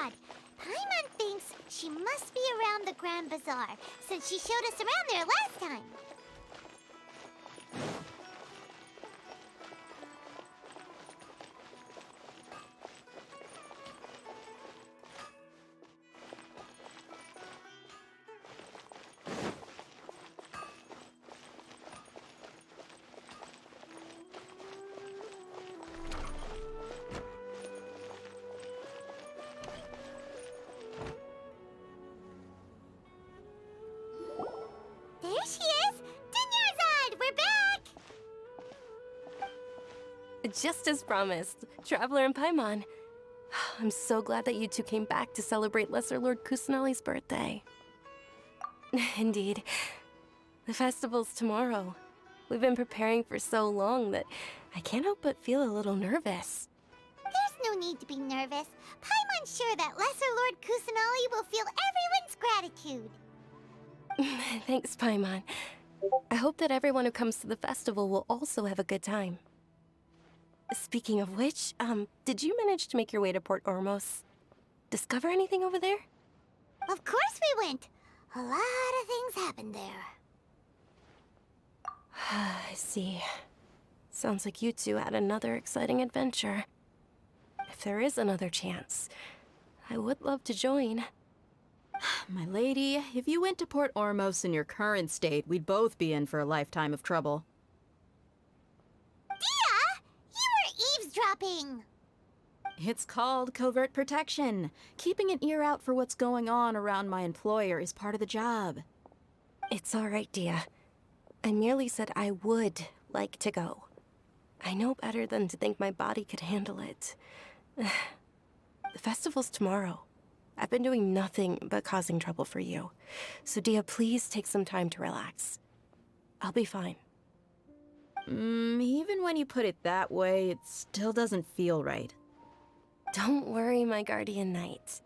Dunyarzad. Paimon thinks she must be around the Grand Bazaar, since she showed us around there last time. There she is! Dunyarzad, we're back! Just as promised, Traveler and Paimon. I'm so glad that you two came back to celebrate Lesser Lord Kusanali's birthday. Indeed. The festival's tomorrow. We've been preparing for so long that I can't help but feel a little nervous. There's no need to be nervous. Paimon's sure that Lesser Lord Kusanali will feel everyone's gratitude. Thanks, Paimon. I hope that everyone who comes to the festival will also have a good time. Speaking of which, did you manage to make your way to Port Ormos? Discover anything over there? Of course we went. A lot of things happened there. I see. Sounds like you two had another exciting adventure. If there is another chance, I would love to join. My lady, if you went to Port Ormos in your current state, we'd both be in for a lifetime of trouble. Dia! You were eavesdropping! It's called covert protection. Keeping an ear out for what's going on around my employer is part of the job. It's all right, Dia. I merely said I would like to go. I know better than to think my body could handle it. The festival's tomorrow. I've been doing nothing but causing trouble for you. So Dia, please take some time to relax. I'll be fine. Even when you put it that way, it still doesn't feel right. Don't worry, my guardian knight.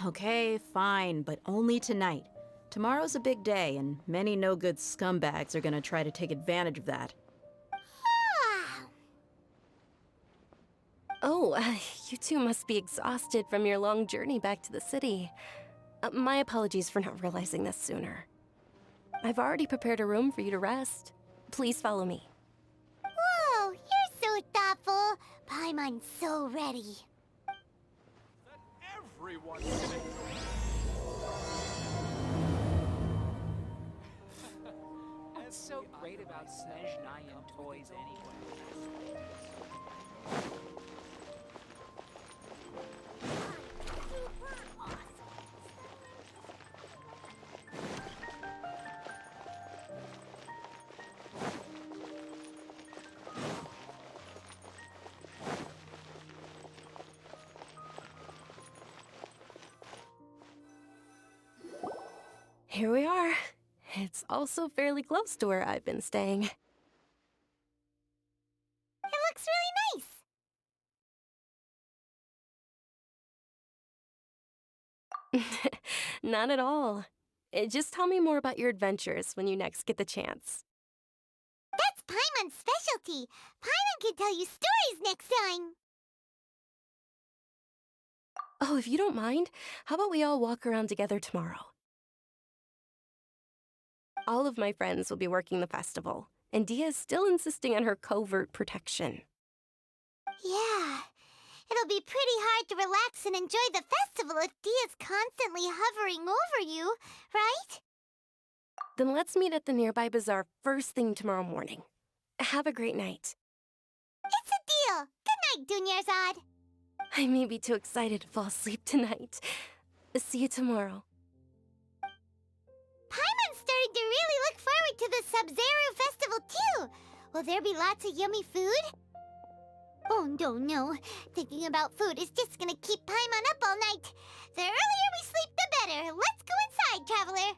Okay, fine, but only tonight. Tomorrow's a big day, and many no-good scumbags are gonna try to take advantage of that. Oh, you two must be exhausted from your long journey back to the city. My apologies for not realizing this sooner. I've already prepared a room for you to rest. Please follow me. Whoa, you're so thoughtful. Paimon's so ready. Everyone can enjoy. What's so great about Snezh Nyan toys anyway? Here we are. It's also fairly close to where I've been staying. It looks really nice. Not at all. Just tell me more about your adventures when you next get the chance. That's Paimon's specialty. Paimon can tell you stories next time. Oh, if you don't mind, how about we all walk around together tomorrow? All of my friends will be working the festival, and Dia is still insisting on her covert protection. Yeah. It'll be pretty hard to relax and enjoy the festival if Dia's constantly hovering over you, right? Then let's meet at the nearby bazaar first thing tomorrow morning. Have a great night. It's a deal. Good night, Dunyarzad. I may be too excited to fall asleep tonight. See you tomorrow. Paimon's starting to really look forward to the Sub-Zero festival too. Will there be lots of yummy food? Oh, no. Thinking about food is just gonna keep Paimon up all night. The earlier we sleep, the better. Let's go inside, Traveler.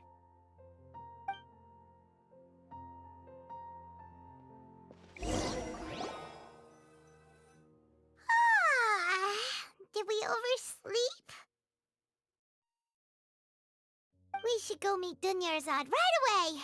Did we oversleep? We should go meet Dunyarzad right away.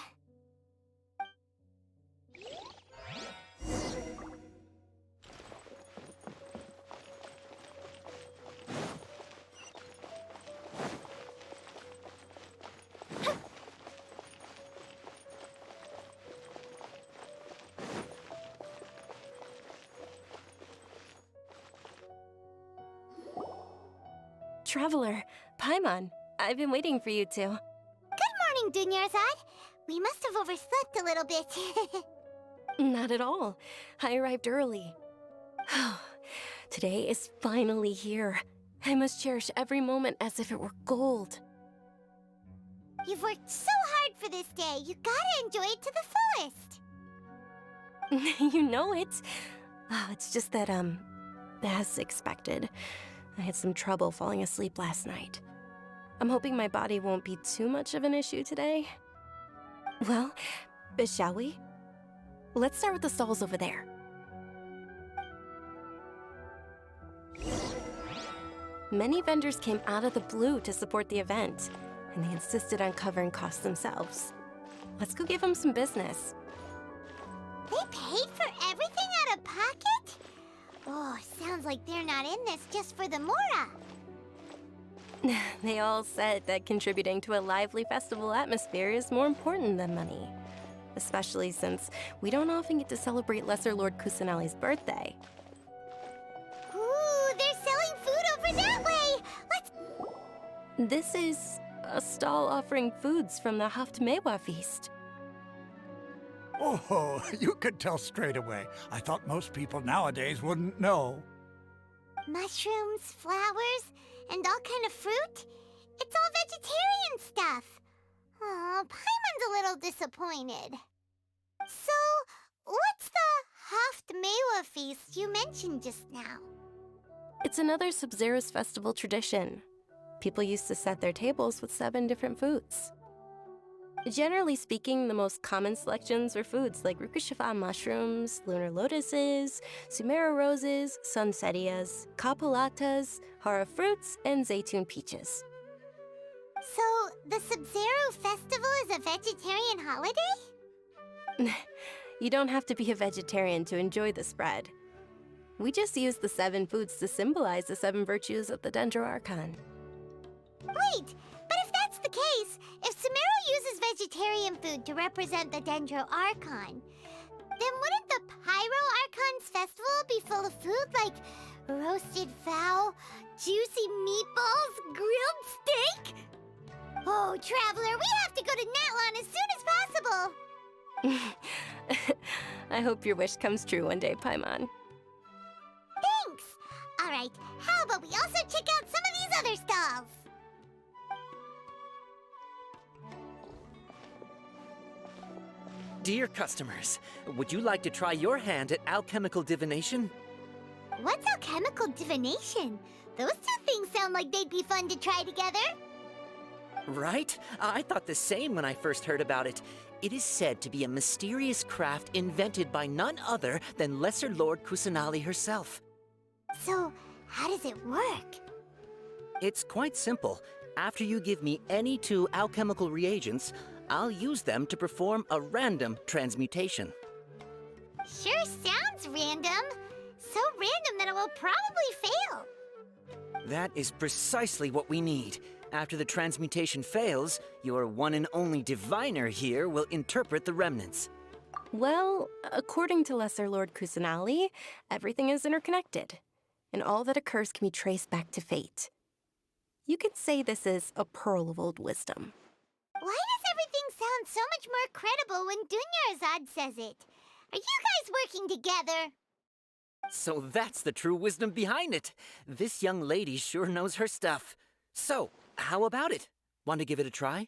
Traveler, Paimon, I've been waiting for you two. Morning, Dunyarzad. We must have overslept a little bit. Not at all. I arrived early. Today is finally here. I must cherish every moment as if it were gold. You've worked so hard for this day. You gotta enjoy it to the fullest. You know it. Oh, it's just that, as expected, I had some trouble falling asleep last night. I'm hoping my body won't be too much of an issue today. Well, shall we? Let's start with the stalls over there. Many vendors came out of the blue to support the event, and they insisted on covering costs themselves. Let's go give them some business. They paid for everything out of pocket? Oh, sounds like they're not in this just for the Mora. They all said that contributing to a lively festival atmosphere is more important than money. Especially since we don't often get to celebrate Lesser Lord Kusanali's birthday. Ooh, they're selling food over that way! Let's... This is a stall offering foods from the Haftmewa feast. Oh, you could tell straight away. I thought most people nowadays wouldn't know. Mushrooms, flowers, and all kind of fruit? It's all vegetarian stuff. Oh, Paimon's a little disappointed. So, what's the Haftmewa feast you mentioned just now? It's another Sub-Zero's festival tradition. People used to set their tables with 7 different foods. Generally speaking, the most common selections were foods like Rukushifa mushrooms, lunar lotuses, Sumera roses, sunsetias, capulatas, hara fruits, and zaytun peaches. So, the Sub-Zero festival is a vegetarian holiday? You don't have to be a vegetarian to enjoy the spread. We just use the 7 foods to symbolize the 7 virtues of the Dendro Archon. Wait, but if that's the case, if Sumero uses vegetarian food to represent the Dendro Archon, then wouldn't the Pyro Archon's festival be full of food like roasted fowl, juicy meatballs, grilled steak? Oh, Traveler, we have to go to Natlan as soon as possible! I hope your wish comes true one day, Paimon. Thanks! Alright, how about we also check out some of these other stalls? Dear customers, would you like to try your hand at alchemical divination? What's alchemical divination? Those two things sound like they'd be fun to try together. Right? I thought the same when I first heard about it. It is said to be a mysterious craft invented by none other than Lesser Lord Kusanali herself. So, how does it work? It's quite simple. After you give me any 2 alchemical reagents, I'll use them to perform a random transmutation. Sure sounds random. So random that it will probably fail. That is precisely what we need. After the transmutation fails, your one and only diviner here will interpret the remnants. Well, according to Lesser Lord Kusanali, everything is interconnected, and all that occurs can be traced back to fate. You could say this is a pearl of old wisdom. Why does everything sound so much more credible when Dunyarzad says it? Are you guys working together? So that's the true wisdom behind it. This young lady sure knows her stuff. So, how about it? Want to give it a try?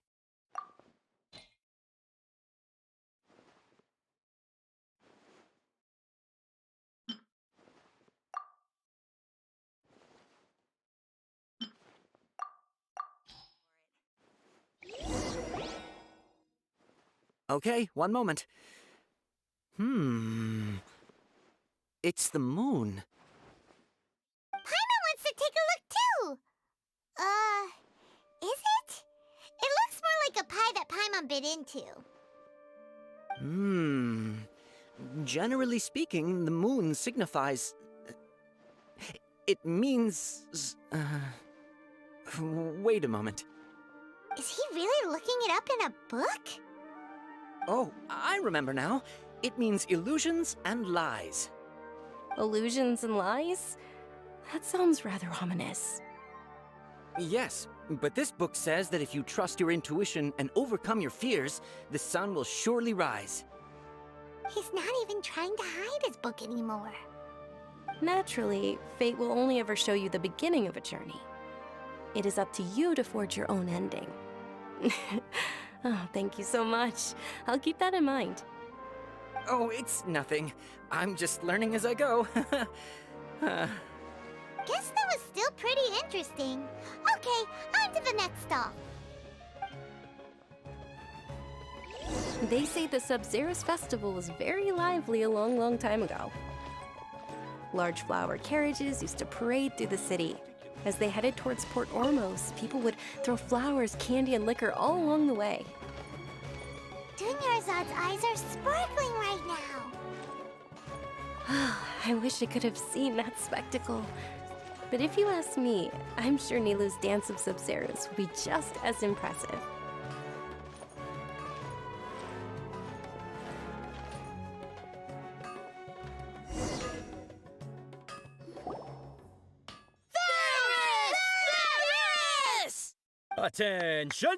Okay, one moment. It's the moon. Paimon wants to take a look too! Is it? It looks more like a pie that Paimon bit into. Generally speaking, the moon signifies... It means... Wait a moment. Is he really looking it up in a book? Oh, I remember now. It means illusions and lies. Illusions and lies? That sounds rather ominous. Yes, but this book says that if you trust your intuition and overcome your fears, the sun will surely rise. He's not even trying to hide his book anymore. Naturally, fate will only ever show you the beginning of a journey. It is up to you to forge your own ending. Oh, thank you so much. I'll keep that in mind. Oh, it's nothing. I'm just learning as I go. Guess that was still pretty interesting. Okay, on to the next stop. They say the Sub-Zerus festival was very lively a long, long time ago. Large flower carriages used to parade through the city. As they headed towards Port Ormos, people would throw flowers, candy, and liquor all along the way. Dunyarzad's eyes are sparkling right now. I wish I could have seen that spectacle. But if you ask me, I'm sure Nilu's Dance of Sub-Zerus would be just as impressive. Attention!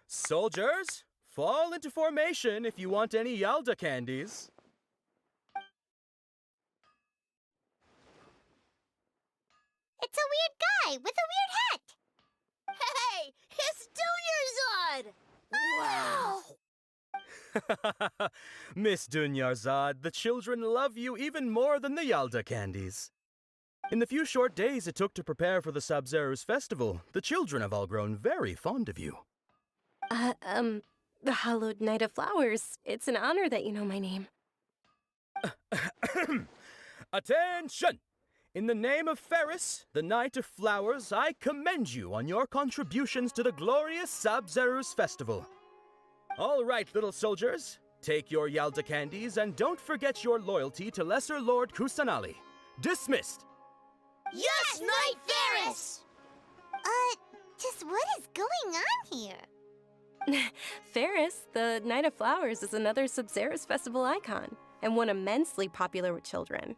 Soldiers, fall into formation if you want any Yalda candies. It's a weird guy with a weird hat. Hey, it's Dunyarzad! Wow! Miss Dunyarzad, the children love you even more than the Yalda candies. In the few short days it took to prepare for the Sub-Zerus festival, the children have all grown very fond of you. The Hallowed Knight of Flowers. It's an honor that you know my name. Attention! In the name of Ferris, the Knight of Flowers, I commend you on your contributions to the glorious Sub-Zerus festival. All right, little soldiers, take your Yalda candies and don't forget your loyalty to Lesser Lord Kusanali. Dismissed! Yes, Knight Ferris! Just what is going on here? Ferris, the Knight of Flowers, is another Sub-Zerus festival icon, and one immensely popular with children.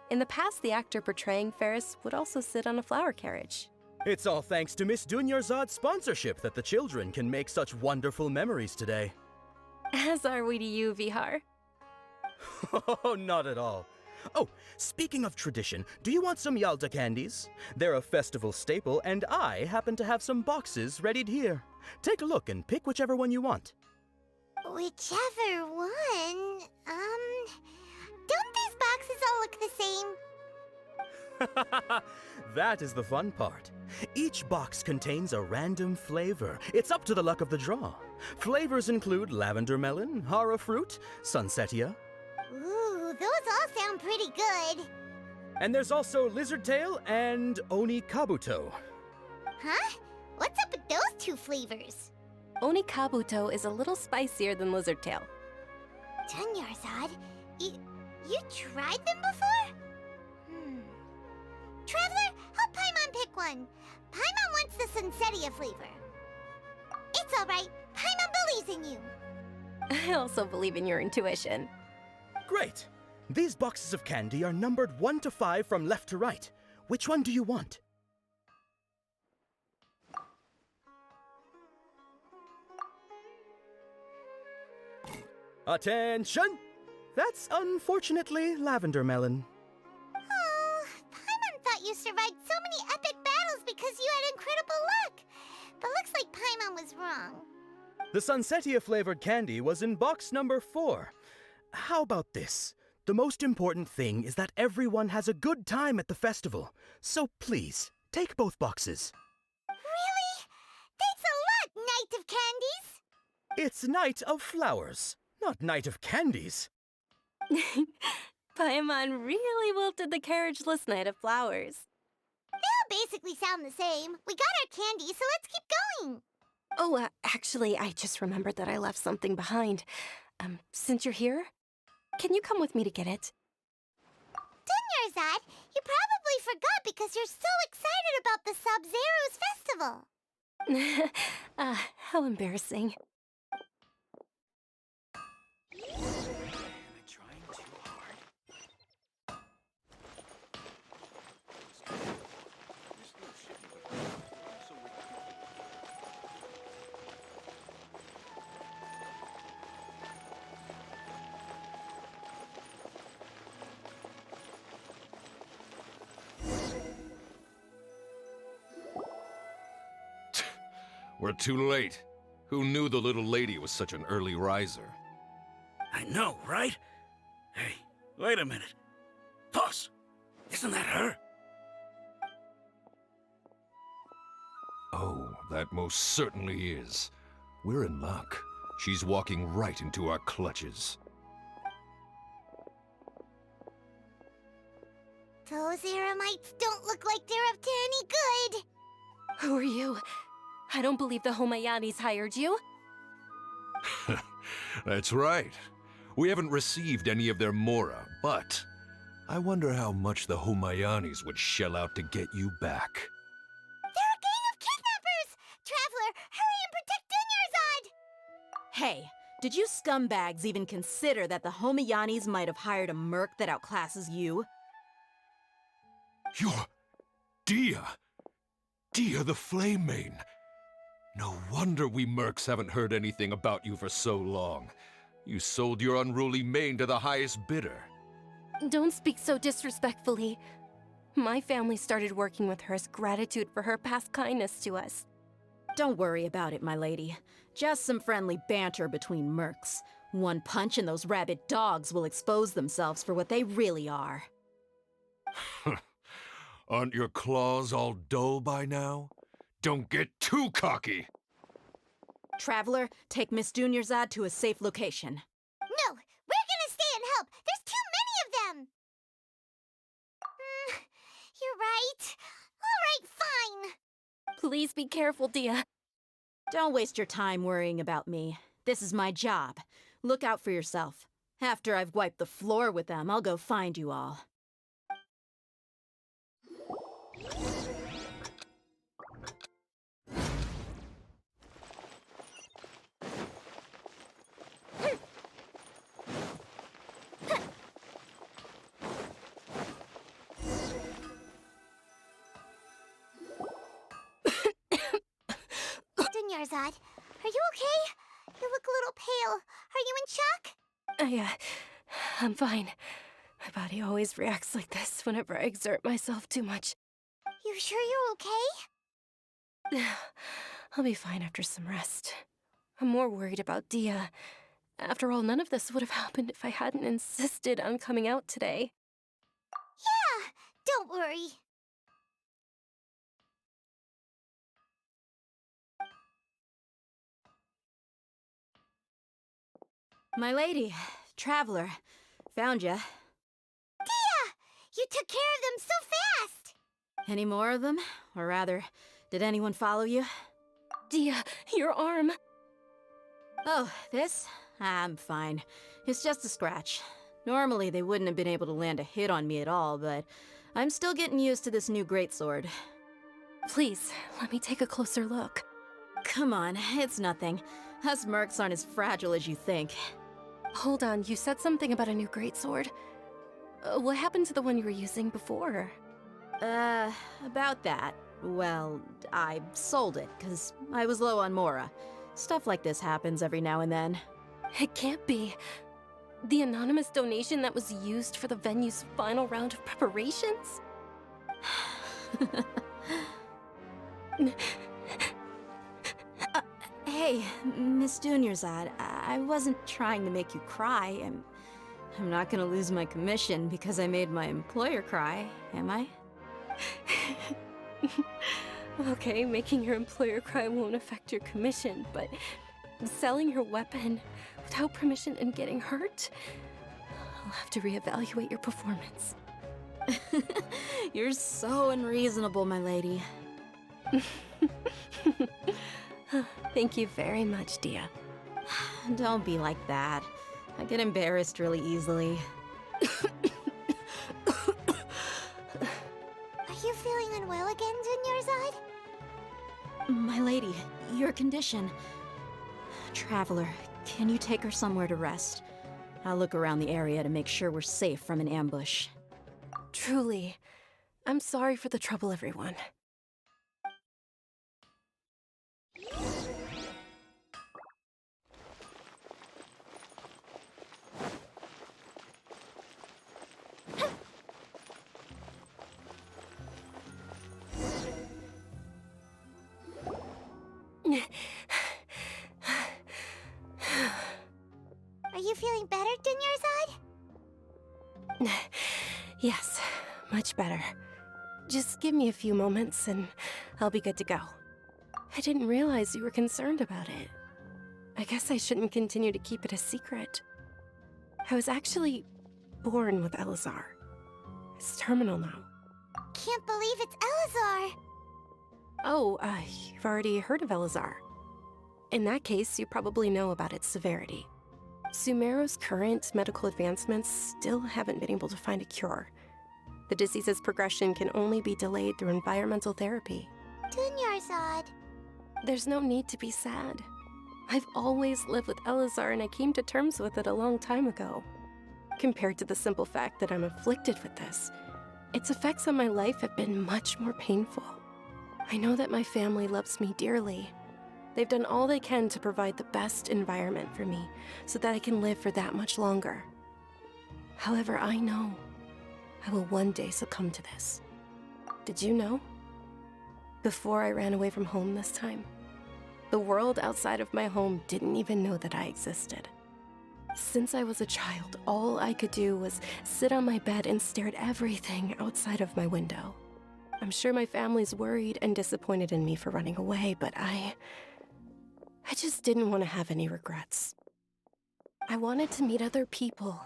In the past, the actor portraying Ferris would also sit on a flower carriage. It's all thanks to Miss Dunyarzad's sponsorship that the children can make such wonderful memories today. As are we to you, Vihar. Oh, not at all. Oh, speaking of tradition, do you want some Yalda candies? They're a festival staple, and I happen to have some boxes readied here. Take a look and pick whichever one you want. Whichever one, don't these boxes all look the same? That is the fun part. Each box contains a random flavor. It's up to the luck of the draw. Flavors include lavender melon, hara fruit, sunsetia. Ooh, those all sound pretty good. And there's also lizard tail and oni kabuto. Huh? What's up with those two flavors? Oni Kabuto is a little spicier than Lizard Tail. Dunyarzad, you tried them before? Traveler, help Paimon pick one. Paimon wants the Sunsetia flavor. It's all right. Paimon believes in you. I also believe in your intuition. Great! These boxes of candy are numbered 1 to 5 from left to right. Which one do you want? Attention! That's unfortunately lavender melon. Oh, Paimon thought you survived so many epic battles because you had incredible luck. But looks like Paimon was wrong. The Sunsetia flavored candy was in box number 4. How about this? The most important thing is that everyone has a good time at the festival. So please, take both boxes. Really? Thanks a lot, Knight of Candies! It's Knight of Flowers, not Knight of Candies. Paimon really wilted the carriageless Knight of Flowers. They all basically sound the same. We got our candy, so let's keep going. Oh, actually, I just remembered that I left something behind. Since you're here, can you come with me to get it? Dunyarzad, you probably forgot because you're so excited about the Sub-Zerus festival. How embarrassing. We're too late. Who knew the little lady was such an early riser? I know, right? Hey, wait a minute. Boss, isn't that her? Oh, that most certainly is. We're in luck. She's walking right into our clutches. Those Eremites don't look like they're up to any good. Who are you? I don't believe the Homayanis hired you. That's right. We haven't received any of their mora, but I wonder how much the Homayanis would shell out to get you back. They're a gang of kidnappers! Traveler, hurry and protect Dunyarzad! Hey, did you scumbags even consider that the Homayanis might have hired a merc that outclasses you? You're... Dia! Dia the Flame Mane! No wonder we mercs haven't heard anything about you for so long. You sold your unruly mane to the highest bidder. Don't speak so disrespectfully. My family started working with her as gratitude for her past kindness to us. Don't worry about it, my lady. Just some friendly banter between mercs. One punch and those rabid dogs will expose themselves for what they really are. Aren't your claws all dull by now? Don't get too cocky! Traveler, take Miss Dunyarzad to a safe location. No, we're gonna stay and help. There's too many of them. You're right. All right, fine. Please be careful, Dia. Don't waste your time worrying about me. This is my job. Look out for yourself. After I've wiped the floor with them, I'll go find you all. Dunyarzad, are you okay? You look a little pale. Are you in shock? I'm fine. My body always reacts like this whenever I exert myself too much. You sure you're okay? I'll be fine after some rest. I'm more worried about Dia. After all, none of this would have happened if I hadn't insisted on coming out today. Yeah, don't worry. My lady, Traveler, found ya. Dia! You took care of them so fast! Any more of them? Or rather, did anyone follow you? Dia, your arm! Oh, this? I'm fine. It's just a scratch. Normally, they wouldn't have been able to land a hit on me at all, but I'm still getting used to this new greatsword. Please, let me take a closer look. Come on, it's nothing. Us mercs aren't as fragile as you think. Hold on, you said something about a new greatsword. What happened to the one you were using before? About that. Well, I sold it, because I was low on mora. Stuff like this happens every now and then. It can't be. The anonymous donation that was used for the venue's final round of preparations? Hey, Miss Dunyarzad, I wasn't trying to make you cry. I'm not gonna lose my commission because I made my employer cry, am I? Okay, making your employer cry won't affect your commission, but selling your weapon without permission and getting hurt? I'll have to reevaluate your performance. You're so unreasonable, my lady. Thank you very much, Dia. Don't be like that. I get embarrassed really easily. Are you feeling unwell again, Dunyarzad? My lady, your condition. Traveler, can you take her somewhere to rest? I'll look around the area to make sure we're safe from an ambush. Truly, I'm sorry for the trouble, everyone. Are you feeling better, Dunyarzad? Yes, much better. Just give me a few moments and I'll be good to go. I didn't realize you were concerned about it. I guess I shouldn't continue to keep it a secret. I was actually born with Elazar. It's terminal now. Can't believe it's Elazar. Oh, you've already heard of Elazar. In that case, you probably know about its severity. Sumeru's current medical advancements still haven't been able to find a cure. The disease's progression can only be delayed through environmental therapy. Dunyarzad. There's no need to be sad. I've always lived with Elazar and I came to terms with it a long time ago. Compared to the simple fact that I'm afflicted with this, its effects on my life have been much more painful. I know that my family loves me dearly. They've done all they can to provide the best environment for me so that I can live for that much longer. However, I know I will one day succumb to this. Did you know? Before I ran away from home this time, the world outside of my home didn't even know that I existed. Since I was a child, all I could do was sit on my bed and stare at everything outside of my window. I'm sure my family's worried and disappointed in me for running away, but I just didn't want to have any regrets. I wanted to meet other people.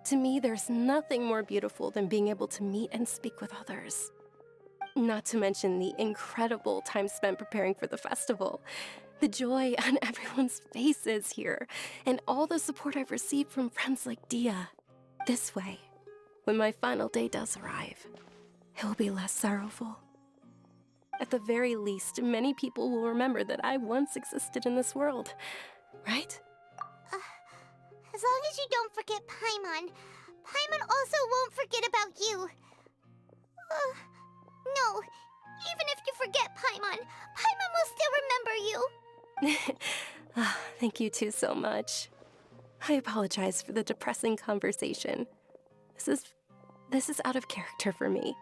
To me, there's nothing more beautiful than being able to meet and speak with others. Not to mention the incredible time spent preparing for the festival. The joy on everyone's faces here, and all the support I've received from friends like Dia. This way, when my final day does arrive, it will be less sorrowful. At the very least, many people will remember that I once existed in this world, right? As long as you don't forget Paimon. Paimon also won't forget about you. No, even if you forget Paimon, Paimon will still remember you. Thank you two so much. I apologize for the depressing conversation. This is out of character for me.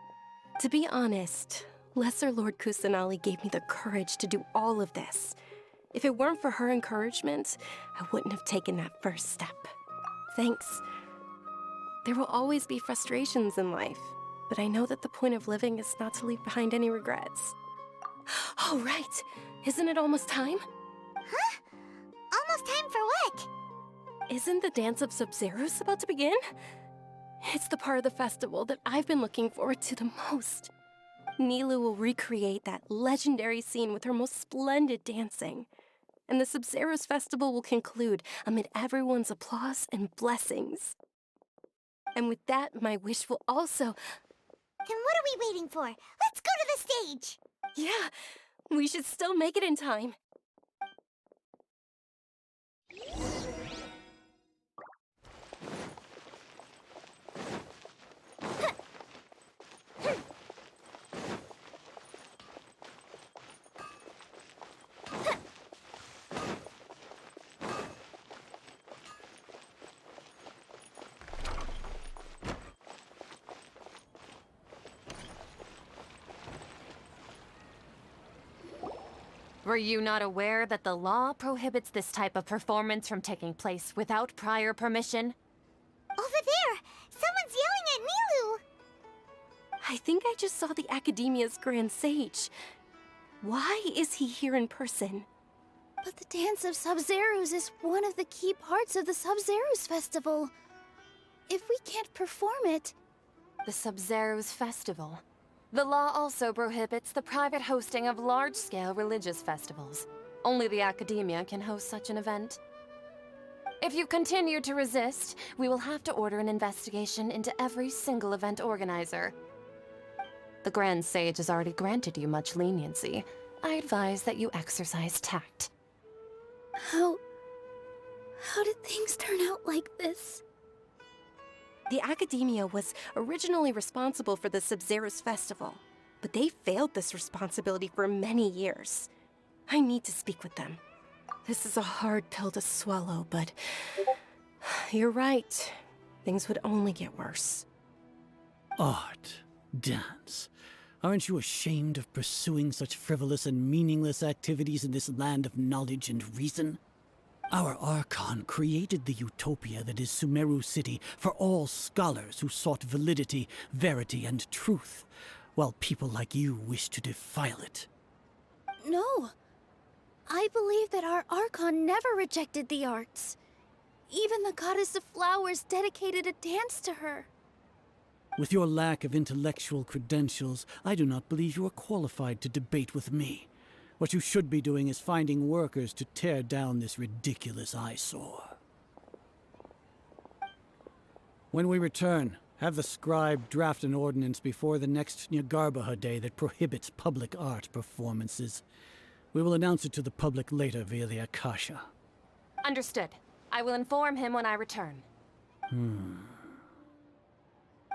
To be honest, Lesser Lord Kusanali gave me the courage to do all of this. If it weren't for her encouragement, I wouldn't have taken that first step. Thanks. There will always be frustrations in life, but I know that the point of living is not to leave behind any regrets. Oh, right. Isn't it almost time? Huh? Almost time for what? Isn't the Dance of Sub-Zeros about to begin? It's the part of the festival that I've been looking forward to the most. Nilu will recreate that legendary scene with her most splendid dancing. And the Sub-Zeros festival will conclude amid everyone's applause and blessings. And with that, my wish will also... Then what are we waiting for? Let's go to the stage! Yeah, we should still make it in time. Were you not aware that the law prohibits this type of performance from taking place without prior permission? Over there! Someone's yelling at Nilu! I think I just saw the Academia's Grand Sage. Why is he here in person? But the Dance of Sub-Zeros is one of the key parts of the Sub-Zeros festival. If we can't perform it... The Sub-Zeros festival. The law also prohibits the private hosting of large-scale religious festivals. Only the Academia can host such an event. If you continue to resist, we will have to order an investigation into every single event organizer. The Grand Sage has already granted you much leniency. I advise that you exercise tact. How did things turn out like this? The Academia was originally responsible for the Sub-Zeros festival, but they failed this responsibility for many years. I need to speak with them. This is a hard pill to swallow, but you're right. Things would only get worse. Art, dance. Aren't you ashamed of pursuing such frivolous and meaningless activities in this land of knowledge and reason? Our Archon created the utopia that is Sumeru City for all scholars who sought validity, verity, and truth, while people like you wish to defile it. No. I believe that our Archon never rejected the arts. Even the goddess of flowers dedicated a dance to her. With your lack of intellectual credentials, I do not believe you are qualified to debate with me. What you should be doing is finding workers to tear down this ridiculous eyesore. When we return, have the scribe draft an ordinance before the next Nyargarbaha Day that prohibits public art performances. We will announce it to the public later via the Akasha. Understood. I will inform him when I return.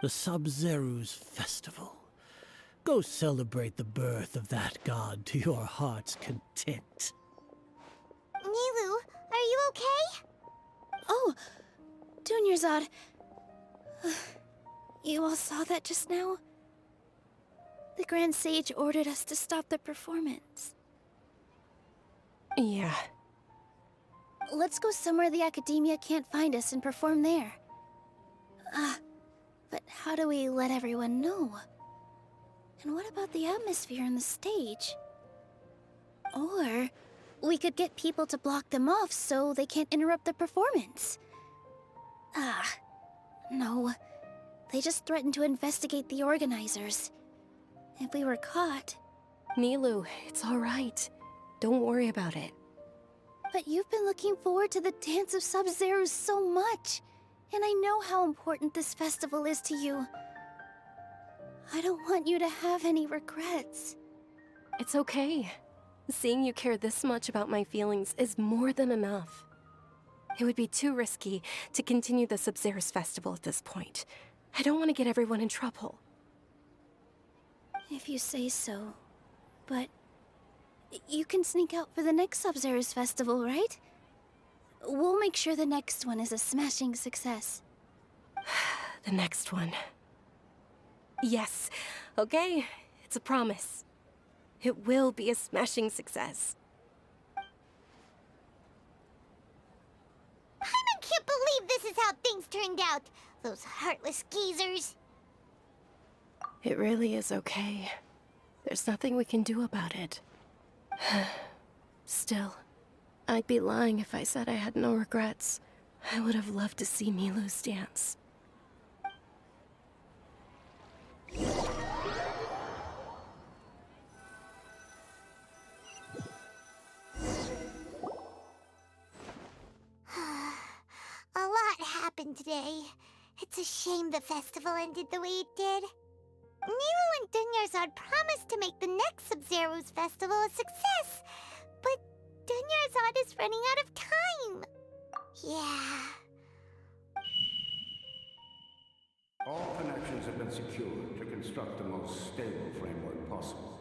The Sub-Zeru's Festival. Go celebrate the birth of that god to your heart's content. Nilu, are you okay? Oh, Dunyarzad. You all saw that just now? The Grand Sage ordered us to stop the performance. Yeah. Let's go somewhere the Academia can't find us and perform there. But how do we let everyone know? And what about the atmosphere on the stage? Or we could get people to block them off so they can't interrupt the performance. No. They just threatened to investigate the organizers. If we were caught... Nilu, it's all right. Don't worry about it. But you've been looking forward to the Dance of Sub-Zero so much. And I know how important this festival is to you. I don't want you to have any regrets. It's okay. Seeing you care this much about my feelings is more than enough. It would be too risky to continue the Sub-Zero's festival at this point. I don't want to get everyone in trouble. If you say so. But you can sneak out for the next Sub-Zero's festival, right? We'll make sure the next one is a smashing success. The next one. Yes. Okay, it's a promise. It will be a smashing success. I can't believe this is how things turned out. Those heartless geezers. It really is okay. There's nothing we can do about it. Still, I'd be lying if I said I had no regrets. I would have loved to see Milu's dance. A lot happened today. It's a shame the festival ended the way it did. Nilu and Dunyarzad promised to make the next Sub-Zero's festival a success, but Dunyarzad is running out of time. Yeah. All connections have been secured to construct the most stable framework possible.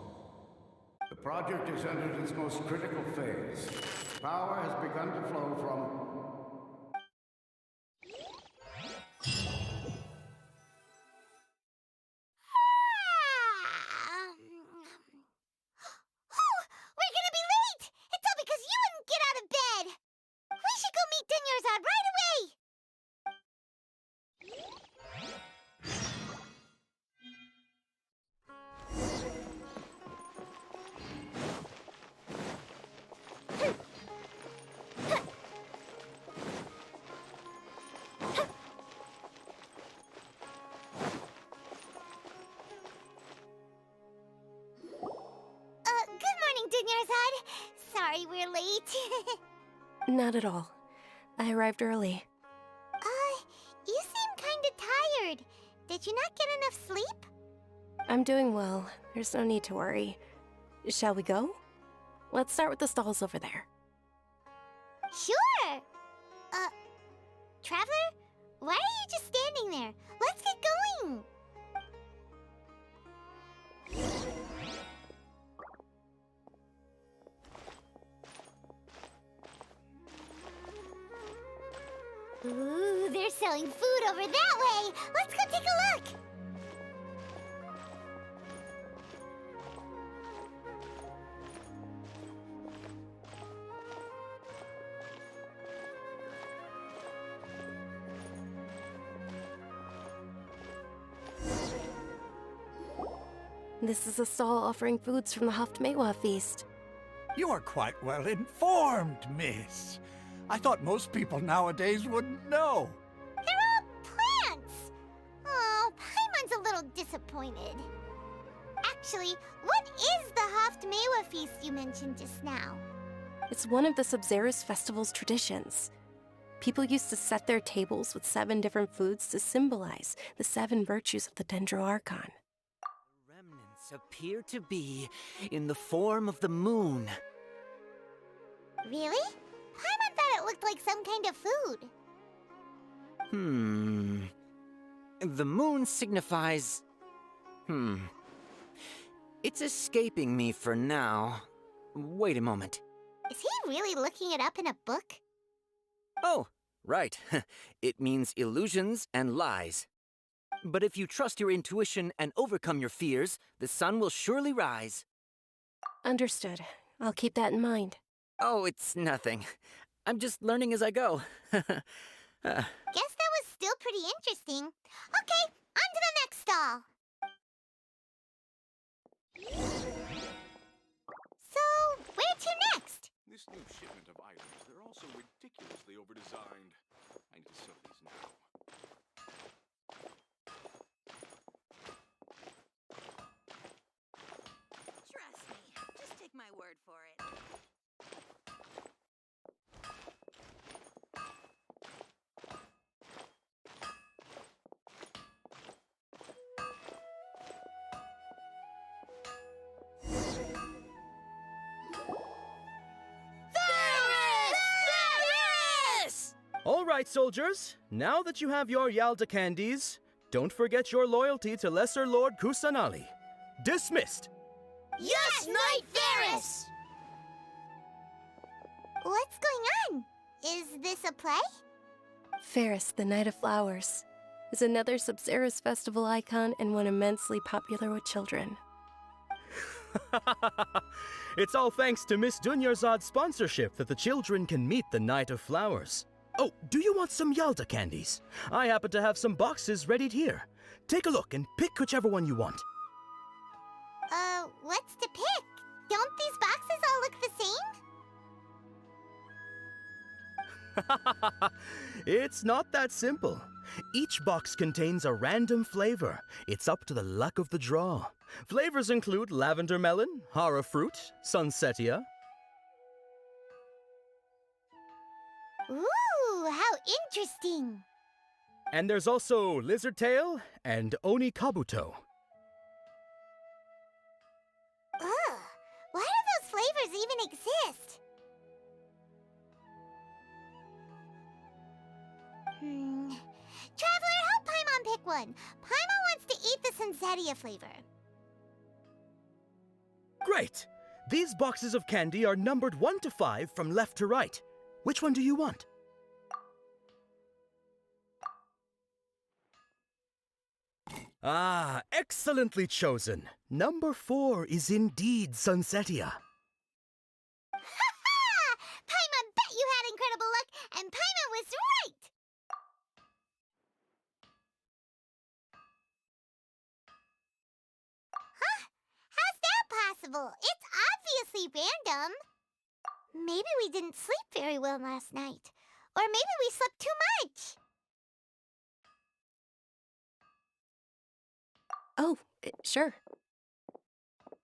The project has entered its most critical phase. Power has begun to flow from... We're gonna be late! It's all because you wouldn't get out of bed! We should go meet Dunyarzad right away! Good morning, Dunyarzad. Sorry we're late. Not at all. I arrived early. You seem kinda tired. Did you not get enough sleep? I'm doing well. There's no need to worry. Shall we go? Let's start with the stalls over there. Sure! Traveler? Why are you just standing there? Let's get going! Ooh, they're selling food over that way! Let's go take a look! This is a stall offering foods from the Haftmewa feast. You are quite well informed, miss. I thought most people nowadays wouldn't know. They're all plants! Oh, Paimon's a little disappointed. Actually, what is the Haftmewa feast you mentioned just now? It's one of the Sub-Zerus Festival's traditions. People used to set their tables with 7 different foods to symbolize the 7 virtues of the Dendroarchon. Remnants appear to be in the form of the moon. Really? Paimon thought it looked like some kind of food. The moon signifies... It's escaping me for now. Wait a moment. Is he really looking it up in a book? Oh, right. It means illusions and lies. But if you trust your intuition and overcome your fears, the sun will surely rise. Understood. I'll keep that in mind. Oh, it's nothing. I'm just learning as I go. Guess that was still pretty interesting. Okay, on to the next stall. So, where to next? This new shipment of items, they're also ridiculously overdesigned. I need to sew these now. Trust me, just take my word for it. All right, soldiers. Now that you have your Yalda candies, don't forget your loyalty to Lesser Lord Kusanali. Dismissed! Yes, Knight Varus! What's going on? Is this a play? Ferris, the Knight of Flowers, is another Sub-Zerus festival icon and one immensely popular with children. It's all thanks to Miss Dunyarzad's sponsorship that the children can meet the Knight of Flowers. Oh, do you want some Yalda candies? I happen to have some boxes ready here. Take a look and pick whichever one you want. What's to pick? Don't these boxes all look the same? It's not that simple. Each box contains a random flavor. It's up to the luck of the draw. Flavors include lavender melon, hara fruit, sunsetia. Ooh, how interesting! And there's also lizard tail and oni kabuto. Ugh, why do those flavors even exist? Traveler, help Paimon pick one. Paimon wants to eat the Sunsetia flavor. Great! These boxes of candy are numbered 1 to 5 from left to right. Which one do you want? Ah, excellently chosen. Number 4 is indeed Sunsetia. Ha-ha! Paimon bet you had incredible luck, and Paimon was right! Huh? How's that possible? It's obviously random. Maybe we didn't sleep very well last night. Or maybe we slept too much. Oh, sure.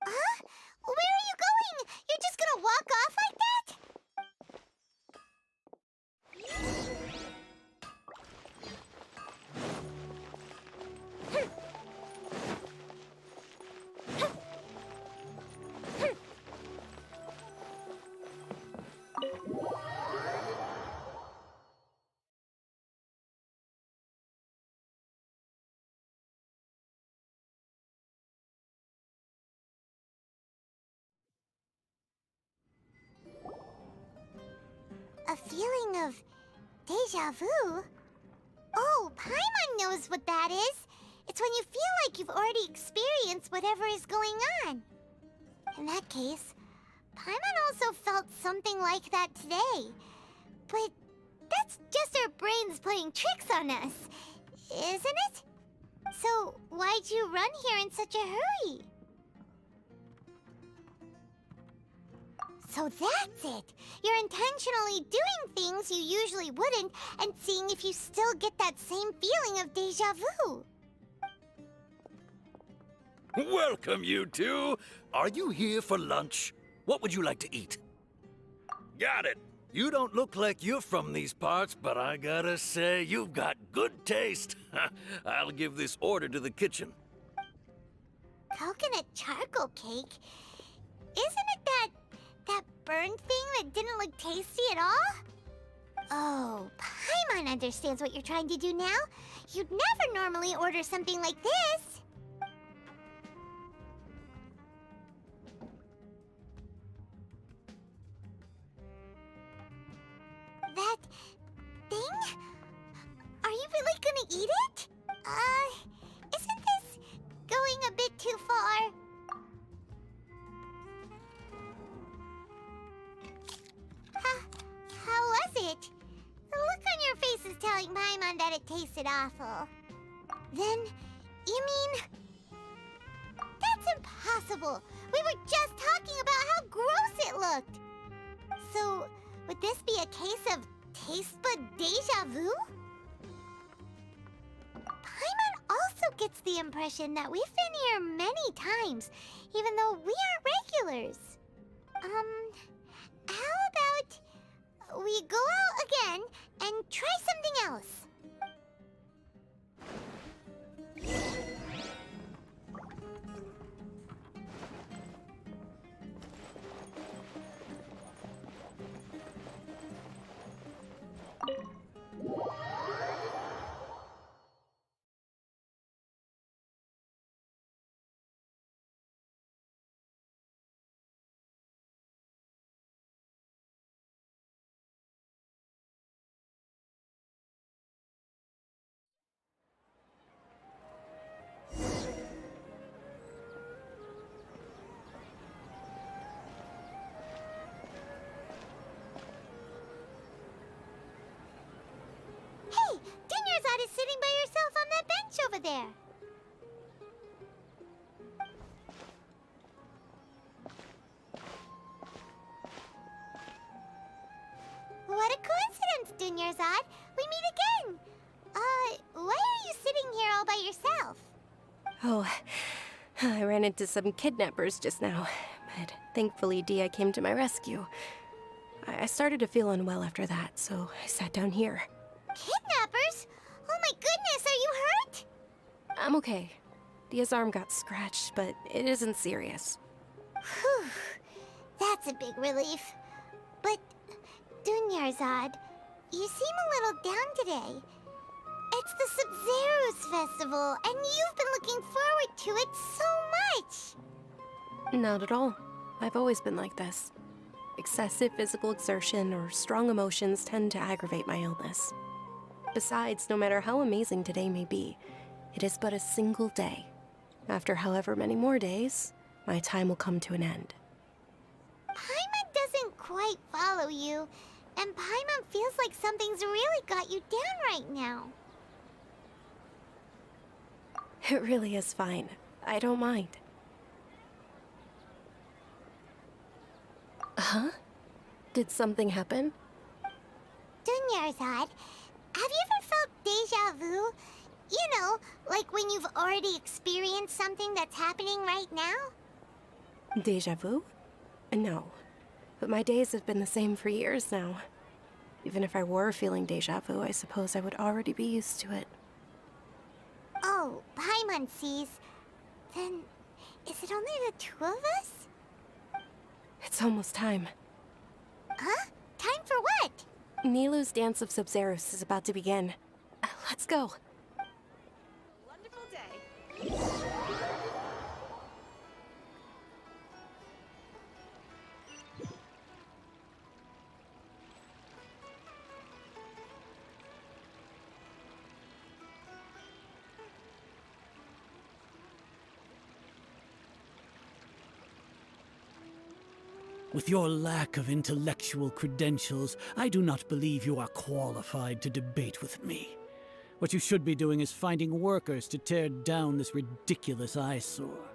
Huh? Where are you going? You're just gonna walk off like that? A feeling of deja vu? Oh, Paimon knows what that is. It's when you feel like you've already experienced whatever is going on. In that case, Paimon also felt something like that today. But that's just our brains playing tricks on us, isn't it? So why'd you run here in such a hurry? So that's it. You're intentionally doing things you usually wouldn't and seeing if you still get that same feeling of déjà vu. Welcome, you two. Are you here for lunch? What would you like to eat? Got it. You don't look like you're from these parts, but I gotta say, you've got good taste. I'll give this order to the kitchen. Coconut charcoal cake? Isn't it that burned thing that didn't look tasty at all? Oh, Paimon understands what you're trying to do now. You'd never normally order something like this. That thing? Are you really gonna eat it? Isn't this going a bit too far? How was it? The look on your face is telling Paimon that it tasted awful. Then, you mean... That's impossible! We were just talking about how gross it looked! So, would this be a case of taste bud déjà vu? Paimon also gets the impression that we've been here many times, even though we aren't regulars. How about we go out again and try something else? Hey, Dunyarzad is sitting by herself on that bench over there. What a coincidence, Dunyarzad. We meet again. Why are you sitting here all by yourself? Oh, I ran into some kidnappers just now, but thankfully Dia came to my rescue. I started to feel unwell after that, so I sat down here. Kidnappers? Oh my goodness, are you hurt? I'm okay. Dia's arm got scratched, but it isn't serious. Whew, that's a big relief. But, Dunyarzad, you seem a little down today. It's the Sub-Zero's festival, and you've been looking forward to it so much. Not at all. I've always been like this. Excessive physical exertion or strong emotions tend to aggravate my illness. Besides, no matter how amazing today may be, it is but a single day. After however many more days, my time will come to an end. Paimon doesn't quite follow you, and Paimon feels like something's really got you down right now. It really is fine. I don't mind. Huh? Did something happen? Dunyarzad, have you ever felt déjà vu? You know, like when you've already experienced something that's happening right now? Déjà vu? No. But my days have been the same for years now. Even if I were feeling déjà vu, I suppose I would already be used to it. Oh, Paimon sees. Then, is it only the two of us? It's almost time. Huh? Time for what? Nilou's Dance of Sub-Zeros is about to begin. Let's go. Wonderful day. With your lack of intellectual credentials, I do not believe you are qualified to debate with me. What you should be doing is finding workers to tear down this ridiculous eyesore.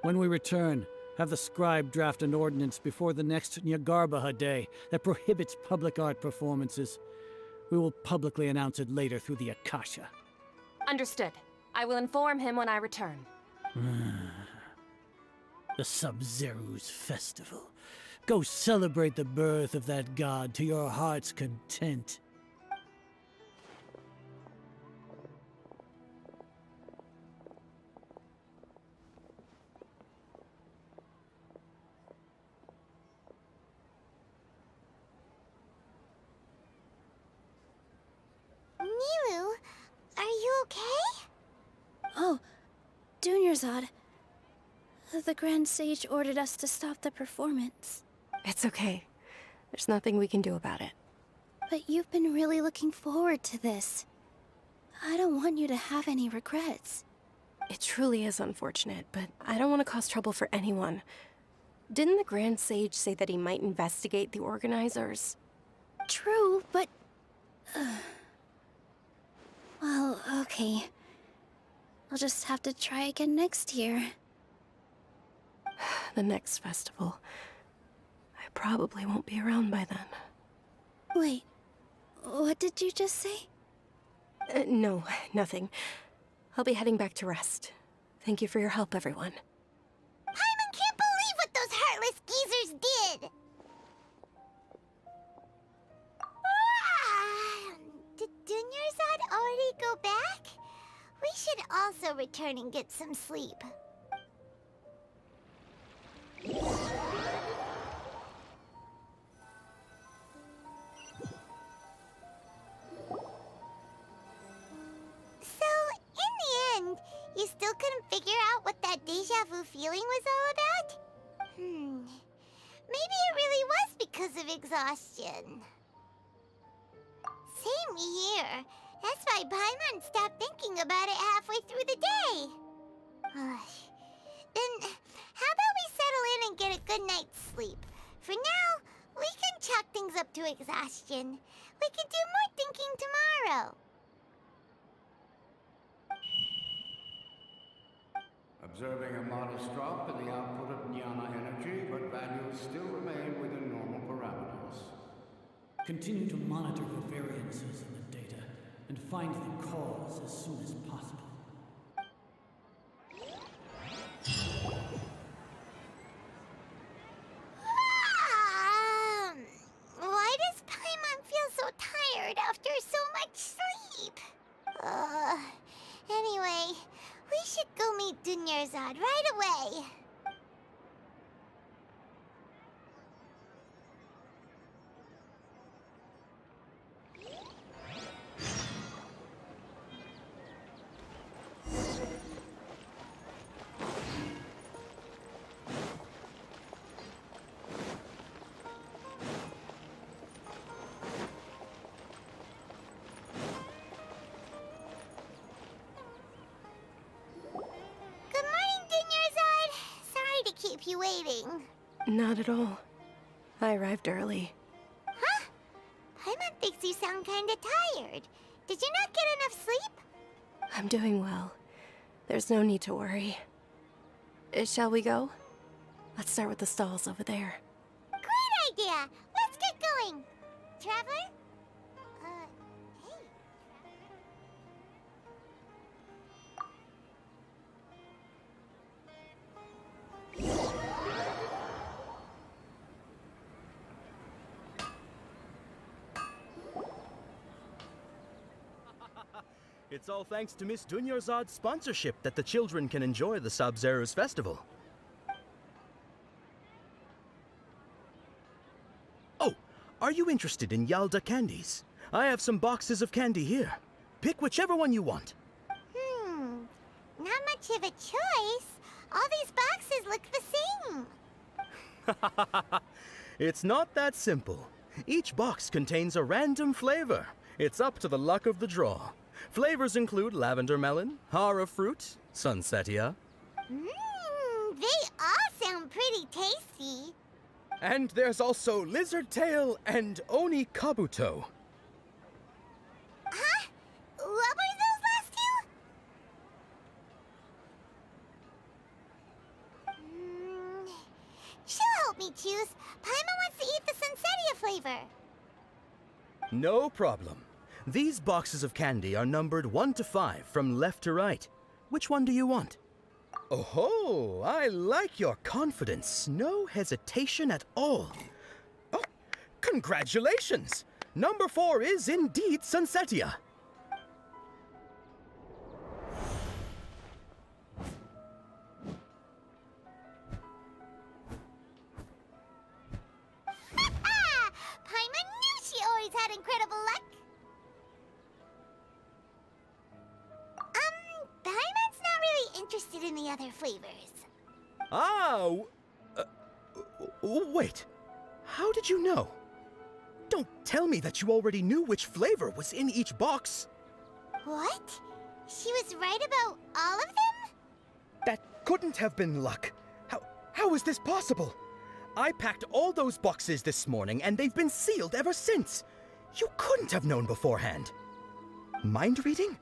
When we return, Have the scribe draft an ordinance before the next Nyagarbaha Day that prohibits public art performances. We will publicly announce it later through the Akasha. Understood. I will inform him when I return. The Sub-Zeru's festival. Go celebrate the birth of that god to your heart's content. Nilu, are you okay? Oh, Dunyarzad. The Grand Sage ordered us to stop the performance. It's okay. There's nothing we can do about it. But you've been really looking forward to this. I don't want you to have any regrets. It truly is unfortunate, but I don't want to cause trouble for anyone. Didn't the Grand Sage say that he might investigate the organizers? True, but... well, okay. I'll just have to try again next year. The next festival. I probably won't be around by then. Wait, what did you just say? No, nothing. I'll be heading back to rest. Thank you for your help, everyone. Paimon can't believe what those heartless geezers did! Did Dunyarzad already go back? We should also return and get some sleep. So, in the end, you still couldn't figure out what that deja vu feeling was all about? Maybe it really was because of exhaustion. Same here. That's why Paimon stopped thinking about it halfway through the day. Then, how about we settle in and get a good night's sleep? For now, we can chalk things up to exhaustion. We can do more thinking tomorrow. Observing a modest drop in the output of Jnana energy, but values still remain within normal parameters. Continue to monitor for variances in the data and find the cause as soon as possible. Why does Paimon feel so tired after so much sleep? Anyway, we should go meet Dunyarzad right away. Keep you waiting. Not at all. I arrived early. Huh? Paimon thinks you sound kinda tired. Did you not get enough sleep? I'm doing well. There's no need to worry. Shall we go? Let's start with the stalls over there. Great idea! Let's get going! Traveler? Hey. It's all thanks to Miss Dunyarzad's sponsorship that the children can enjoy the Sub-Zeru's festival. Oh, are you interested in Yalda candies? I have some boxes of candy here. Pick whichever one you want. Not much of a choice. All these boxes look the same. It's not that simple. Each box contains a random flavor. It's up to the luck of the draw. Flavors include lavender melon, hara fruit, sunsetia. They all sound pretty tasty. And there's also lizard tail and oni kabuto. Huh? What were those last two? help me choose. Paimon wants to eat the Sunsetia flavor. No problem. These boxes of candy are numbered 1 to 5 from left to right. Which one do you want? Oh, I like your confidence. No hesitation at all. Oh, congratulations! Number 4 is indeed Sunsetia. Paimon knew she always had incredible luck. Paimon's not really interested in the other flavors. Ah, wait. How did you know? Don't tell me that you already knew which flavor was in each box. What? She was right about all of them? That couldn't have been luck. How is this possible? I packed all those boxes this morning and they've been sealed ever since. You couldn't have known beforehand. Mind reading?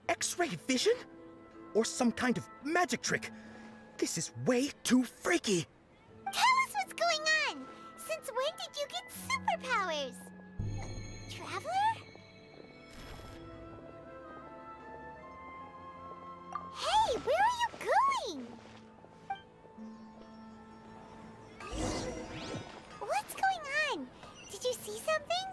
X-ray vision? Or some kind of magic trick? This is way too freaky. Tell us what's going on! Since when did you get superpowers? Traveler? Hey, where are you going? What's going on? Did you see something?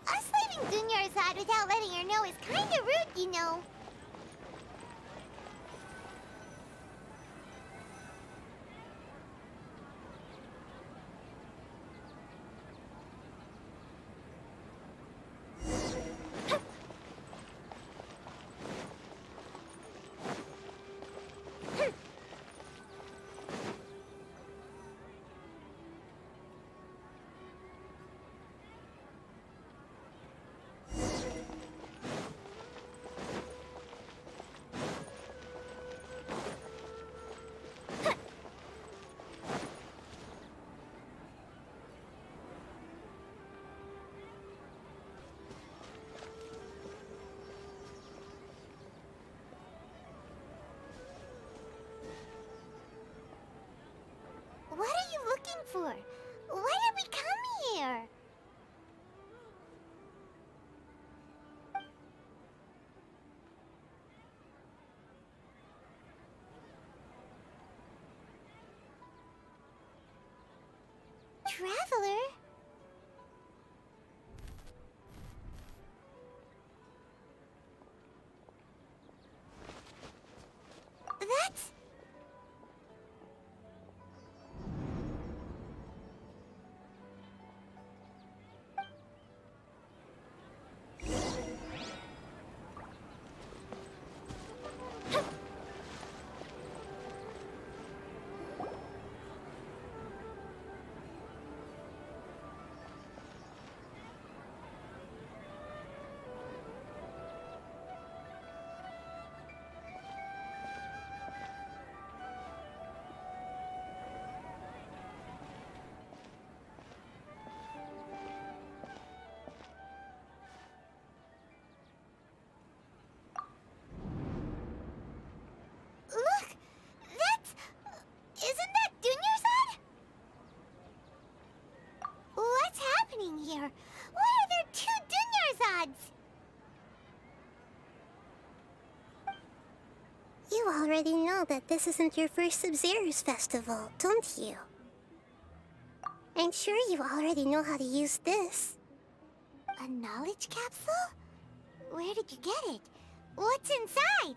Us leaving Dunyarzad without letting her know is kinda rude, you know. What are you looking for? Why did we come here? Traveler? That's... Look! That's... Isn't that Dunyarzad? What's happening here? Why are there 2 Dunyarzads? You already know that this isn't your first Sub-Zero's festival, don't you? I'm sure you already know how to use this. A knowledge capsule? Where did you get it? What's inside?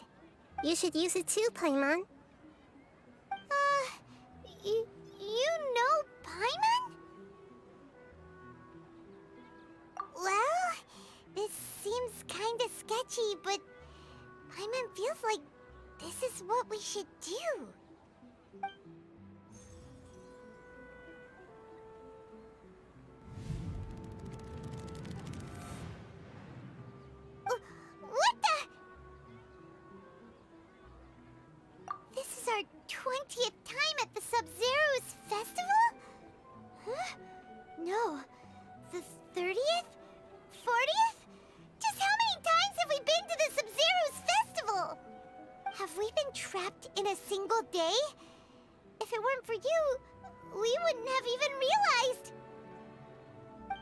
You should use it too, Paimon. You know Paimon? Well, this seems kinda sketchy, but Paimon feels like this is what we should do. What the? This is our 20th time at the Sub-Zero's festival? Huh? No. The 30th? 40th? Just how many times have we been to the Sub-Zero's festival? Have we been trapped in a single day? If it weren't for you, we wouldn't have even realized.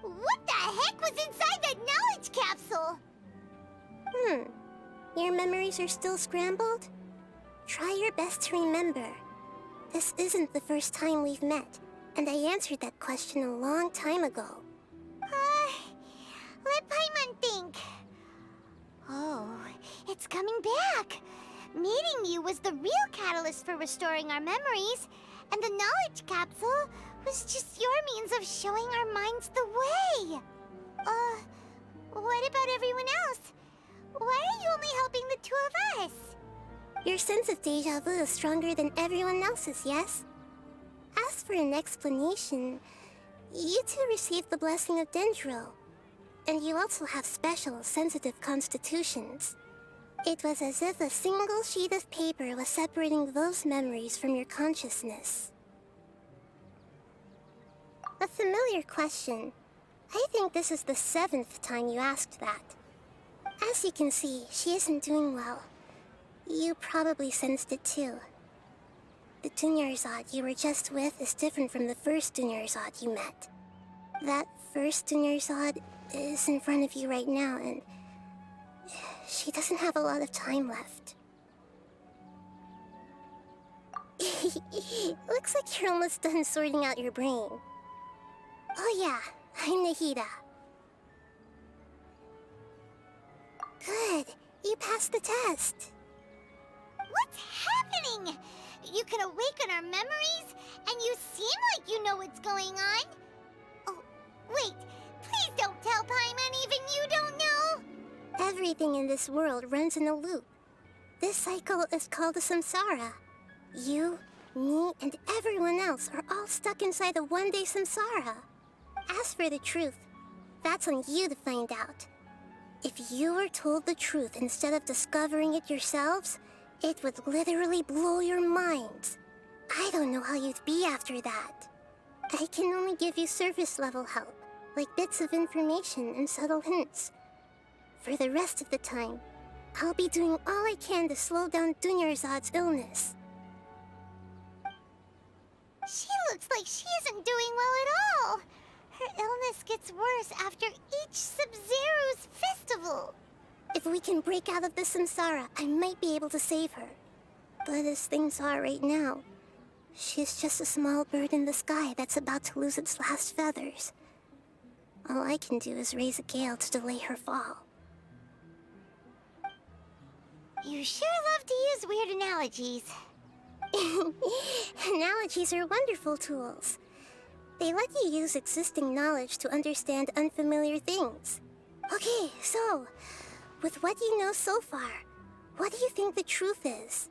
What the heck was inside that knowledge capsule? Your memories are still scrambled? Try your best to remember. This isn't the first time we've met, and I answered that question a long time ago. Let Paimon think. Oh, it's coming back. Meeting you was the real catalyst for restoring our memories, and the knowledge capsule was just your means of showing our minds the way. What about everyone else? Why are you only helping the two of us? Your sense of déjà vu is stronger than everyone else's, yes? As for an explanation, you two received the blessing of Dendro, and you also have special, sensitive constitutions. It was as if a single sheet of paper was separating those memories from your consciousness. A familiar question. I think this is the 7th time you asked that. As you can see, she isn't doing well. You probably sensed it too. The Dunyarzad you were just with is different from the first Dunyarzad you met. That first Dunyarzad is in front of you right now, and she doesn't have a lot of time left. Looks like you're almost done sorting out your brain. Oh yeah, I'm Nahida. Good, you passed the test. What's happening? You can awaken our memories, and you seem like you know what's going on. Oh, wait, please don't tell Paimon even you don't know. Everything in this world runs in a loop. This cycle is called a samsara. You, me, and everyone else are all stuck inside a one-day samsara. As for the truth, that's on you to find out. If you were told the truth instead of discovering it yourselves, it would literally blow your minds. I don't know how you'd be after that. I can only give you surface-level help, like bits of information and subtle hints. For the rest of the time, I'll be doing all I can to slow down Dunyarzad's illness. She looks like she isn't doing well at all. Her illness gets worse after each Sub-Zero's festival. If we can break out of the samsara, I might be able to save her. But as things are right now, she's just a small bird in the sky that's about to lose its last feathers. All I can do is raise a gale to delay her fall. You sure love to use weird analogies. Analogies are wonderful tools. They let you use existing knowledge to understand unfamiliar things. Okay, so, with what you know so far, what do you think the truth is?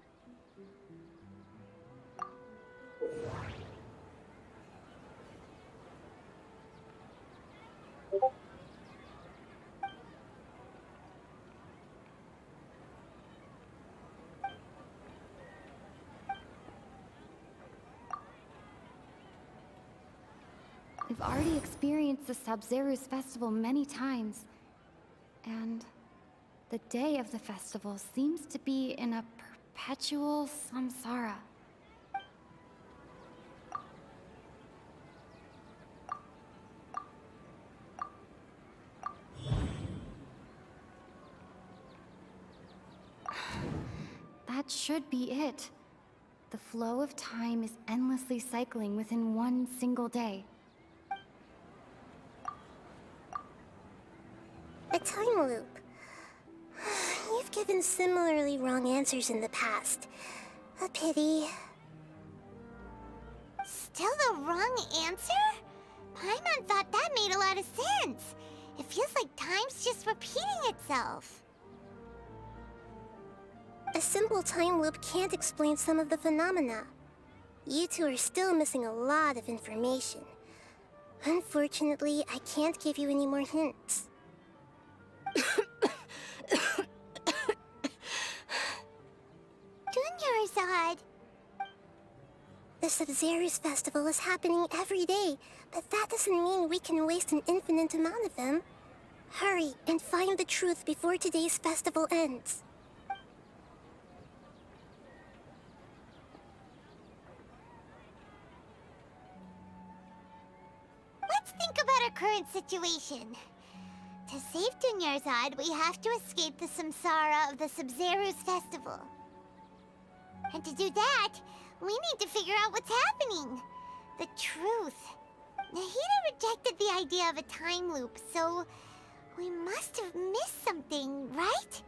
We've already experienced the Sub-Zero's festival many times, and the day of the festival seems to be in a perpetual samsara. That should be it. The flow of time is endlessly cycling within one single day. A time loop. You've given similarly wrong answers in the past. A pity. Still the wrong answer? Paimon thought that made a lot of sense. It feels like time's just repeating itself. A simple time loop can't explain some of the phenomena. You two are still missing a lot of information. Unfortunately, I can't give you any more hints. Dunyarzad. The Sub-Zero's festival is happening every day, but that doesn't mean we can waste an infinite amount of them. Hurry and find the truth before today's festival ends. current situation. To save Dunyarzad, we have to escape the samsara of the Sub-Zeru's festival. And to do that, we need to figure out what's happening. The truth. Nahida rejected the idea of a time loop, so we must have missed something, right?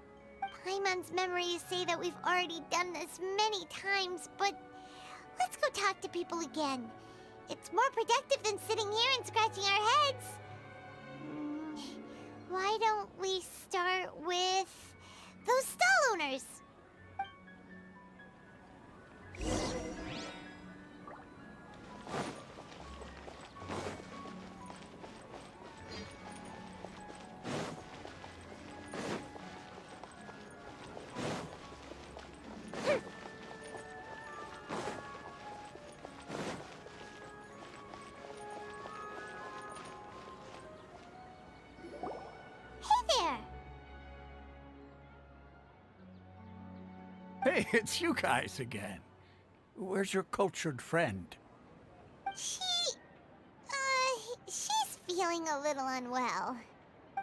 Paimon's memories say that we've already done this many times, but let's go talk to people again. It's more productive than sitting here and scratching our heads. Why don't we start with those stall owners? Hey, it's you guys again. Where's your cultured friend? She's feeling a little unwell.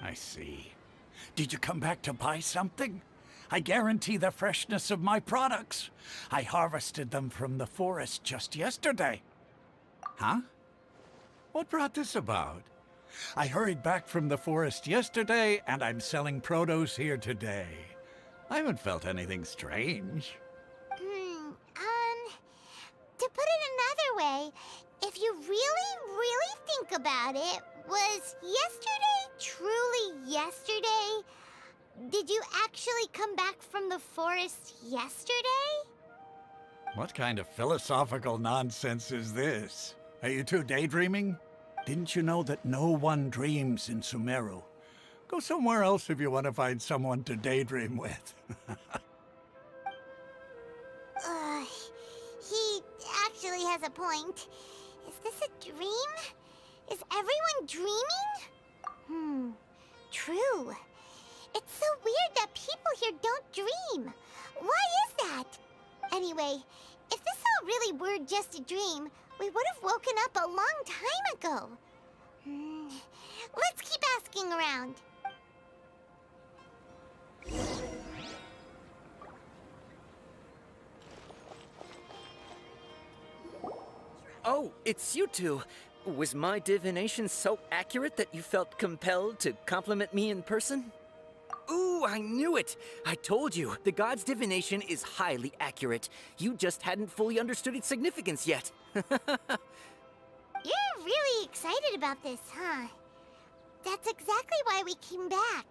I see. Did you come back to buy something? I guarantee the freshness of my products. I harvested them from the forest just yesterday. Huh? What brought this about? I hurried back from the forest yesterday, and I'm selling produce here today. I haven't felt anything strange. To put it another way, if you really think about it, was yesterday truly yesterday? Did you actually come back from the forest yesterday? What kind of philosophical nonsense is this? Are you two daydreaming? Didn't you know that no one dreams in Sumeru? Go somewhere else if you want to find someone to daydream with. He actually has a point. Is this a dream? Is everyone dreaming? True. It's so weird that people here don't dream. Why is that? Anyway, if this all really were just a dream, we would have woken up a long time ago. Let's keep asking around. Oh, it's you two. Was my divination so accurate that you felt compelled to compliment me in person? Ooh, I knew it! I told you, the god's divination is highly accurate. You just hadn't fully understood its significance yet. You're really excited about this, huh? That's exactly why we came back.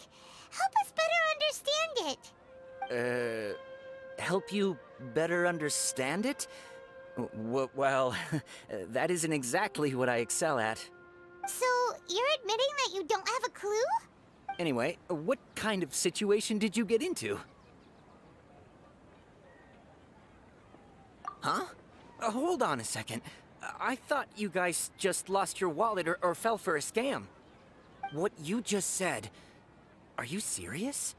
Help us better understand it. Help you better understand it? Well, that isn't exactly what I excel at. So, you're admitting that you don't have a clue? Anyway, what kind of situation did you get into? Huh? Hold on a second. I thought you guys just lost your wallet or fell for a scam. What you just said, are you serious?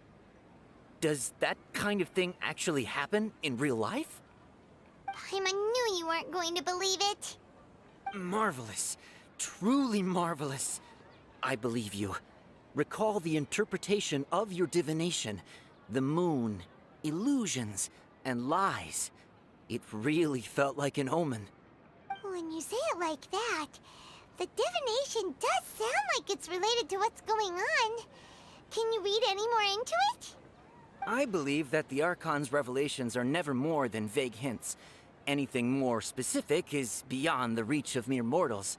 Does that kind of thing actually happen in real life? I knew you weren't going to believe it. Marvelous. Truly marvelous. I believe you. Recall the interpretation of your divination. The moon, illusions, and lies. It really felt like an omen. When you say it like that, the divination does sound like it's related to what's going on. Can you read any more into it? I believe that the Archon's revelations are never more than vague hints. Anything more specific is beyond the reach of mere mortals.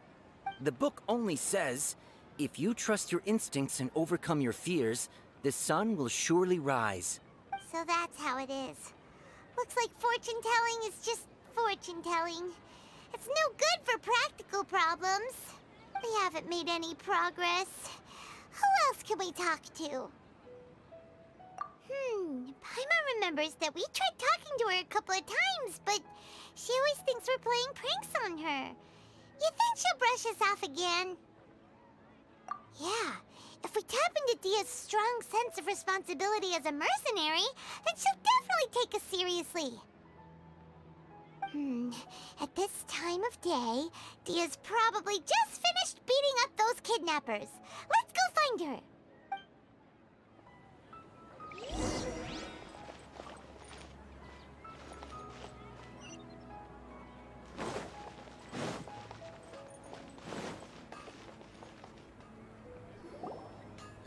The book only says, if you trust your instincts and overcome your fears, the sun will surely rise. So that's how it is. Looks like fortune-telling is just fortune-telling. It's no good for practical problems. We haven't made any progress. Who else can we talk to? Paimon remembers that we tried talking to her a couple of times, but she always thinks we're playing pranks on her. You think she'll brush us off again? Yeah, if we tap into Dia's strong sense of responsibility as a mercenary, then she'll definitely take us seriously. At this time of day, Dia's probably just finished beating up those kidnappers. Let's go find her.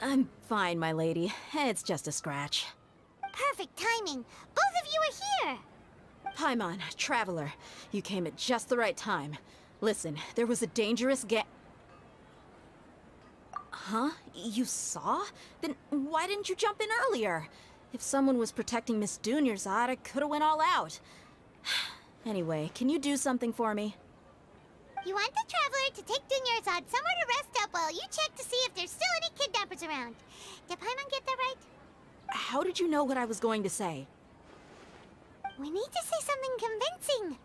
I'm fine, my lady. It's just a scratch. Perfect timing. Both of you are here. Paimon, Traveler, you came at just the right time. Listen, there was a dangerous Huh? You saw? Then why didn't you jump in earlier? If someone was protecting Miss Dunyarzad, I could've went all out. Anyway, can you do something for me? You want the Traveler to take Dunyarzad somewhere to rest up while you check to see if there's still any kidnappers around. Did Paimon get that right? How did you know what I was going to say? We need to say something convincing.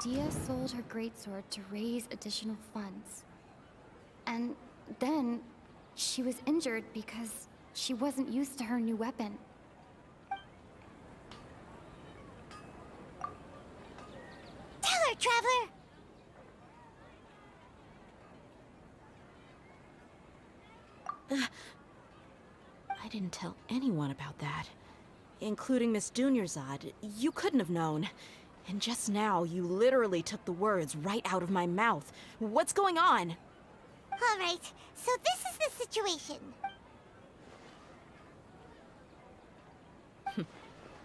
Dia sold her greatsword to raise additional funds. And then she was injured because she wasn't used to her new weapon. Tell her, Traveler! I didn't tell anyone about that. Including Miss Dunyarzad. You couldn't have known. And just now, you literally took the words right out of my mouth. What's going on? All right, so this is the situation.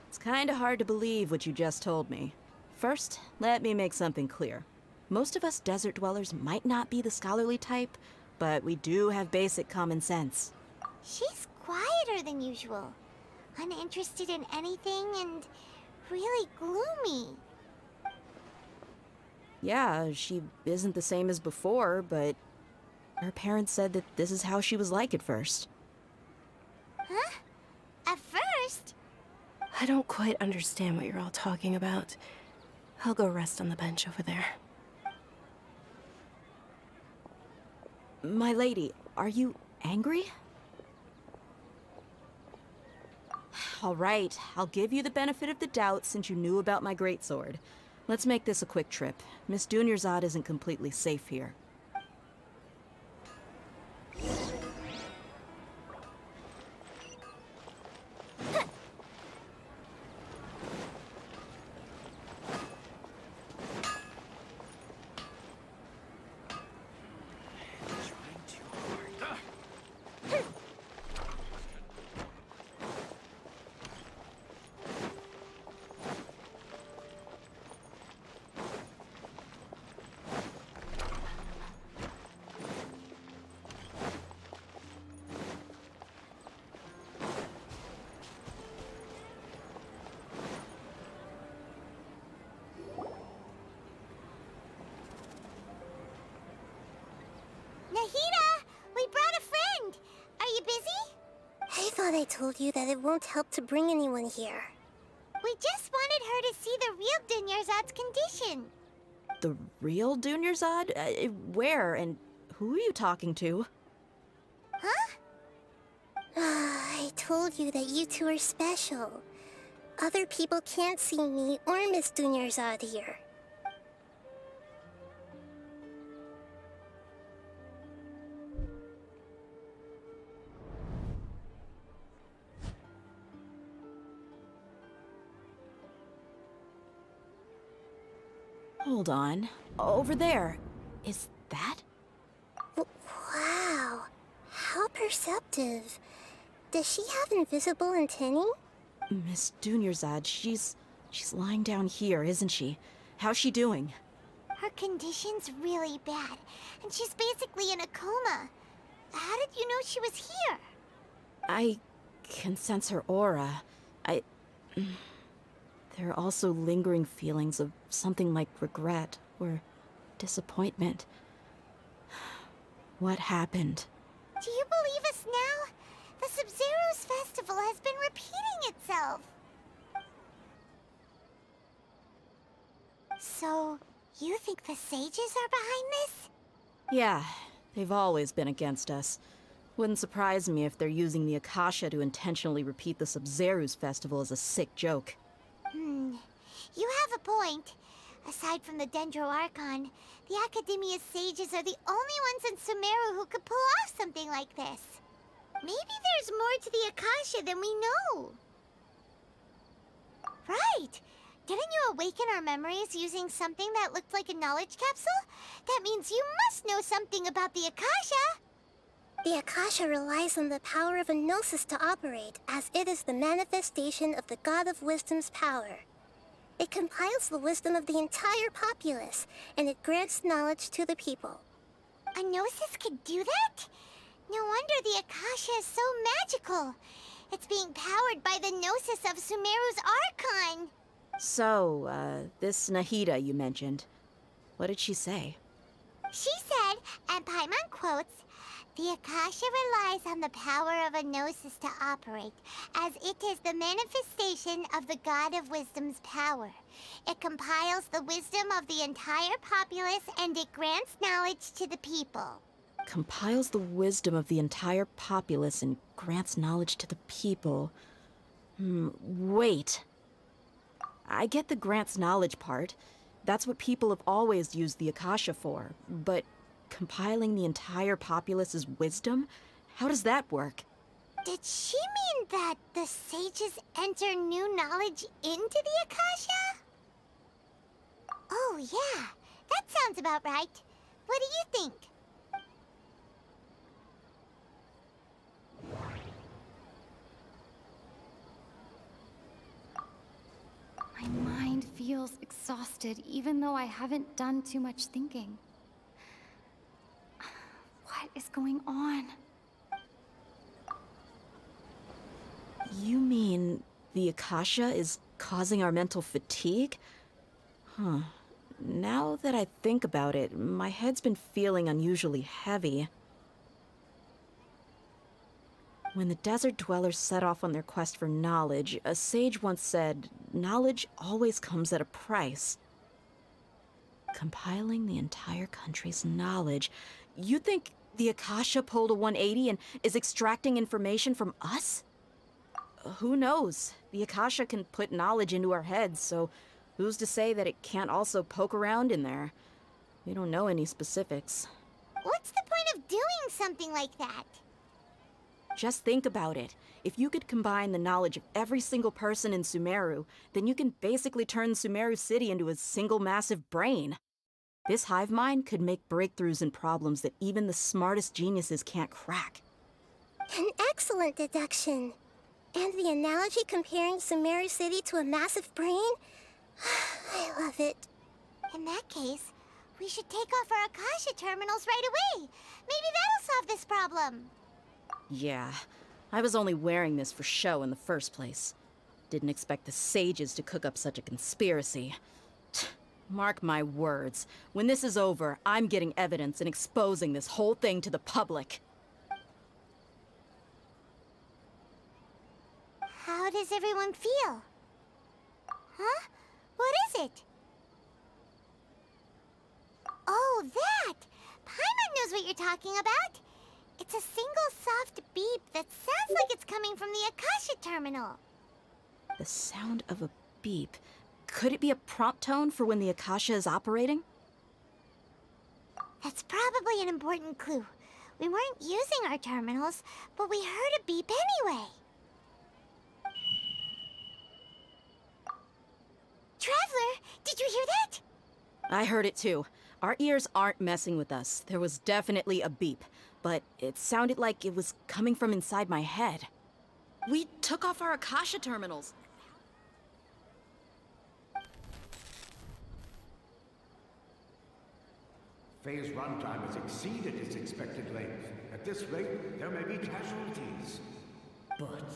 It's kinda hard to believe what you just told me. First, let me make something clear. Most of us desert dwellers might not be the scholarly type, but we do have basic common sense. She's quieter than usual. Uninterested in anything and really gloomy. Yeah, she isn't the same as before, but her parents said that this is how she was like at first. Huh? At first? I don't quite understand what you're all talking about. I'll go rest on the bench over there. My lady, are you angry? All right, I'll give you the benefit of the doubt since you knew about my greatsword. Let's make this a quick trip. Miss Dunyarzad isn't completely safe here. Nahida, we brought a friend. Are you busy? I thought I told you that it won't help to bring anyone here. We just wanted her to see the real Dunyarzad's condition. The real Dunyarzad? Where and who are you talking to? Huh? I told you that you two are special. Other people can't see me or Miss Dunyarzad here. Hold on. Over there. Is that? Wow. How perceptive. Does she have invisible antennae? Miss Dunyarzad, she's lying down here, isn't she? How's she doing? Her condition's really bad, and she's basically in a coma. How did you know she was here? I can sense her aura. There are also lingering feelings of something like regret or disappointment. What happened? Do you believe us now? The Sub-Zero's festival has been repeating itself. So, you think the sages are behind this? Yeah, they've always been against us. Wouldn't surprise me if they're using the Akasha to intentionally repeat the Sub-Zero's festival as a sick joke. You have a point. Aside from the Dendro Archon, the Academia's sages are the only ones in Sumeru who could pull off something like this. Maybe there's more to the Akasha than we know. Right! Didn't you awaken our memories using something that looked like a knowledge capsule? That means you must know something about the Akasha! The Akasha relies on the power of a gnosis to operate, as it is the manifestation of the God of Wisdom's power. It compiles the wisdom of the entire populace, and it grants knowledge to the people. A gnosis could do that? No wonder the Akasha is so magical. It's being powered by the gnosis of Sumeru's Archon. So, this Nahida you mentioned, what did she say? She said, and Paimon quotes, "The Akasha relies on the power of a gnosis to operate, as it is the manifestation of the God of Wisdom's power. It compiles the wisdom of the entire populace and it grants knowledge to the people." Compiles the wisdom of the entire populace and grants knowledge to the people. Wait. I get the grants knowledge part. That's what people have always used the Akasha for. But compiling the entire populace's wisdom? How does that work? Did she mean that the sages enter new knowledge into the Akasha? Oh, yeah. That sounds about right. What do you think? My mind feels exhausted, even though I haven't done too much thinking. What is going on? You mean the Akasha is causing our mental fatigue? Huh. Now that I think about it, my head's been feeling unusually heavy. When the desert dwellers set off on their quest for knowledge, a sage once said, knowledge always comes at a price. Compiling the entire country's knowledge. You think the Akasha pulled a 180 and is extracting information from us? Who knows? The Akasha can put knowledge into our heads, so who's to say that it can't also poke around in there? We don't know any specifics. What's the point of doing something like that? Just think about it. If you could combine the knowledge of every single person in Sumeru, then you can basically turn Sumeru City into a single massive brain. This hive mind could make breakthroughs in problems that even the smartest geniuses can't crack. An excellent deduction. And the analogy comparing Sumeru City to a massive brain? I love it. In that case, we should take off our Akasha terminals right away. Maybe that'll solve this problem. Yeah, I was only wearing this for show in the first place. Didn't expect the sages to cook up such a conspiracy. Mark my words, when this is over, I'm getting evidence and exposing this whole thing to the public. How does everyone feel? Huh? What is it? Oh, that! Paimon knows what you're talking about. It's a single soft beep that sounds like it's coming from the Akasha terminal. The sound of a beep. Could it be a prompt tone for when the Akasha is operating? That's probably an important clue. We weren't using our terminals, but we heard a beep anyway. Traveler, did you hear that? I heard it too. Our ears aren't messing with us. There was definitely a beep, but it sounded like it was coming from inside my head. We took off our Akasha terminals. Phase runtime has exceeded its expected length. At this rate, there may be casualties. But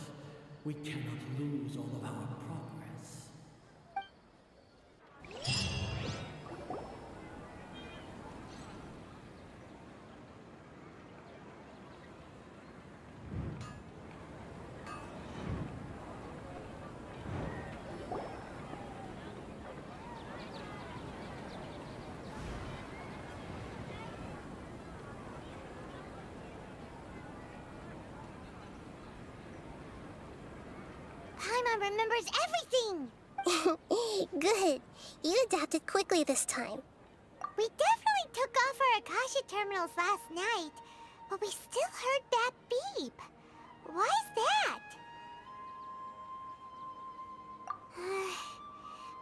we cannot lose all of our progress. Paimon remembers everything! Good. You adapted quickly this time. We definitely took off our Akasha terminals last night, but we still heard that beep. Why's that?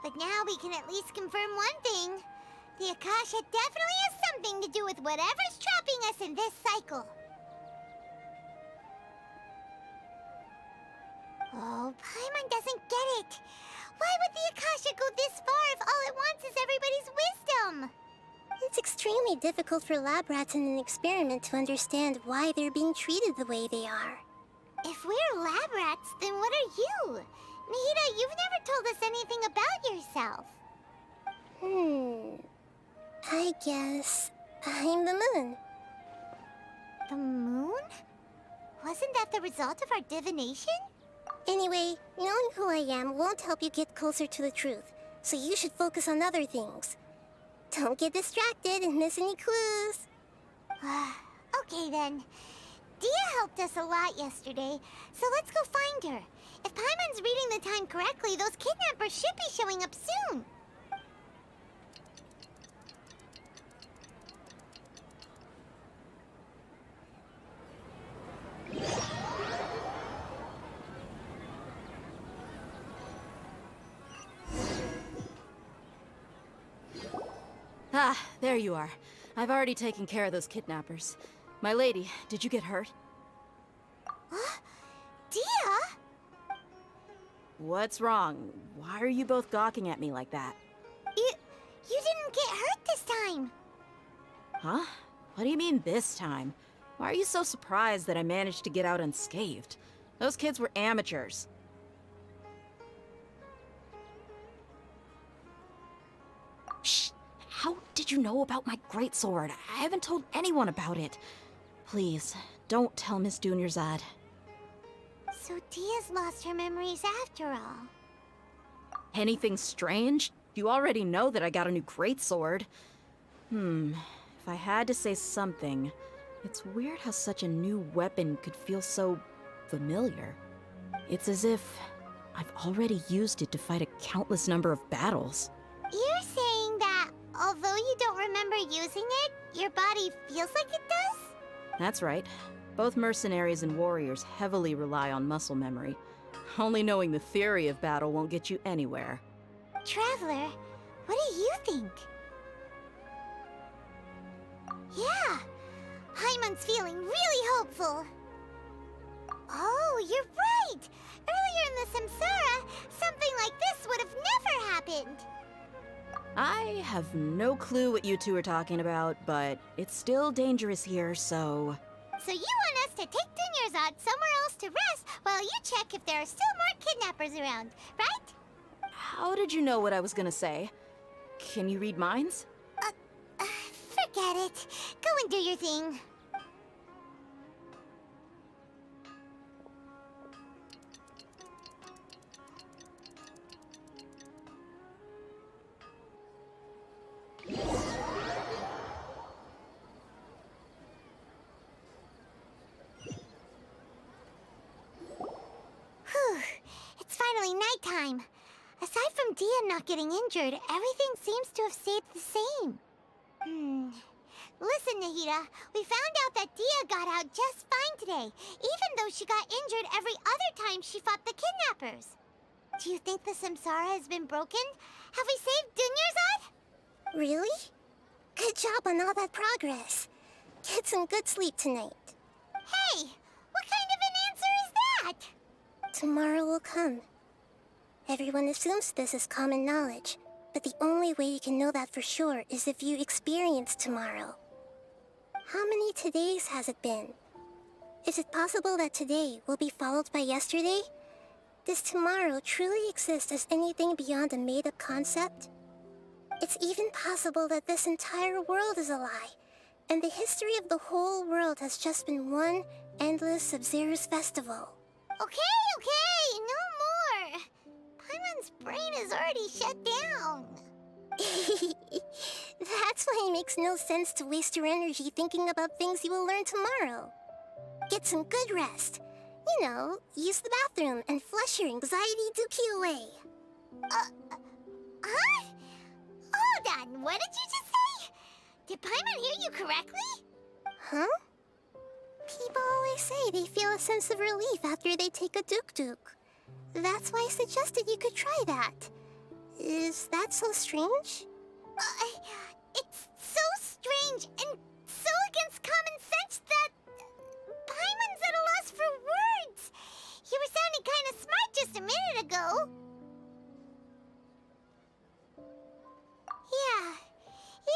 But now we can at least confirm one thing. The Akasha definitely has something to do with whatever's trapping us in this cycle. Oh, Paimon doesn't get it. Why would the Akasha go this far if all it wants is everybody's wisdom? It's extremely difficult for lab rats in an experiment to understand why they're being treated the way they are. If we're lab rats, then what are you? Nahida, you've never told us anything about yourself. I guess I'm the moon. The moon? Wasn't that the result of our divination? Anyway, knowing who I am won't help you get closer to the truth, so you should focus on other things. Don't get distracted and miss any clues. Okay then. Dia helped us a lot yesterday, so let's go find her. If Paimon's reading the time correctly, those kidnappers should be showing up soon. Ah, there you are. I've already taken care of those kidnappers. My lady, did you get hurt? Dia? What's wrong? Why are you both gawking at me like that? You didn't get hurt this time. Huh? What do you mean this time? Why are you so surprised that I managed to get out unscathed? Those kids were amateurs. Shh! How did you know about my greatsword? I haven't told anyone about it. Please, don't tell Miss Dunyarzad. So Dia's lost her memories after all. Anything strange? You already know that I got a new greatsword. If I had to say something, it's weird how such a new weapon could feel so familiar. It's as if I've already used it to fight a countless number of battles. You're saying that although you don't remember using it, your body feels like it does? That's right. Both mercenaries and warriors heavily rely on muscle memory. Only knowing the theory of battle won't get you anywhere. Traveler, what do you think? Yeah, Paimon's feeling really hopeful. Oh, you're right! Earlier in the Samsara, something like this would have never happened. I have no clue what you two are talking about, but it's still dangerous here, so... So you want us to take Dunyarzad somewhere else to rest while you check if there are still more kidnappers around, right? How did you know what I was gonna say? Can you read minds? Forget it. Go and do your thing. Whew. It's finally nighttime. Aside from Dia not getting injured, everything seems to have stayed the same. Listen, Nahida, we found out that Dia got out just fine today, even though she got injured every other time she fought the kidnappers. Do you think the Samsara has been broken? Have we saved Dunyarzad? Really? Good job on all that progress. Get some good sleep tonight. Hey, what kind of an answer is that? Tomorrow will come. Everyone assumes this is common knowledge, but the only way you can know that for sure is if you experience tomorrow. How many todays has it been? Is it possible that today will be followed by yesterday? Does tomorrow truly exist as anything beyond a made-up concept? It's even possible that this entire world is a lie, and the history of the whole world has just been one endless Sabzeruz festival. Okay, no more! Paimon's brain is already shut down. That's why it makes no sense to waste your energy thinking about things you will learn tomorrow. Get some good rest. You know, use the bathroom and flush your anxiety dookie away. Huh? Hold on, what did you just say? Did Paimon hear you correctly? Huh? People always say they feel a sense of relief after they take a duk-duk. That's why I suggested you could try that. Is that so strange? It's so strange and so against common sense that Paimon's at a loss for words. You were sounding kind of smart just a minute ago. Yeah,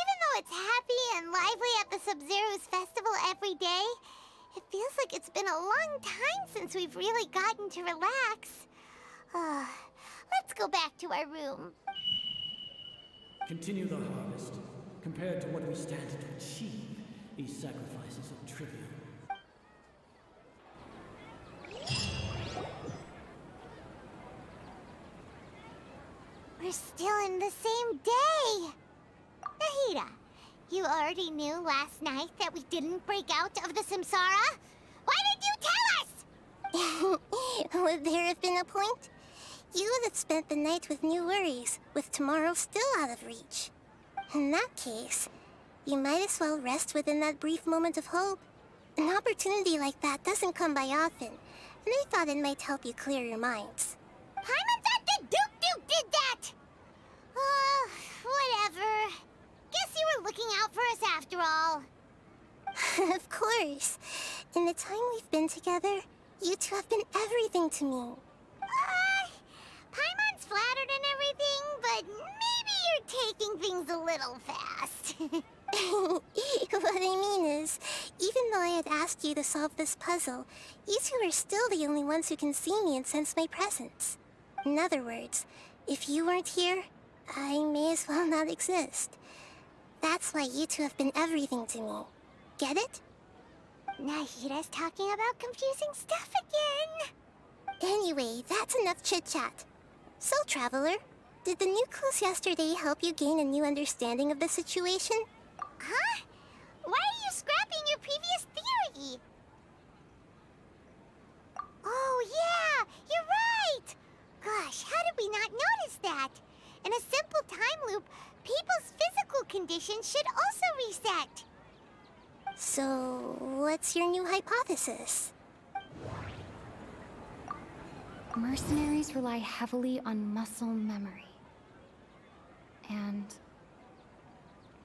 even though it's happy and lively at the Sub-Zero's festival every day, it feels like it's been a long time since we've really gotten to relax. Let's go back to our room. Continue the harvest. Compared to what we stand to achieve, these sacrifices are trivial. We're still in the same day! Nahida, you already knew last night that we didn't break out of the Samsara? Why did you tell us? Would there have been a point? You would have spent the night with new worries, with tomorrow still out of reach. In that case, you might as well rest within that brief moment of hope. An opportunity like that doesn't come by often, and I thought it might help you clear your minds. Paimon thought the Duke did that! Whatever. Guess you were looking out for us after all. Of course. In the time we've been together, you two have been everything to me. Paimon's flattered and everything, but maybe you're taking things a little fast. What I mean is, even though I had asked you to solve this puzzle, you two are still the only ones who can see me and sense my presence. In other words, if you weren't here, I may as well not exist. That's why you two have been everything to me. Get it? Nahida's talking about confusing stuff again. Anyway, that's enough chit-chat. So, Traveler, did the new clues yesterday help you gain a new understanding of the situation? Huh? Why are you scrapping your previous theory? Oh, yeah! You're right! Gosh, how did we not notice that? In a simple time loop, people's physical conditions should also reset. So, what's your new hypothesis? Mercenaries rely heavily on muscle memory. And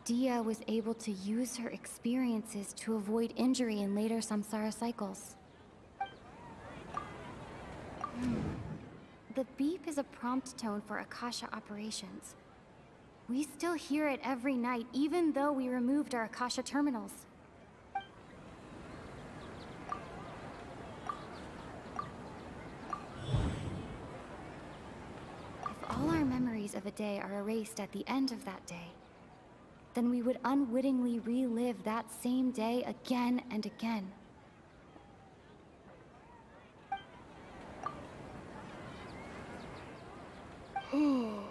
Dia was able to use her experiences to avoid injury in later samsara cycles. The beep is a prompt tone for Akasha operations. We still hear it every night, even though we removed our Akasha terminals. If all our memories of a day are erased at the end of that day, then we would unwittingly relive that same day again and again. Oh!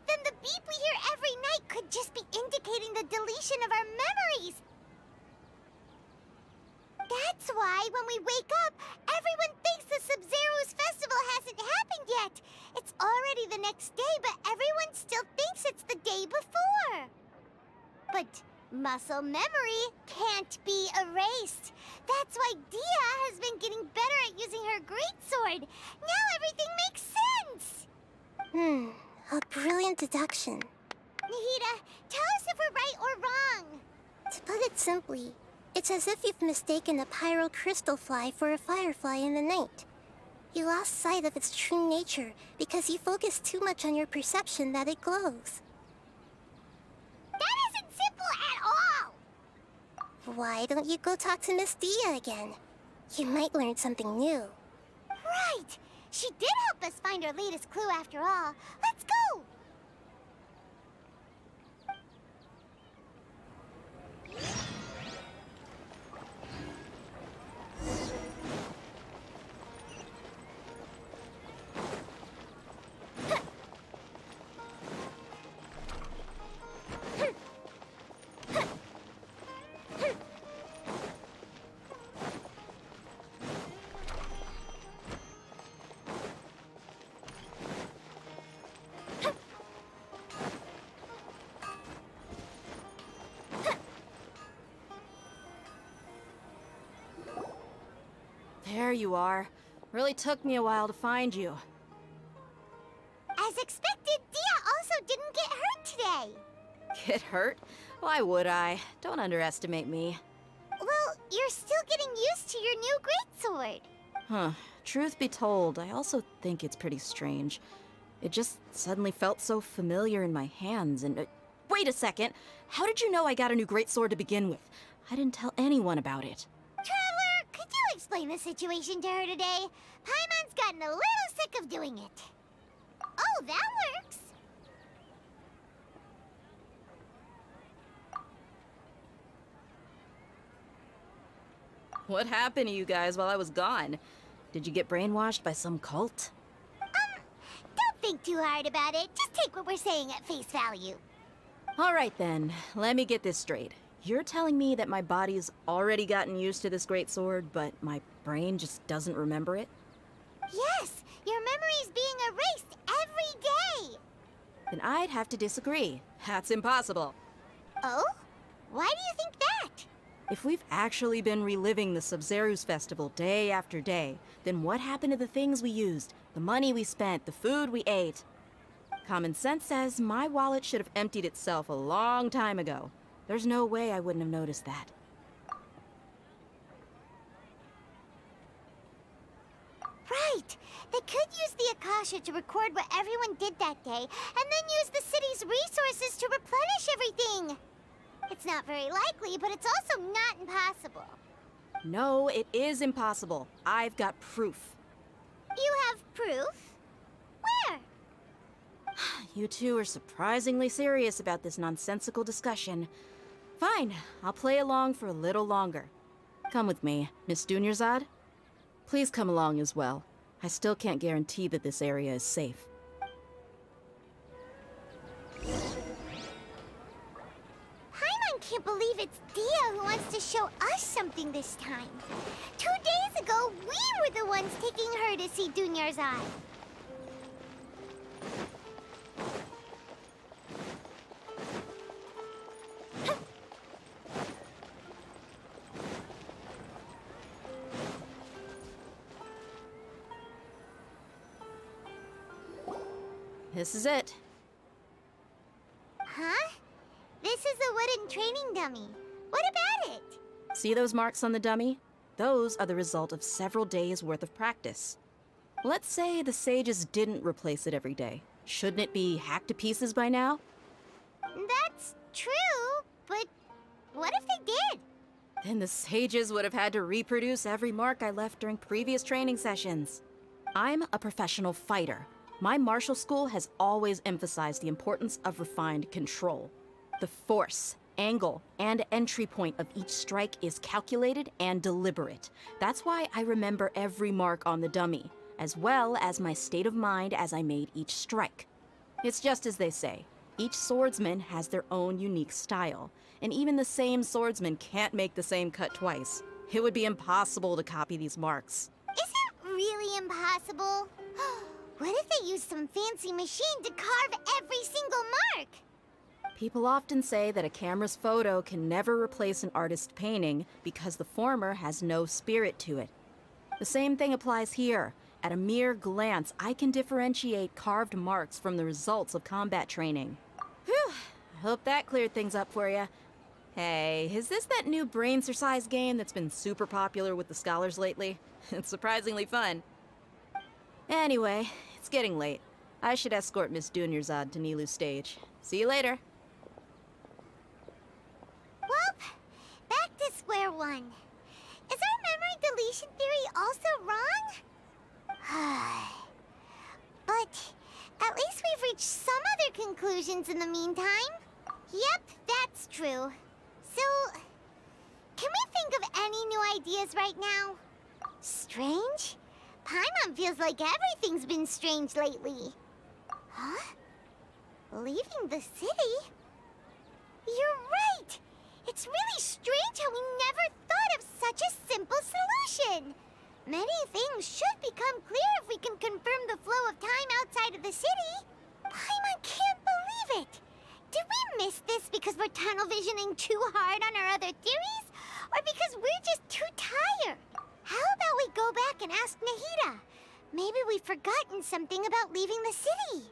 Then the beep we hear every night could just be indicating the deletion of our memories. That's why when we wake up, everyone thinks the Sub-Zero's festival hasn't happened yet. It's already the next day, but everyone still thinks it's the day before. But muscle memory can't be erased. That's why Dia has been getting better at using her greatsword. Now everything makes sense. A brilliant deduction. Nahida, tell us if we're right or wrong. To put it simply, it's as if you've mistaken a pyrocrystal fly for a firefly in the night. You lost sight of its true nature because you focused too much on your perception that it glows. That isn't simple at all! Why don't you go talk to Miss Dia again? You might learn something new. Right! She did help us find our latest clue after all. Let's go! There you are. Really took me a while to find you. As expected, Dia also didn't get hurt today. Get hurt? Why would I? Don't underestimate me. Well, you're still getting used to your new greatsword. Huh. Truth be told, I also think it's pretty strange. It just suddenly felt so familiar in my hands and... wait a second! How did you know I got a new greatsword to begin with? I didn't tell anyone about it. Traveler, could you explain the situation to her today? Paimon's gotten a little sick of doing it. Oh, that works. What happened to you guys while I was gone? Did you get brainwashed by some cult? Don't think too hard about it. Just take what we're saying at face value. All right then, let me get this straight. You're telling me that my body's already gotten used to this greatsword, but my brain just doesn't remember it? Yes, your memory's being erased every day. Then I'd have to disagree. That's impossible. Oh? Why do you think that? If we've actually been reliving the Sub-Zeru's festival day after day, then what happened to the things we used, the money we spent, the food we ate? Common sense says my wallet should have emptied itself a long time ago. There's no way I wouldn't have noticed that. Right. They could use the Akasha to record what everyone did that day, and then use the city's resources to replenish everything. It's not very likely, but it's also not impossible. No, it is impossible. I've got proof. You have proof? Where? You two are surprisingly serious about this nonsensical discussion. Fine, I'll play along for a little longer. Come with me, Miss Dunyarzad. Please come along as well. I still can't guarantee that this area is safe. Paimon can't believe it's Dia who wants to show us something this time. 2 days ago, we were the ones taking her to see Dunyarzad. This is it. Huh? This is a wooden training dummy. What about it? See those marks on the dummy? Those are the result of several days' worth of practice. Let's say the sages didn't replace it every day. Shouldn't it be hacked to pieces by now? That's true, but what if they did? Then the sages would have had to reproduce every mark I left during previous training sessions. I'm a professional fighter. My martial school has always emphasized the importance of refined control. The force, angle, and entry point of each strike is calculated and deliberate. That's why I remember every mark on the dummy, as well as my state of mind as I made each strike. It's just as they say, each swordsman has their own unique style, and even the same swordsman can't make the same cut twice. It would be impossible to copy these marks. Is it really impossible? What if they used some fancy machine to carve every single mark? People often say that a camera's photo can never replace an artist's painting because the former has no spirit to it. The same thing applies here. At a mere glance, I can differentiate carved marks from the results of combat training. Whew, I hope that cleared things up for you. Hey, is this that new brain-exercise game that's been super popular with the scholars lately? It's surprisingly fun. Anyway, it's getting late. I should escort Miss Dunyarzad to Nilu's stage. See you later. Well, back to square one. Is our memory deletion theory also wrong? But at least we've reached some other conclusions in the meantime. Yep, that's true. So, can we think of any new ideas right now? Strange? Paimon feels like everything's been strange lately. Huh? Leaving the city? You're right! It's really strange how we never thought of such a simple solution! Many things should become clear if we can confirm the flow of time outside of the city. Paimon can't believe it! Did we miss this because we're tunnel visioning too hard on our other theories? Or because we're just too tired? How about we go back and ask Nahida? Maybe we've forgotten something about leaving the city.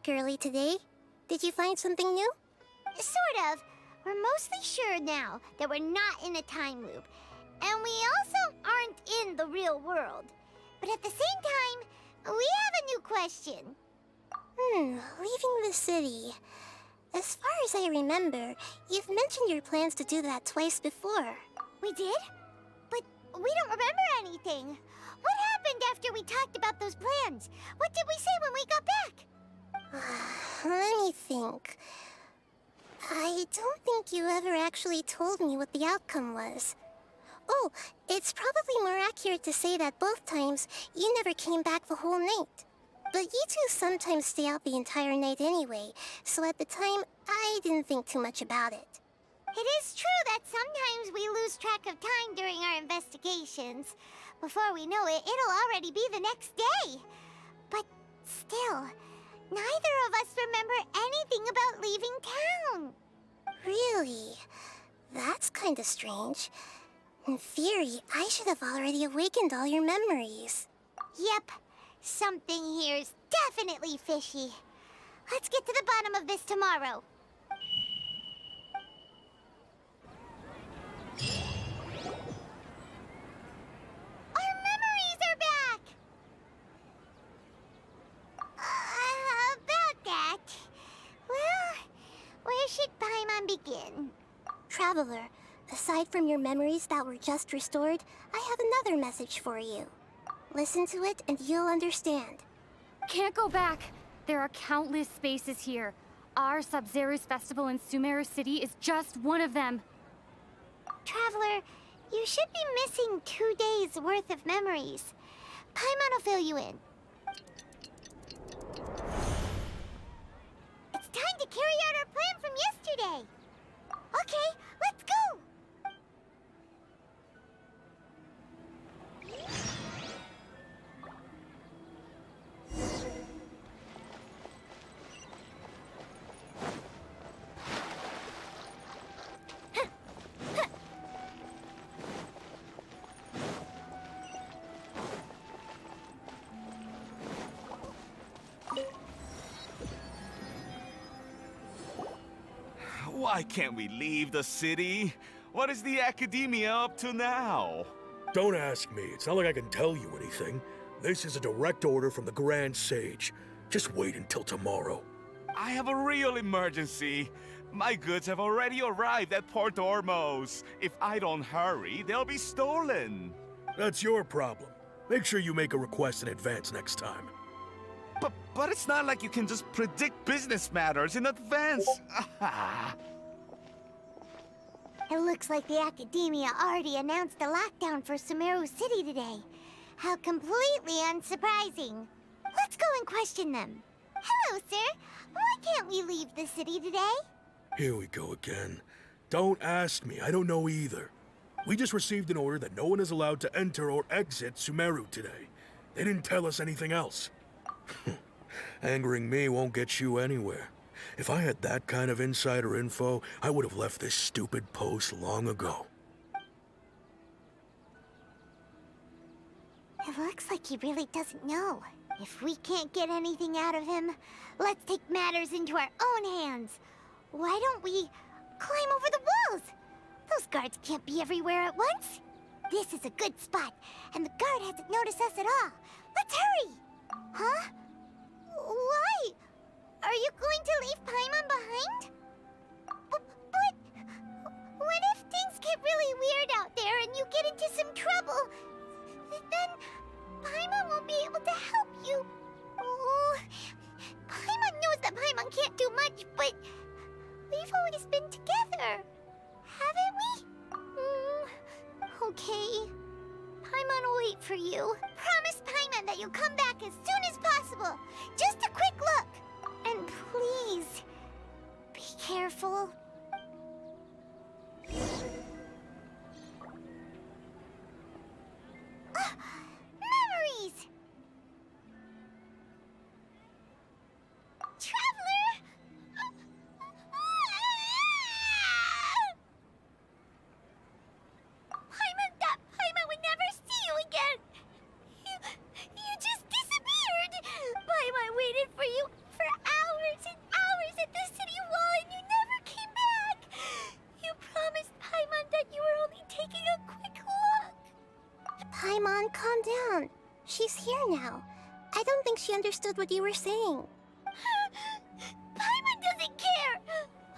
Early today. Did you find something new? Sort of. We're mostly sure now that we're not in a time loop. And we also aren't in the real world. But at the same time, we have a new question. Leaving the city. As far as I remember, you've mentioned your plans to do that twice before. We did? But we don't remember anything. What happened after we talked about those plans? What did we say when we got back? Let me think. I don't think you ever actually told me what the outcome was. Oh, it's probably more accurate to say that both times you never came back the whole night. But you two sometimes stay out the entire night anyway, so at the time, I didn't think too much about it. It is true that sometimes we lose track of time during our investigations. Before we know it, it'll already be the next day. But still, neither of us remember anything about leaving town. Really? That's kinda strange. In theory, I should have already awakened all your memories. Yep. Something here's definitely fishy. Let's get to the bottom of this tomorrow. Our memories are back! About that... Well, where should Paimon begin? Traveler, aside from your memories that were just restored, I have another message for you. Listen to it and you'll understand. Can't go back. There are countless spaces here. Our Sub-Zero's festival in Sumeru City is just one of them. Traveler, you should be missing 2 days worth of memories. Paimon will fill you in. It's time to carry out our plan from yesterday. Okay, let's go! Why can't we leave the city? What is the Academia up to now? Don't ask me. It's not like I can tell you anything. This is a direct order from the Grand Sage. Just wait until tomorrow. I have a real emergency. My goods have already arrived at Port Ormos. If I don't hurry, they'll be stolen. That's your problem. Make sure you make a request in advance next time. But it's not like you can just predict business matters in advance. It looks like the Academia already announced a lockdown for Sumeru City today. How completely unsurprising. Let's go and question them. Hello, sir. Why can't we leave the city today? Here we go again. Don't ask me. I don't know either. We just received an order that no one is allowed to enter or exit Sumeru today. They didn't tell us anything else. Angering me won't get you anywhere. If I had that kind of insider info, I would have left this stupid post long ago. It looks like he really doesn't know. If we can't get anything out of him, let's take matters into our own hands. Why don't we climb over the walls? Those guards can't be everywhere at once. This is a good spot, and the guard hasn't noticed us at all. Let's hurry! Huh? Why? Are you going to leave Paimon behind? But what if things get really weird out there and you get into some trouble? Then Paimon won't be able to help you. Oh, Paimon knows that Paimon can't do much, but we've always been together, haven't we? Okay. Paimon will wait for you. Promise Paimon that you'll come back as soon as possible. Just a quick look. And please, be careful. Memories! Traveler! Paimon would never see you again! You just disappeared! Paimon waited for you for hours and hours at the city wall and you never came back! You promised Paimon that you were only taking a quick look! Paimon, calm down. She's here now. I don't think she understood what you were saying. Paimon doesn't care!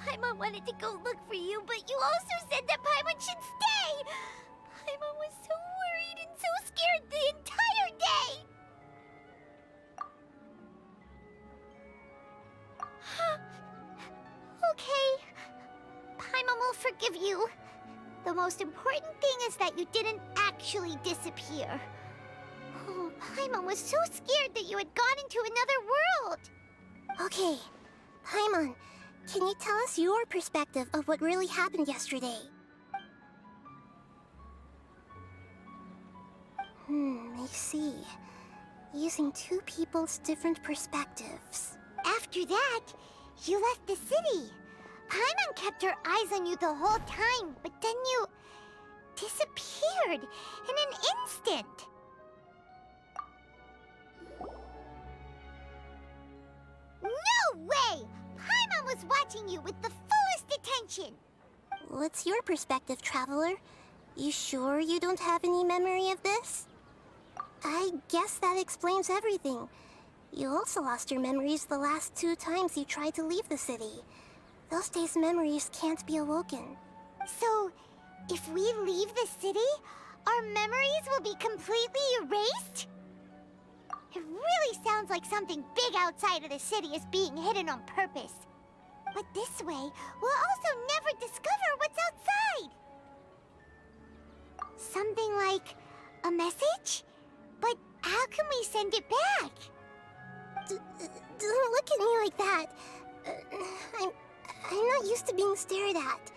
Paimon wanted to go look for you, but you also said that Paimon should stay! Paimon was so worried and so scared the entire day! Okay. Paimon will forgive you. The most important thing is that you didn't actually disappear. Oh, Paimon was so scared that you had gone into another world! Okay, Paimon, can you tell us your perspective of what really happened yesterday? I see. Using two people's different perspectives. After that, you left the city. Paimon kept her eyes on you the whole time, but then you disappeared in an instant. No way! Paimon was watching you with the fullest attention. What's your perspective, Traveler? You sure you don't have any memory of this? I guess that explains everything. You also lost your memories the last 2 times you tried to leave the city. Those days' memories can't be awoken. So, if we leave the city, our memories will be completely erased? It really sounds like something big outside of the city is being hidden on purpose. But this way, we'll also never discover what's outside. Something like a message? But how can we send it back? Don't look at me like that. I'm not used to being stared at.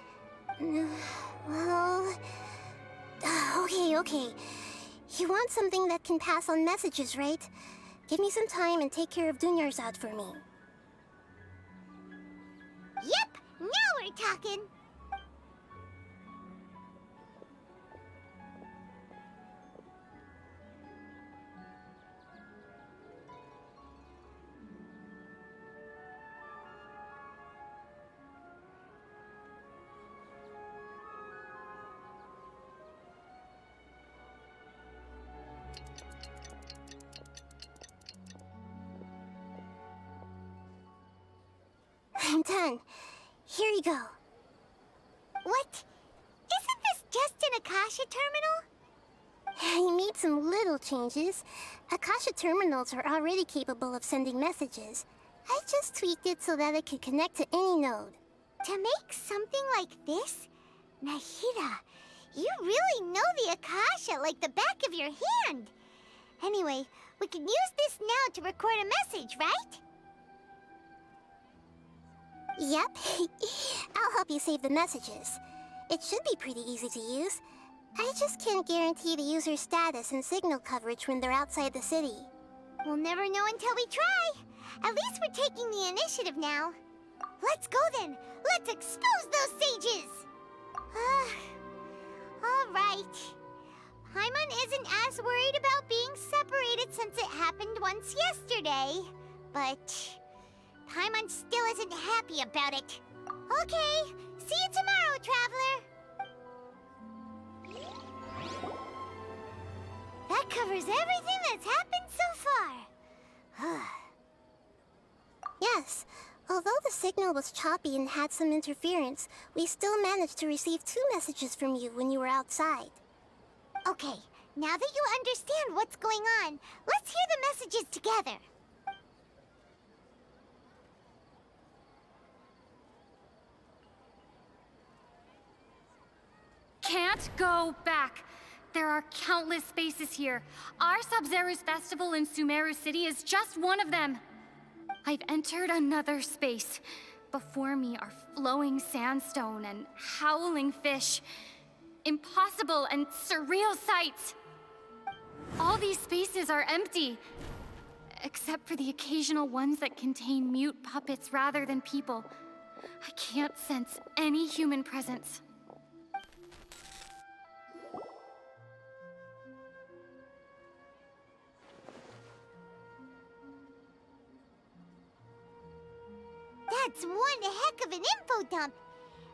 Well... Okay. You want something that can pass on messages, right? Give me some time and take care of Dunyarzad for me. Yep! Now we're talking! I'm done. Here you go. What? Isn't this just an Akasha terminal? I made some little changes. Akasha terminals are already capable of sending messages. I just tweaked it so that it could connect to any node. To make something like this? Nahida, you really know the Akasha like the back of your hand. Anyway, we can use this now to record a message, right? Yep. I'll help you save the messages. It should be pretty easy to use. I just can't guarantee the user's status and signal coverage when they're outside the city. We'll never know until we try. At least we're taking the initiative now. Let's go then. Let's expose those sages. All right. Paimon isn't as worried about being separated since it happened once yesterday. But Paimon still isn't happy about it. Okay, see you tomorrow, Traveler. That covers everything that's happened so far. Yes, although the signal was choppy and had some interference, we still managed to receive 2 messages from you when you were outside. Okay, now that you understand what's going on, let's hear the messages together. Can't go back. There are countless spaces here. Our Sub-Zeru's festival in Sumeru City is just one of them. I've entered another space. Before me are flowing sandstone and howling fish. Impossible and surreal sights. All these spaces are empty, except for the occasional ones that contain mute puppets rather than people. I can't sense any human presence. That's one heck of an info dump.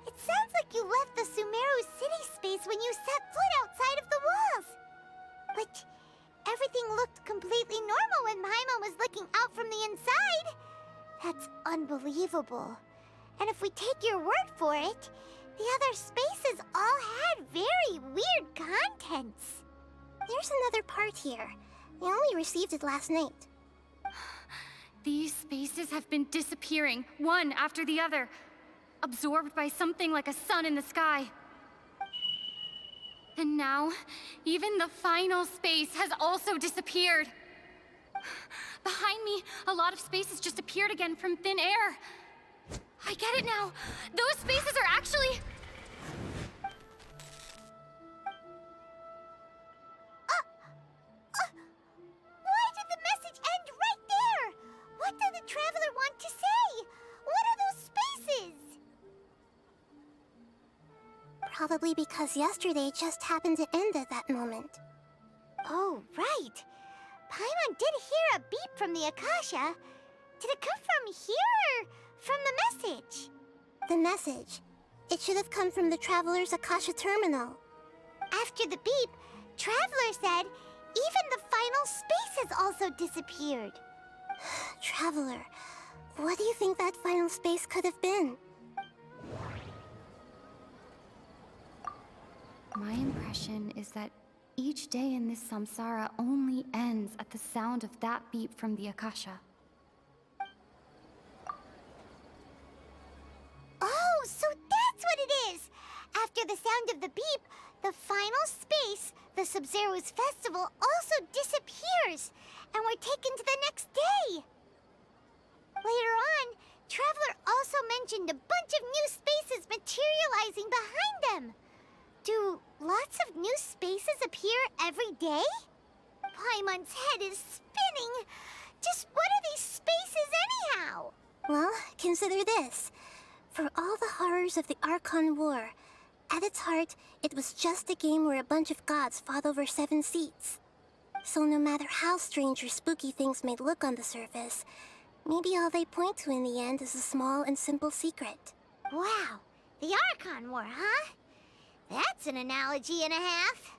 It sounds like you left the Sumeru city space when you set foot outside of the walls. But everything looked completely normal when Paimon was looking out from the inside. That's unbelievable. And if we take your word for it, the other spaces all had very weird contents. There's another part here. We only received it last night. These spaces have been disappearing, one after the other, absorbed by something like a sun in the sky. And now, even the final space has also disappeared. Behind me, a lot of spaces just appeared again from thin air. I get it now. Those spaces are actually... Why did the message end right there? What did the Traveler want to say? What are those spaces? Probably because yesterday just happened to end at that moment. Oh, right. Paimon did hear a beep from the Akasha. Did it come from here or from the message? The message. It should have come from the Traveler's Akasha terminal. After the beep, Traveler said even the final space has also disappeared. Traveler, what do you think that final space could have been? My impression is that each day in this samsara only ends at the sound of that beep from the Akasha. Oh, so that's what it is! After the sound of the beep, the final space, the Sub-Zero's festival, also disappears, and we're taken to the next day. Later on, Traveler also mentioned a bunch of new spaces materializing behind them. Do lots of new spaces appear every day? Paimon's head is spinning. Just what are these spaces anyhow? Well, consider this. For all the horrors of the Archon War, at its heart, it was just a game where a bunch of gods fought over 7 seats. So no matter how strange or spooky things may look on the surface, maybe all they point to in the end is a small and simple secret. Wow, the Archon War, huh? That's an analogy and a half.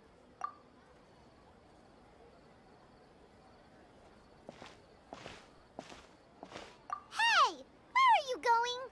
Hey, where are you going?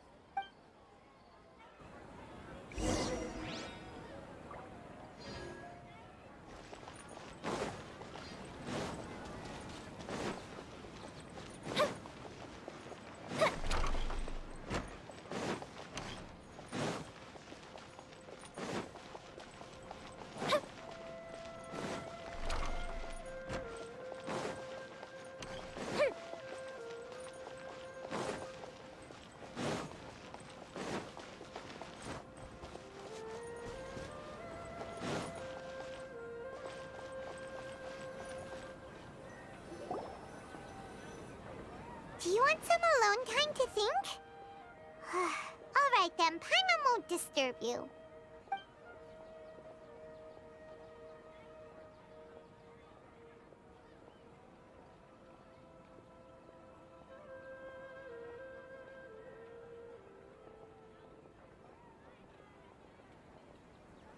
Do you want some alone time to think? All right then, Paimon won't disturb you.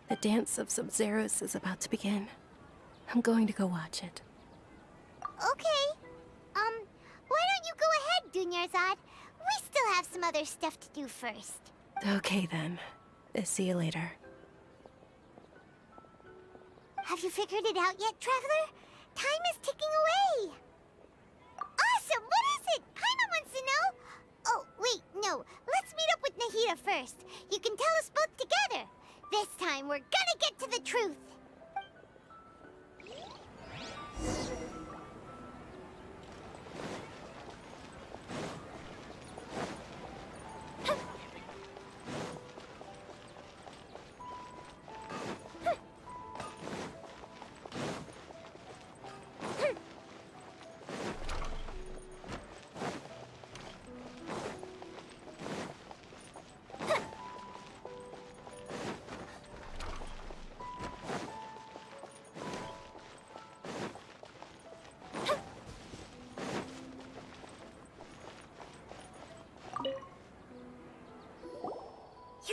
The dance of Sub-Zeros is about to begin. I'm going to go watch it. Okay. Why don't you go ahead, Dunyarzad? We still have some other stuff to do first. Okay then. See you later. Have you figured it out yet, Traveler? Time is ticking away. Awesome! What is it? Paimon wants to know. Oh, wait, no. Let's meet up with Nahida first. You can tell us both together. This time, we're gonna get to the truth.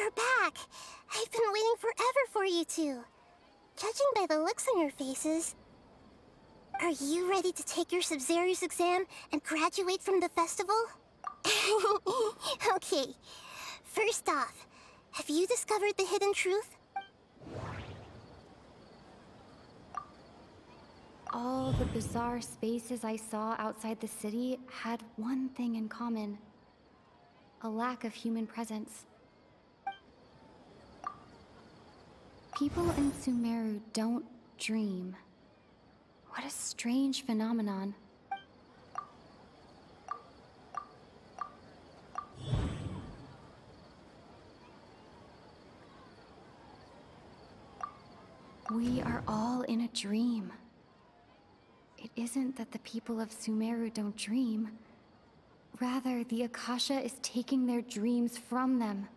You're back! I've been waiting forever for you two. Judging by the looks on your faces, are you ready to take your Sub-Zero's exam and graduate from the festival? Okay, first off, have you discovered the hidden truth? All the bizarre spaces I saw outside the city had one thing in common: a lack of human presence. People in Sumeru don't dream. What a strange phenomenon. We are all in a dream. It isn't that the people of Sumeru don't dream. Rather, the Akasha is taking their dreams from them.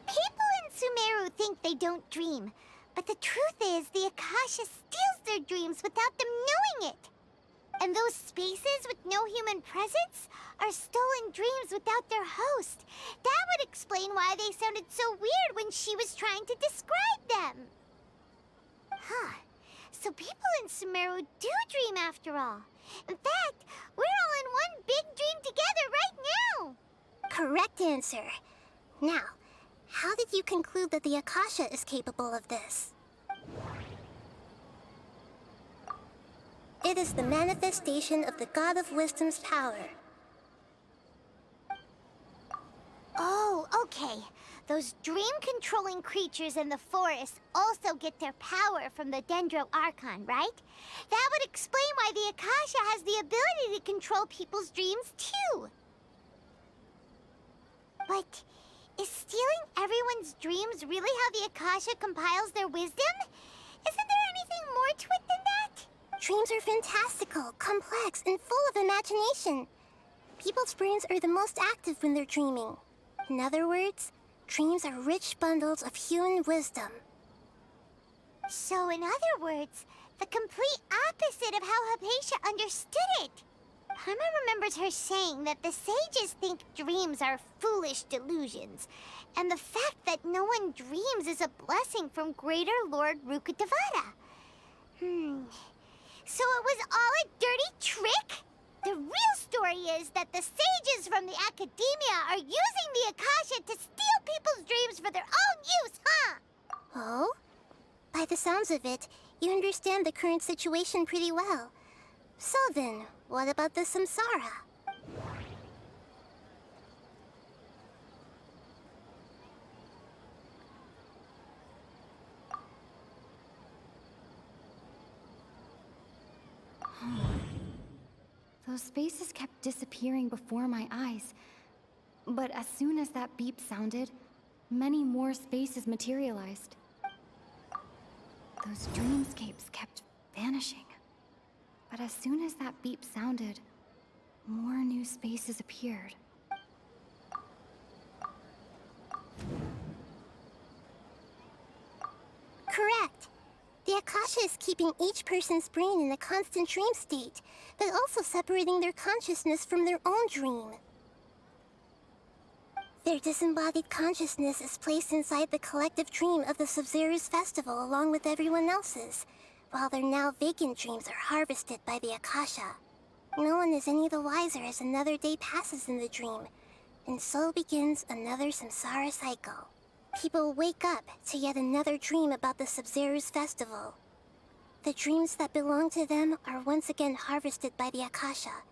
People in Sumeru think they don't dream, but the truth is the Akasha steals their dreams without them knowing it. And those spaces with no human presence are stolen dreams without their host. That would explain why they sounded so weird when she was trying to describe them. Huh. So people in Sumeru do dream after all. In fact, we're all in one big dream together right now. Correct answer. Now, how did you conclude that the Akasha is capable of this? It is the manifestation of the God of Wisdom's power. Oh, okay. Those dream-controlling creatures in the forest also get their power from the Dendro Archon, right? That would explain why the Akasha has the ability to control people's dreams, too. But is stealing everyone's dreams really how the Akasha compiles their wisdom? Isn't there anything more to it than that? Dreams are fantastical, complex, and full of imagination. People's brains are the most active when they're dreaming. In other words, dreams are rich bundles of human wisdom. So, in other words, the complete opposite of how Hypatia understood it. Paimon remembers her saying that the sages think dreams are foolish delusions, and the fact that no one dreams is a blessing from Greater Lord Rukkhadevata. So it was all a dirty trick? The real story is that the sages from the Academia are using the Akasha to steal people's dreams for their own use, huh? Oh? By the sounds of it, you understand the current situation pretty well. So then, what about the Samsara? Those spaces kept disappearing before my eyes. But as soon as that beep sounded, many more spaces materialized. Those dreamscapes kept vanishing. But as soon as that beep sounded, more new spaces appeared. Correct. The Akasha is keeping each person's brain in a constant dream state, but also separating their consciousness from their own dream. Their disembodied consciousness is placed inside the collective dream of the Sub-Zero's festival along with everyone else's, while their now vacant dreams are harvested by the Akasha. No one is any the wiser as another day passes in the dream, and so begins another samsara cycle. People wake up to yet another dream about the Sub-Zero's festival. The dreams that belong to them are once again harvested by the Akasha,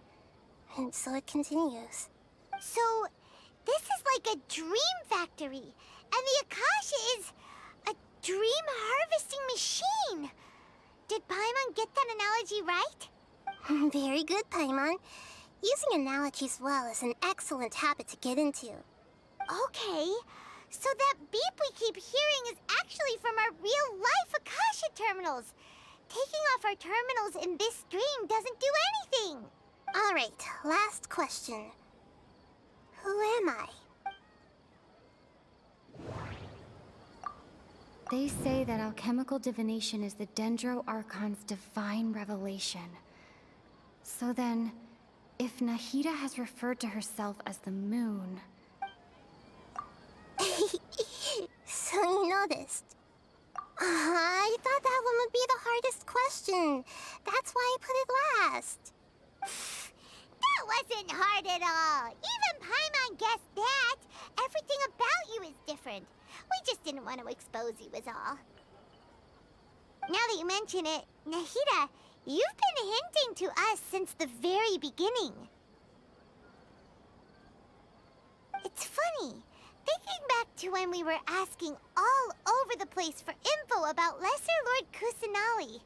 and so it continues. So, this is like a dream factory, and the Akasha is a dream harvesting machine. Did Paimon get that analogy right? Very good, Paimon. Using analogies well is an excellent habit to get into. Okay, so that beep we keep hearing is actually from our real-life Akasha terminals. Taking off our terminals in this dream doesn't do anything. All right, last question. Who am I? They say that alchemical divination is the Dendro Archon's divine revelation. So then, if Nahida has referred to herself as the moon... noticed. I thought that one would be the hardest question. That's why I put it last. That wasn't hard at all. Even Paimon guessed that. Everything about you is different. We just didn't want to expose you is all. Now that you mention it, Nahida, you've been hinting to us since the very beginning. It's funny. Thinking back to when we were asking all over the place for info about Lesser Lord Kusanali.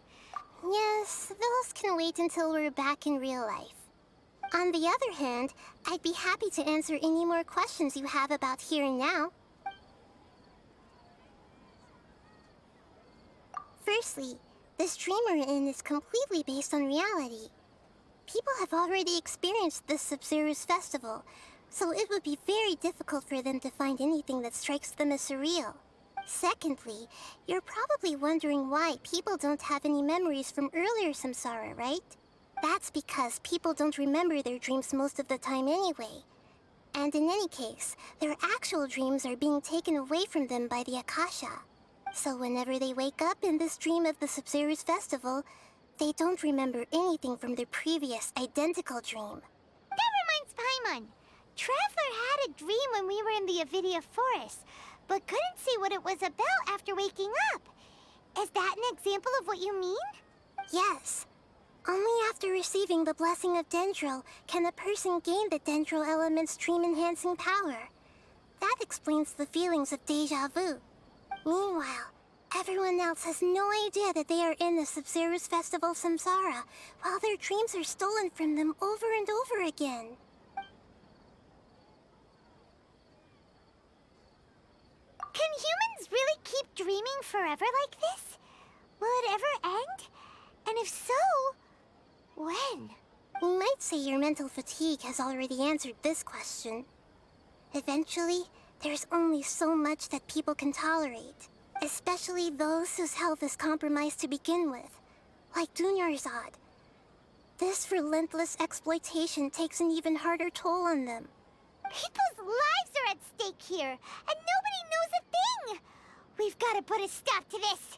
Yes, those can wait until we're back in real life. On the other hand, I'd be happy to answer any more questions you have about here and now. Firstly, this dream we're in is completely based on reality. People have already experienced this Sub-Zero's festival, so it would be very difficult for them to find anything that strikes them as surreal. Secondly, you're probably wondering why people don't have any memories from earlier samsara, right? That's because people don't remember their dreams most of the time anyway. And in any case, their actual dreams are being taken away from them by the Akasha. So whenever they wake up in this dream of the Sub-Zero's festival, they don't remember anything from their previous identical dream. That reminds Paimon. Traveler had a dream when we were in the Avidia Forest, but couldn't see what it was about after waking up. Is that an example of what you mean? Yes. Only after receiving the blessing of Dendro can a person gain the Dendro element's dream-enhancing power. That explains the feelings of deja vu. Meanwhile, everyone else has no idea that they are in the Sub-Zero's festival samsara, while their dreams are stolen from them over and over again. Can humans really keep dreaming forever like this? Will it ever end? And if so, when? We might say your mental fatigue has already answered this question. Eventually, there's only so much that people can tolerate, especially those whose health is compromised to begin with, like Dunyarzad. This relentless exploitation takes an even harder toll on them. People's lives are at stake here, and nobody knows a thing! We've got to put a stop to this!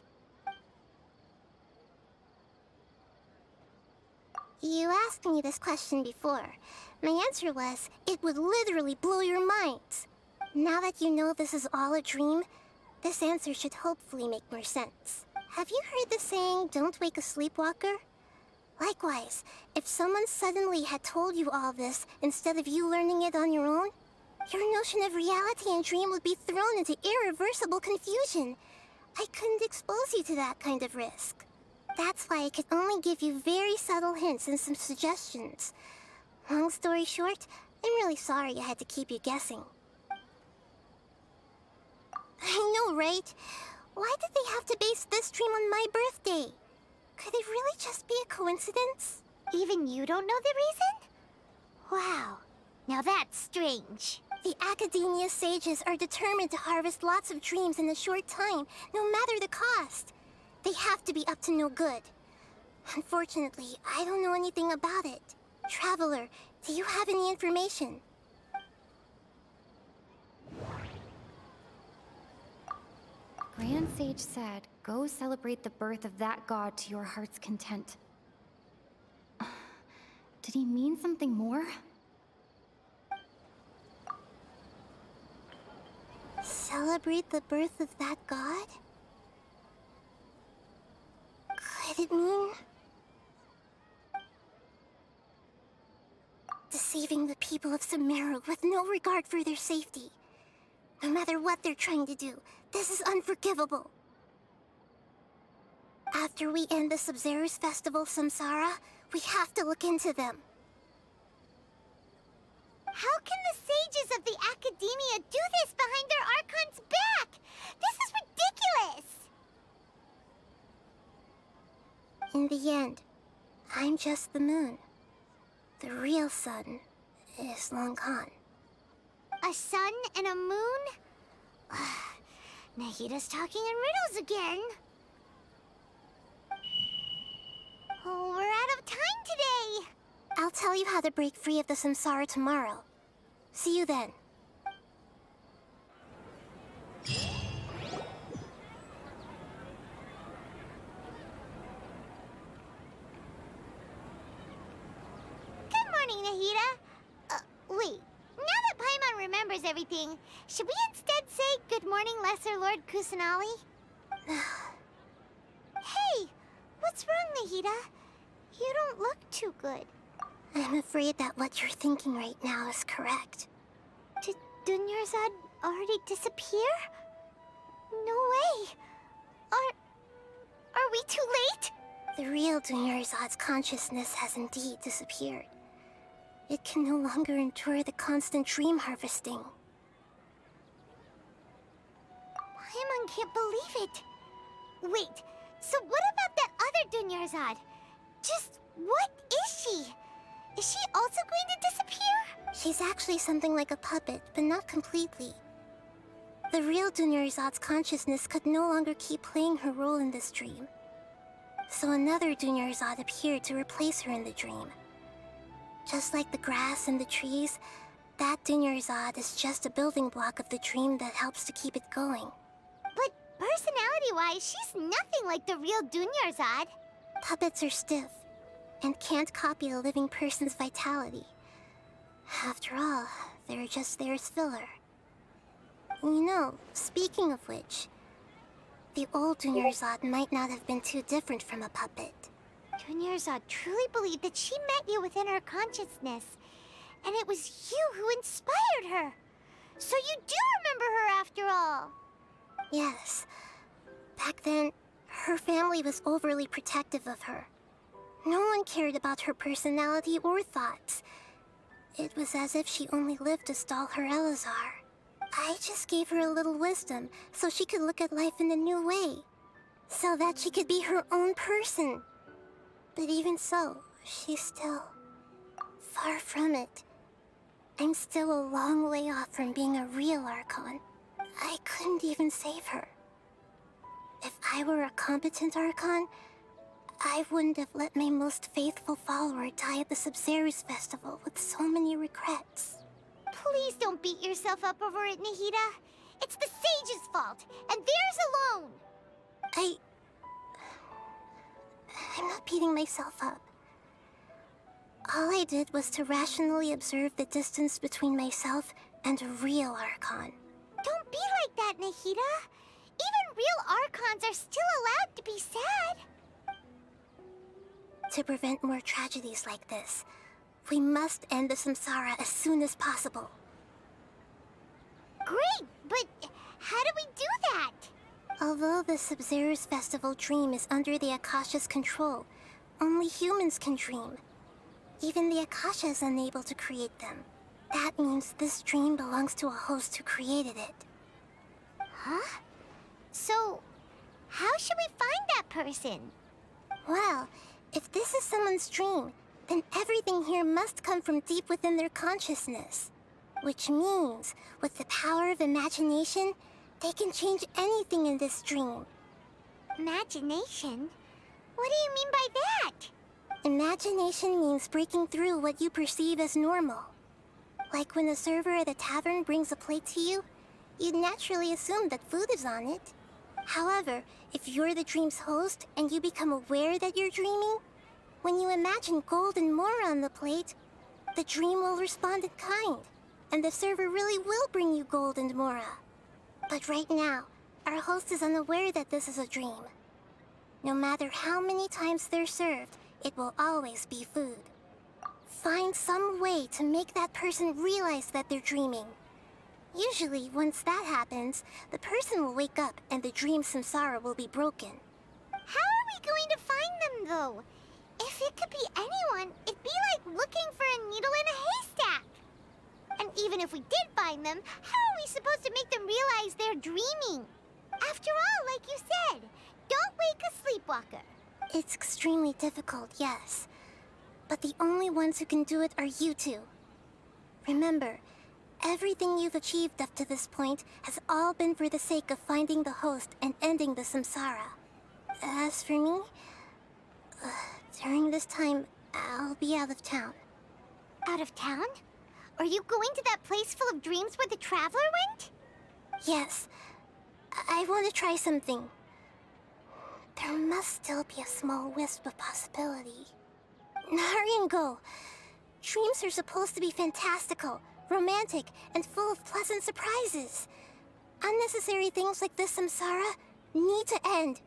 You asked me this question before. My answer was, it would literally blow your minds. Now that you know this is all a dream, this answer should hopefully make more sense. Have you heard the saying, don't wake a sleepwalker? Likewise, if someone suddenly had told you all this instead of you learning it on your own, your notion of reality and dream would be thrown into irreversible confusion. I couldn't expose you to that kind of risk. That's why I could only give you very subtle hints and some suggestions. Long story short, I'm really sorry I had to keep you guessing. I know, right? Why did they have to base this dream on my birthday? Could it really just be a coincidence? Even you don't know the reason? Wow, now that's strange. The Academia sages are determined to harvest lots of dreams in a short time, no matter the cost. They have to be up to no good. Unfortunately, I don't know anything about it. Traveler, do you have any information? Grand Sage said, go celebrate the birth of that god to your heart's content. Did he mean something more? Celebrate the birth of that god? Could it mean... deceiving the people of Sumeru with no regard for their safety? No matter what they're trying to do, this is unforgivable. After we end the Sub-Zero's festival samsara, we have to look into them. How can the sages of the Academia do this behind their Archon's back? This is ridiculous! In the end, I'm just the moon. The real sun is long gone. A sun and a moon? Nahida's talking in riddles again. Oh, we're out of time today. I'll tell you how to break free of the samsara tomorrow. See you then. everything, should we instead say good morning, Lesser Lord Kusanali? Hey, what's wrong, Nahida? You don't look too good. I'm afraid that what you're thinking right now is correct. Did Dunyarzad already disappear? No way. Are we too late? The real Dunyarzad's consciousness has indeed disappeared. It can no longer endure the constant dream harvesting. Paimon can't believe it. Wait, so what about that other Dunyarzad? Just what is she? Is she also going to disappear? She's actually something like a puppet, but not completely. The real Dunyarzad's consciousness could no longer keep playing her role in this dream. So another Dunyarzad appeared to replace her in the dream. Just like the grass and the trees, that Dunyarzad is just a building block of the dream that helps to keep it going. But personality-wise, she's nothing like the real Dunyarzad. Puppets are stiff, and can't copy a living person's vitality. After all, they're just there as filler. You know, speaking of which, the old Dunyarzad might not have been too different from a puppet. Dunyarzad truly believed that she met you within her consciousness, and it was you who inspired her. So you do remember her after all. Yes. Back then, her family was overly protective of her. No one cared about her personality or thoughts. It was as if she only lived to stall her Elazar. I just gave her a little wisdom so she could look at life in a new way. So that she could be her own person. But even so, she's still far from it. I'm still a long way off from being a real Archon. I couldn't even save her. If I were a competent Archon, I wouldn't have let my most faithful follower die at the Sabzeruz festival with so many regrets. Please don't beat yourself up over it, Nahida. It's the sage's fault, and theirs alone. I'm not beating myself up. All I did was to rationally observe the distance between myself and a real Archon. Don't be like that, Nahida. Even real Archons are still allowed to be sad. To prevent more tragedies like this, we must end the samsara as soon as possible. Great, but how do we do that? Although the Sabzeruz festival dream is under the Akasha's control, only humans can dream. Even the Akasha is unable to create them. That means this dream belongs to a host who created it. Huh? So, how should we find that person? Well, if this is someone's dream, then everything here must come from deep within their consciousness. Which means, with the power of imagination, they can change anything in this dream. Imagination? What do you mean by that? Imagination means breaking through what you perceive as normal. Like when a server at a tavern brings a plate to you, you'd naturally assume that food is on it. However, if you're the dream's host and you become aware that you're dreaming, when you imagine gold and more on the plate, the dream will respond in kind, and the server really will bring you gold and mora. But right now, our host is unaware that this is a dream. No matter how many times they're served, it will always be food. Find some way to make that person realize that they're dreaming. Usually, once that happens, the person will wake up and the dream samsara will be broken. How are we going to find them, though? If it could be anyone, it'd be like looking for a needle in a haystack. And even if we did find them, how are we supposed to make them realize they're dreaming? After all, like you said, don't wake a sleepwalker. It's extremely difficult, yes. But the only ones who can do it are you two. Remember, everything you've achieved up to this point has all been for the sake of finding the host and ending the samsara. As for me, during this time, I'll be out of town. Out of town? Are you going to that place full of dreams where the Traveler went? Yes. I want to try something. There must still be a small wisp of possibility. Hurry and go. Dreams are supposed to be fantastical, romantic, and full of pleasant surprises. Unnecessary things like this samsara need to end.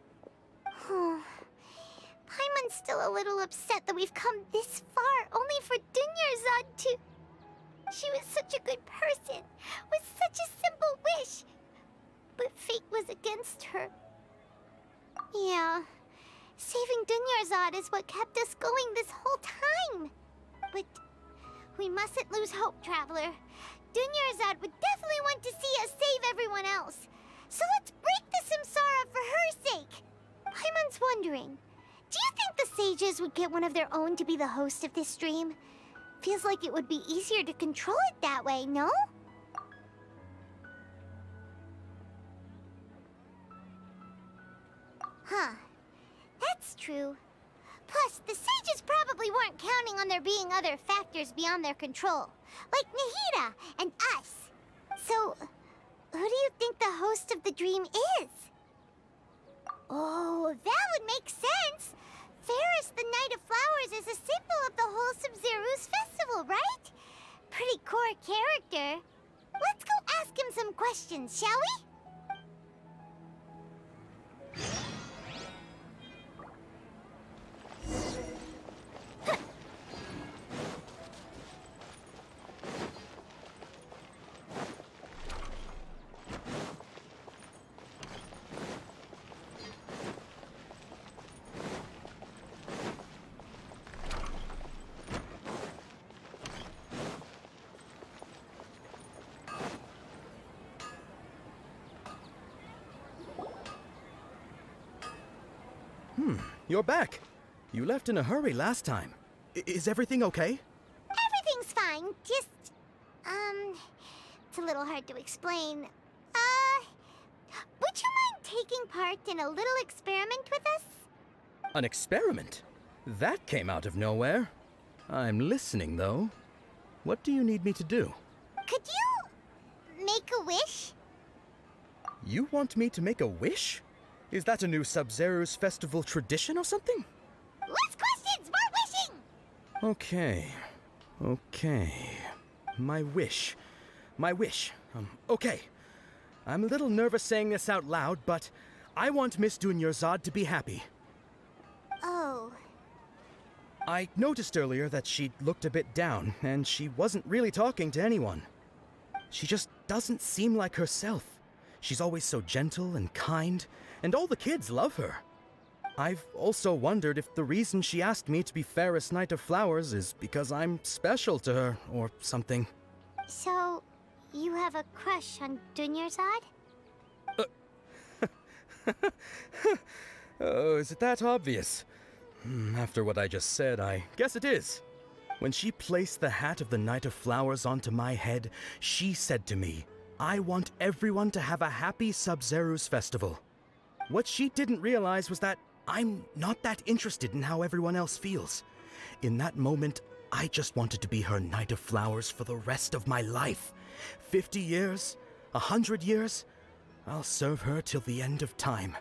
Paimon's still a little upset that we've come this far only for Dunyarzad to... She was such a good person, with such a simple wish. But fate was against her. Yeah, saving Dunyarzad is what kept us going this whole time. But we mustn't lose hope, Traveler. Dunyarzad would definitely want to see us save everyone else. So let's break the samsara for her sake. Paimon's wondering, do you think the sages would get one of their own to be the host of this stream? Feels like it would be easier to control it that way, no? Huh. That's true. Plus, the sages probably weren't counting on there being other factors beyond their control, like Nahida and us. So, who do you think the host of the dream is? Oh, that would make sense. Ferris, the Knight of Flowers, is a symbol of the whole Sub-Zeru's festival, right? Pretty core character. Let's go ask him some questions, shall we? You're back. You left in a hurry last time. Is everything okay? Everything's fine, just... it's a little hard to explain. Would you mind taking part in a little experiment with us? An experiment? That came out of nowhere. I'm listening, though. What do you need me to do? Could you make a wish? You want me to make a wish? Is that a new Sub-Zeru's festival tradition or something? Less questions, more wishing! Okay. My wish. Okay. I'm a little nervous saying this out loud, but I want Miss Dunyarzad to be happy. Oh. I noticed earlier that she looked a bit down, and she wasn't really talking to anyone. She just doesn't seem like herself. She's always so gentle and kind, and all the kids love her. I've also wondered if the reason she asked me to be Ferris Knight of Flowers is because I'm special to her, or something. So, you have a crush on Dunyarzad? Oh, is it that obvious? After what I just said, I guess it is. When she placed the hat of the Knight of Flowers onto my head, she said to me, I want everyone to have a happy Sub-Zeru's festival. What she didn't realize was that I'm not that interested in how everyone else feels. In that moment, I just wanted to be her Knight of Flowers for the rest of my life. 50 years? 100 years? I'll serve her till the end of time.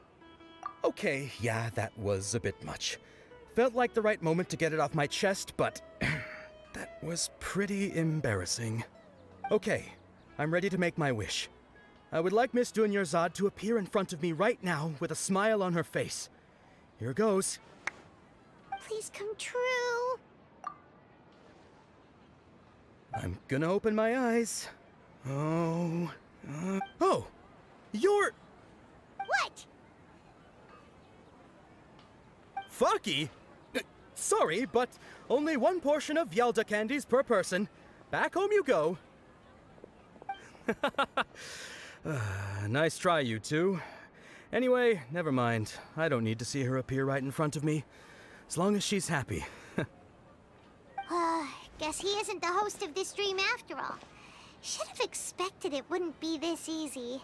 Okay, yeah, that was a bit much. Felt like the right moment to get it off my chest, but that was pretty embarrassing. Okay, I'm ready to make my wish. I would like Miss Dunyarzad to appear in front of me right now with a smile on her face. Here goes. Please come true. I'm gonna open my eyes. Oh, you're... What? Faki? Sorry, but only one portion of Yalda candies per person. Back home you go. Nice try, you two. Anyway, never mind. I don't need to see her appear right in front of me. As long as she's happy. Guess he isn't the host of this dream after all. Should have expected it wouldn't be this easy.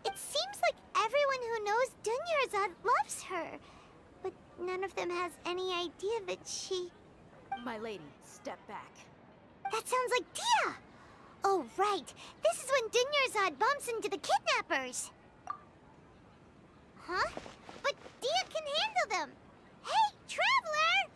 It seems like everyone who knows Dunyarzad loves her. But none of them has any idea that she... My lady, step back. That sounds like Dia! Oh, right. This is when Dunyarzad bumps into the kidnappers. Huh? but Dia can handle them. Hey, Traveler!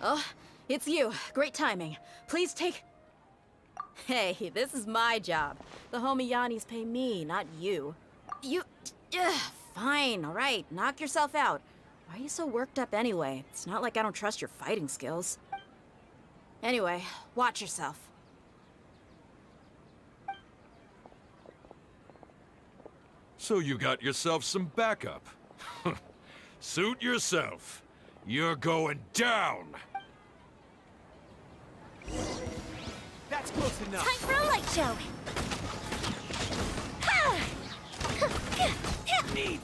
Oh, it's you. Great timing. Please take... Hey, this is my job. The homie Yannis pay me, not you. You... Fine, all right. Knock yourself out. Why are you so worked up anyway? It's not like I don't trust your fighting skills. Anyway, watch yourself. So you got yourself some backup. Suit yourself. You're going down! That's close enough. Time for a light show! Need.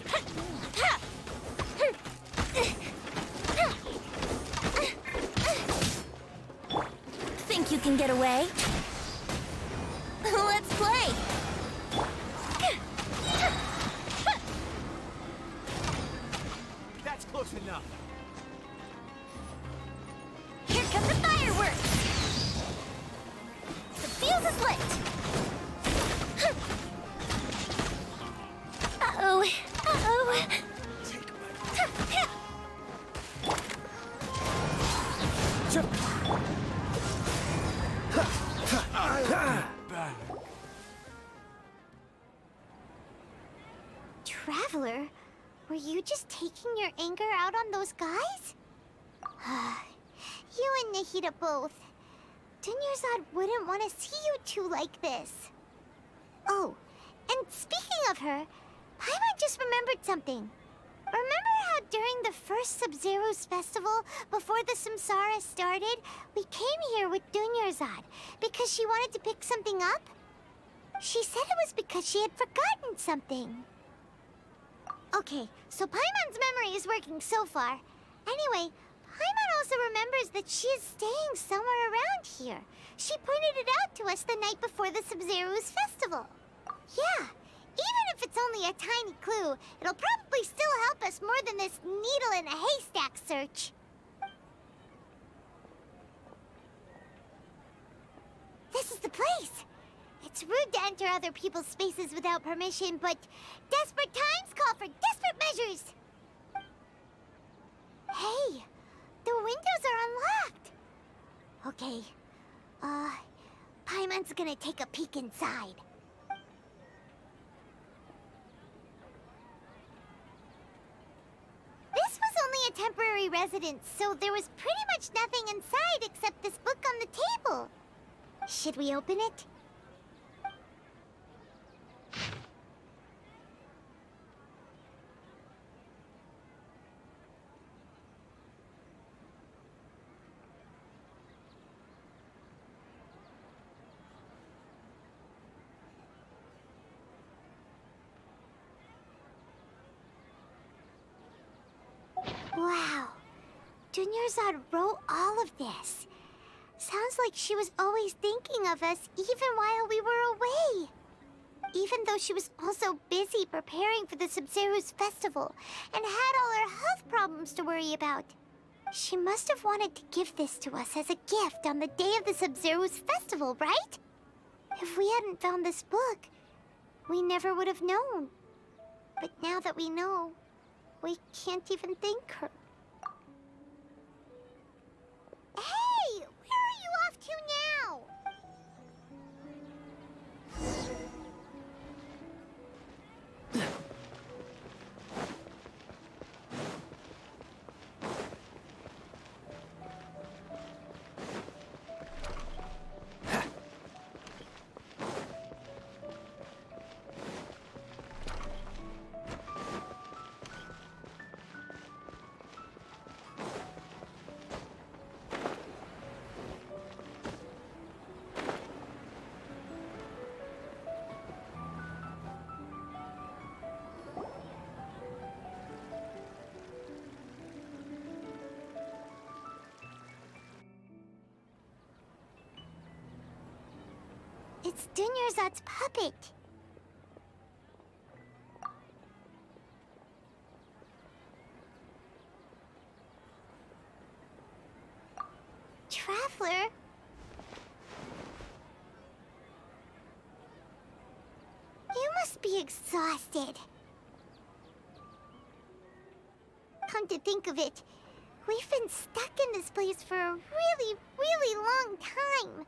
Think you can get away? Let's play! That's close enough. Here come the fireworks! The fuse is lit! Uh-oh. Uh-oh. Traveler, were you just taking your anger out on those guys? You and Nahida both. Dunyarzad wouldn't want to see you two like this. Oh, and speaking of her, Paimon just remembered something. Remember how during the first Sub-Zero's festival, before the Samsara started, we came here with Dunyarzad because she wanted to pick something up? She said it was because she had forgotten something. Okay, so Paimon's memory is working so far. Anyway, Paimon also remembers that she is staying somewhere around here. She pointed it out to us the night before the Sub-Zero's festival. Yeah, even if it's only a tiny clue, it'll probably still help us more than this needle in a haystack search. This is the place. It's rude to enter other people's spaces without permission, but desperate times call for desperate measures. Hey, the windows are unlocked. Okay, Paimon's gonna take a peek inside. This was only a temporary residence, so there was pretty much nothing inside except this book on the table. Should we open it? Wow. Dunyarzad wrote all of this. Sounds like she was always thinking of us even while we were away. Even though she was also busy preparing for the Sub-Zero's festival and had all her health problems to worry about. She must have wanted to give this to us as a gift on the day of the Sub-Zero's festival, right? If we hadn't found this book, we never would have known. But now that we know, we can't even thank her. Hey! Where are you off to now? It's Dunyarzad's puppet. Traveler? You must be exhausted. Come to think of it, we've been stuck in this place for a really, really long time.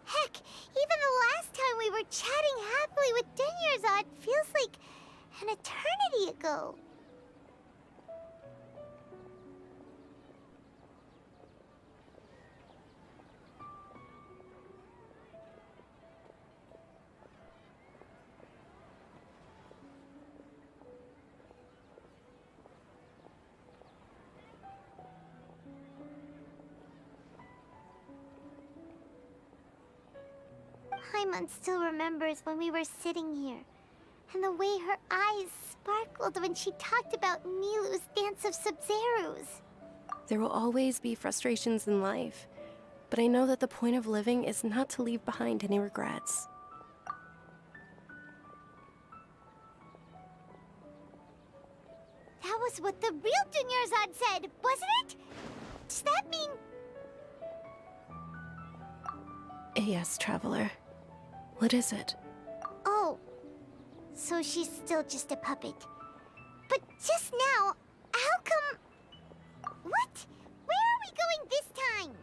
Heck, even the last time we were chatting happily with Dunyarzad feels like an eternity ago. Paimon still remembers when we were sitting here, and the way her eyes sparkled when she talked about Nilu's dance of Sub-Zerus. There will always be frustrations in life, but I know that the point of living is not to leave behind any regrets. That was what the real Dunyarzad said, wasn't it? Does that mean... Yes, Traveler. What is it? Oh, so she's still just a puppet. But just now, how come... What? Where are we going this time?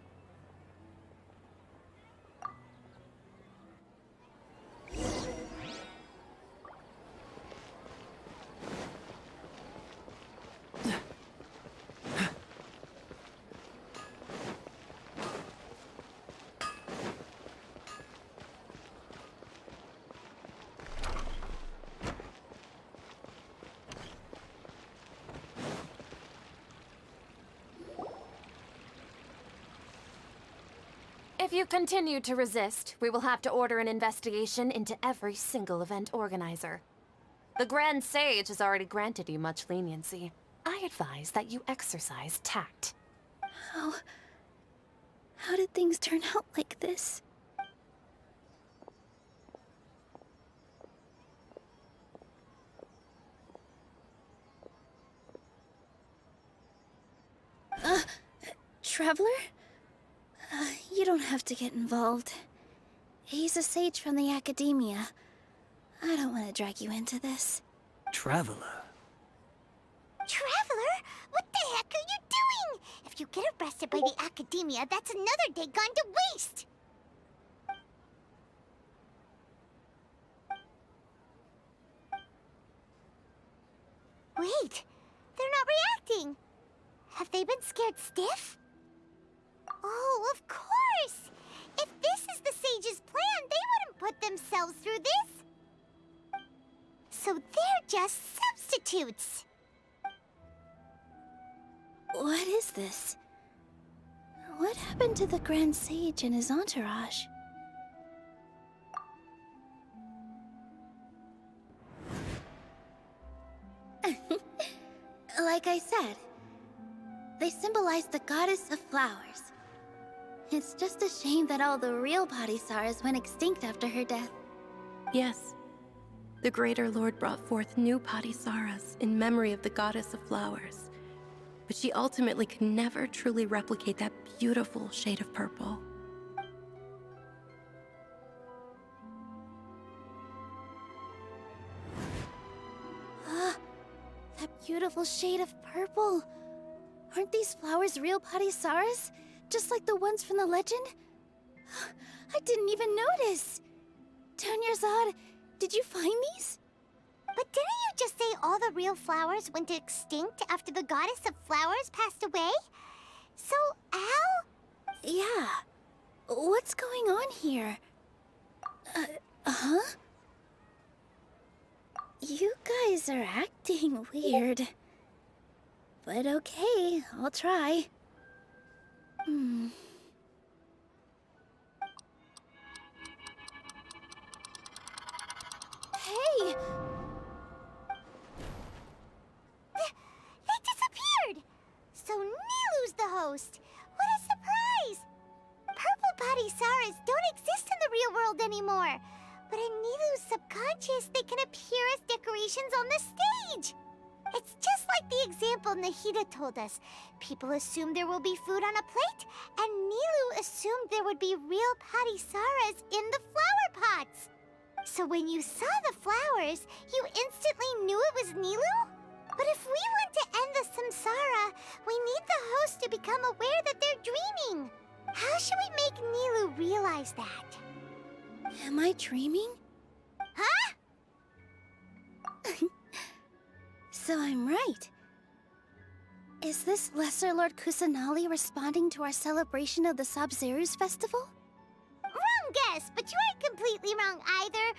If you continue to resist, we will have to order an investigation into every single event organizer. The Grand Sage has already granted you much leniency. I advise that you exercise tact. How did things turn out like this? Traveler? You don't have to get involved. He's a sage from the Academia. I don't want to drag you into this. Traveler? Traveler? What the heck are you doing? If you get arrested by the Academia, that's another day gone to waste! Wait, they're not reacting. Have they been scared stiff? Oh, of course! If this is the Sage's plan, they wouldn't put themselves through this. So they're just substitutes. What is this? What happened to the Grand Sage and his entourage? Like I said, they symbolize the goddess of flowers. It's just a shame that all the real Padisaras went extinct after her death. Yes. The Greater Lord brought forth new Padisaras in memory of the goddess of flowers. But she ultimately could never truly replicate that beautiful shade of purple. That beautiful shade of purple. Aren't these flowers real Padisaras? Just like the ones from the legend? I didn't even notice. Dunyarzad, did you find these? But didn't you just say all the real flowers went extinct after the goddess of flowers passed away? So, how? Yeah. What's going on here? Huh? You guys are acting weird. But okay, I'll try. Hey! They disappeared! So Nilu's the host! What a surprise! Purple Padisaras don't exist in the real world anymore! gorgeous, they can appear as decorations on the stage. It's just like the example Nahida told us. People assumed there will be food on a plate, and Nilu assumed there would be real Patisaras in the flower pots. So when you saw the flowers, you instantly knew it was Nilu? But if we want to end the samsara, we need the host to become aware that they're dreaming. How should we make Nilu realize that? Am I dreaming? Huh? So I'm right. Is this Lesser Lord Kusanali responding to our celebration of the Sub-Zeru's festival? Wrong guess, but you aren't completely wrong either.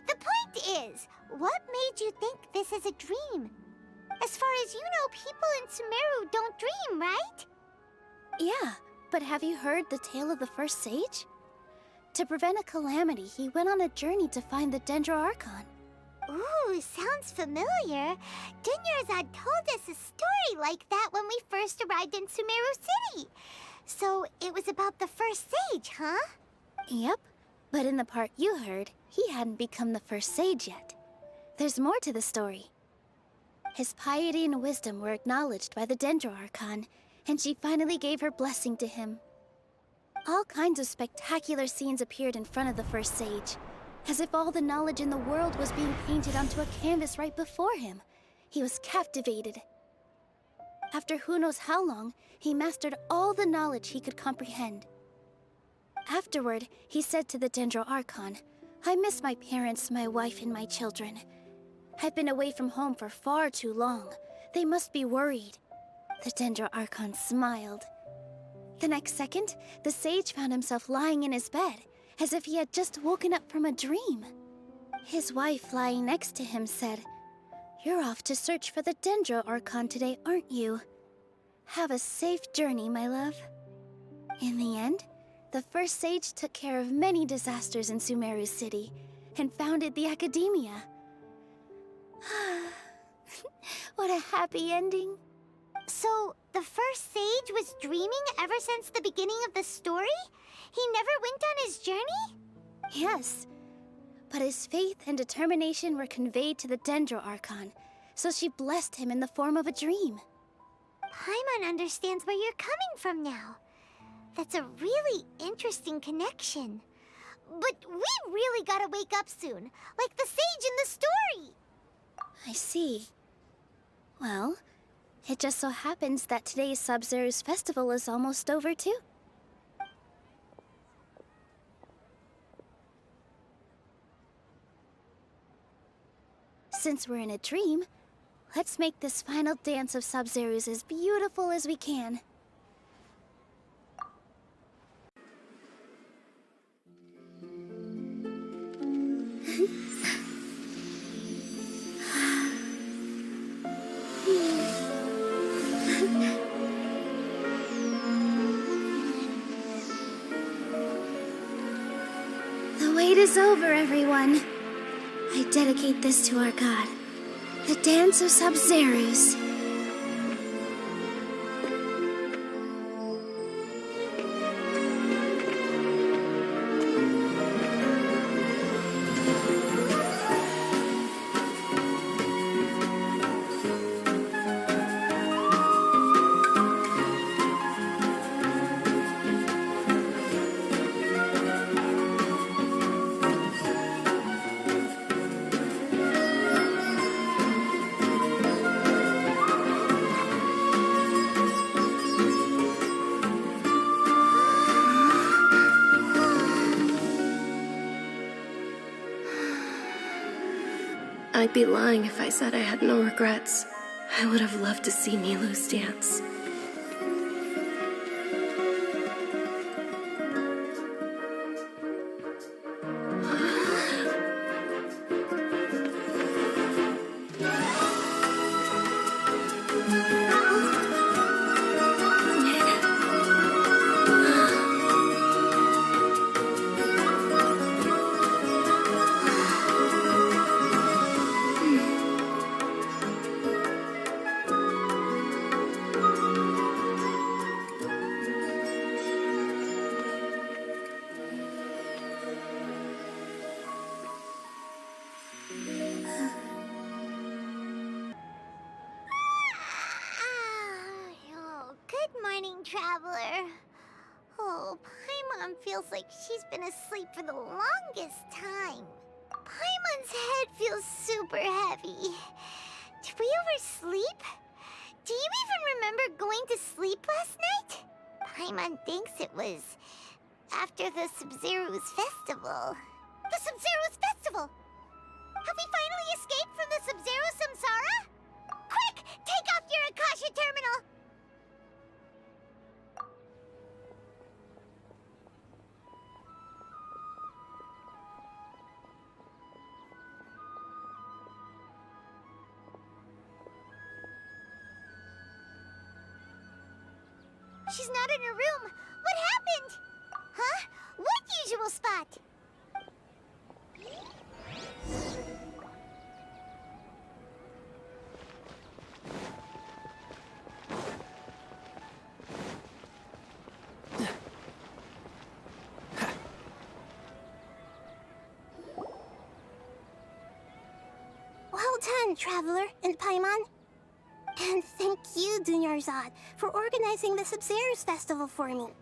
The point is, what made you think this is a dream? As far as you know, people in Sumeru don't dream, right? Yeah, but have you heard the tale of the first sage? To prevent a calamity, he went on a journey to find the Dendro Archon. Ooh, sounds familiar. Dunyarzad told us a story like that when we first arrived in Sumeru City. So it was about the first sage, huh? Yep, but in the part you heard, he hadn't become the first sage yet. There's more to the story. His piety and wisdom were acknowledged by the Dendro Archon, and she finally gave her blessing to him. All kinds of spectacular scenes appeared in front of the first sage, as if all the knowledge in the world was being painted onto a canvas right before him. He was captivated. After who knows how long, he mastered all the knowledge he could comprehend. Afterward, he said to the Dendro Archon, "I miss my parents, my wife, and my children. I've been away from home for far too long. They must be worried." The Dendro Archon smiled. The next second, the sage found himself lying in his bed, as if he had just woken up from a dream. His wife, lying next to him, said, "You're off to search for the Dendro Archon today, aren't you? Have a safe journey, my love." In the end, the first sage took care of many disasters in Sumeru City, and founded the Academia. What a happy ending. So, the first sage was dreaming ever since the beginning of the story? He never went on his journey? Yes, but his faith and determination were conveyed to the Dendro Archon, so she blessed him in the form of a dream. Paimon understands where you're coming from now. That's a really interesting connection. But we really gotta wake up soon, like the sage in the story! I see. Well, it just so happens that today's Sub-Zeru's festival is almost over too. Since we're in a dream, let's make this final dance of Sub-Zeru's as beautiful as we can. The wait is over, everyone. I dedicate this to our god, the Dance of Sub-Zerus. I'd be lying if I said I had no regrets. I would have loved to see Nilu's dance. Oh, good morning, traveler. Oh, Paimon feels like she's been asleep for the longest time. Paimon's head feels super heavy. Did we oversleep? Do you even remember going to sleep last night? Paimon thinks it was after the Sub-Zero's festival. The Sub-Zero's festival? Have we finally escaped from the Sub-Zero Samsara? Quick! Take off your Akasha terminal! She's not in her room. What happened? Huh? What usual spot? Well done, Traveler and Paimon. And thank you, Dunyarzad, for organizing the Sub-Zero's festival for me.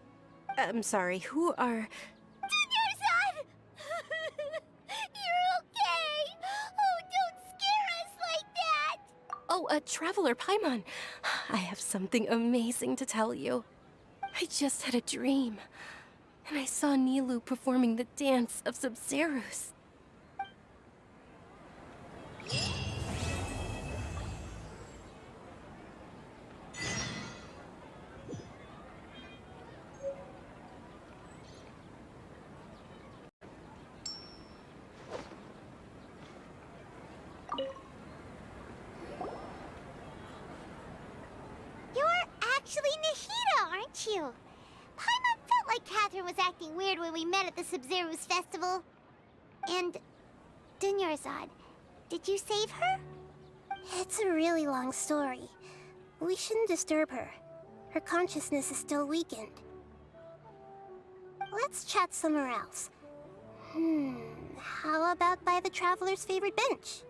I'm sorry, who are... Dunyarzad! You're okay! Oh, don't scare us like that! Oh, Traveler Paimon. I have something amazing to tell you. I just had a dream, and I saw Nilou performing the dance of Sub-Zeros. Actually Nahida, aren't you? Paimon felt like Catherine was acting weird when we met at the Sub-Zero's festival. And Dunyarzad, did you save her? It's a really long story. We shouldn't disturb her. Her consciousness is still weakened. Let's chat somewhere else. How about by the Traveler's favorite bench?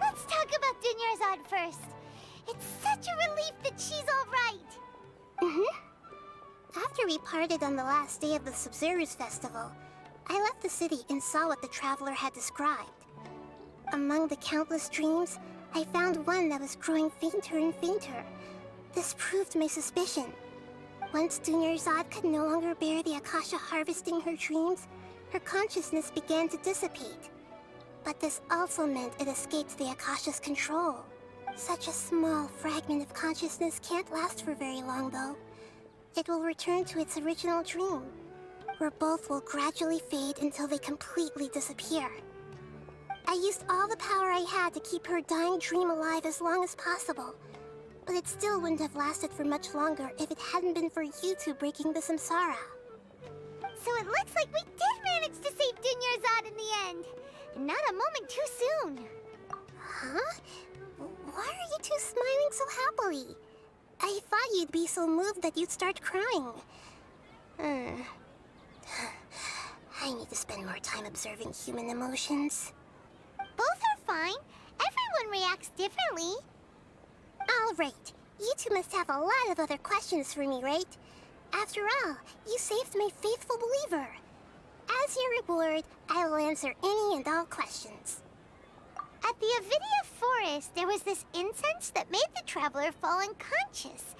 Let's talk about Dunyarzad first. It's such a relief that she's all right. After we parted on the last day of the Sub-Zero's festival, I left the city and saw what the Traveler had described. Among the countless dreams, I found one that was growing fainter and fainter. This proved my suspicion. Once Dunyarzad could no longer bear the Akasha harvesting her dreams, her consciousness began to dissipate. But this also meant it escaped the Akasha's control. Such a small fragment of consciousness can't last for very long, though. It will return to its original dream, where both will gradually fade until they completely disappear. I used all the power I had to keep her dying dream alive as long as possible, but it still wouldn't have lasted for much longer if it hadn't been for you two breaking the samsara. So it looks like we did manage to save Dunyarzad in the end. And not a moment too soon. Huh? Why are you two smiling so happily? I thought you'd be so moved that you'd start crying. I need to spend more time observing human emotions. Both are fine. Everyone reacts differently. All right. You two must have a lot of other questions for me, right? After all, you saved my faithful believer. As your reward, I will answer any and all questions. At the Avidia Forest, there was this incense that made the Traveler fall unconscious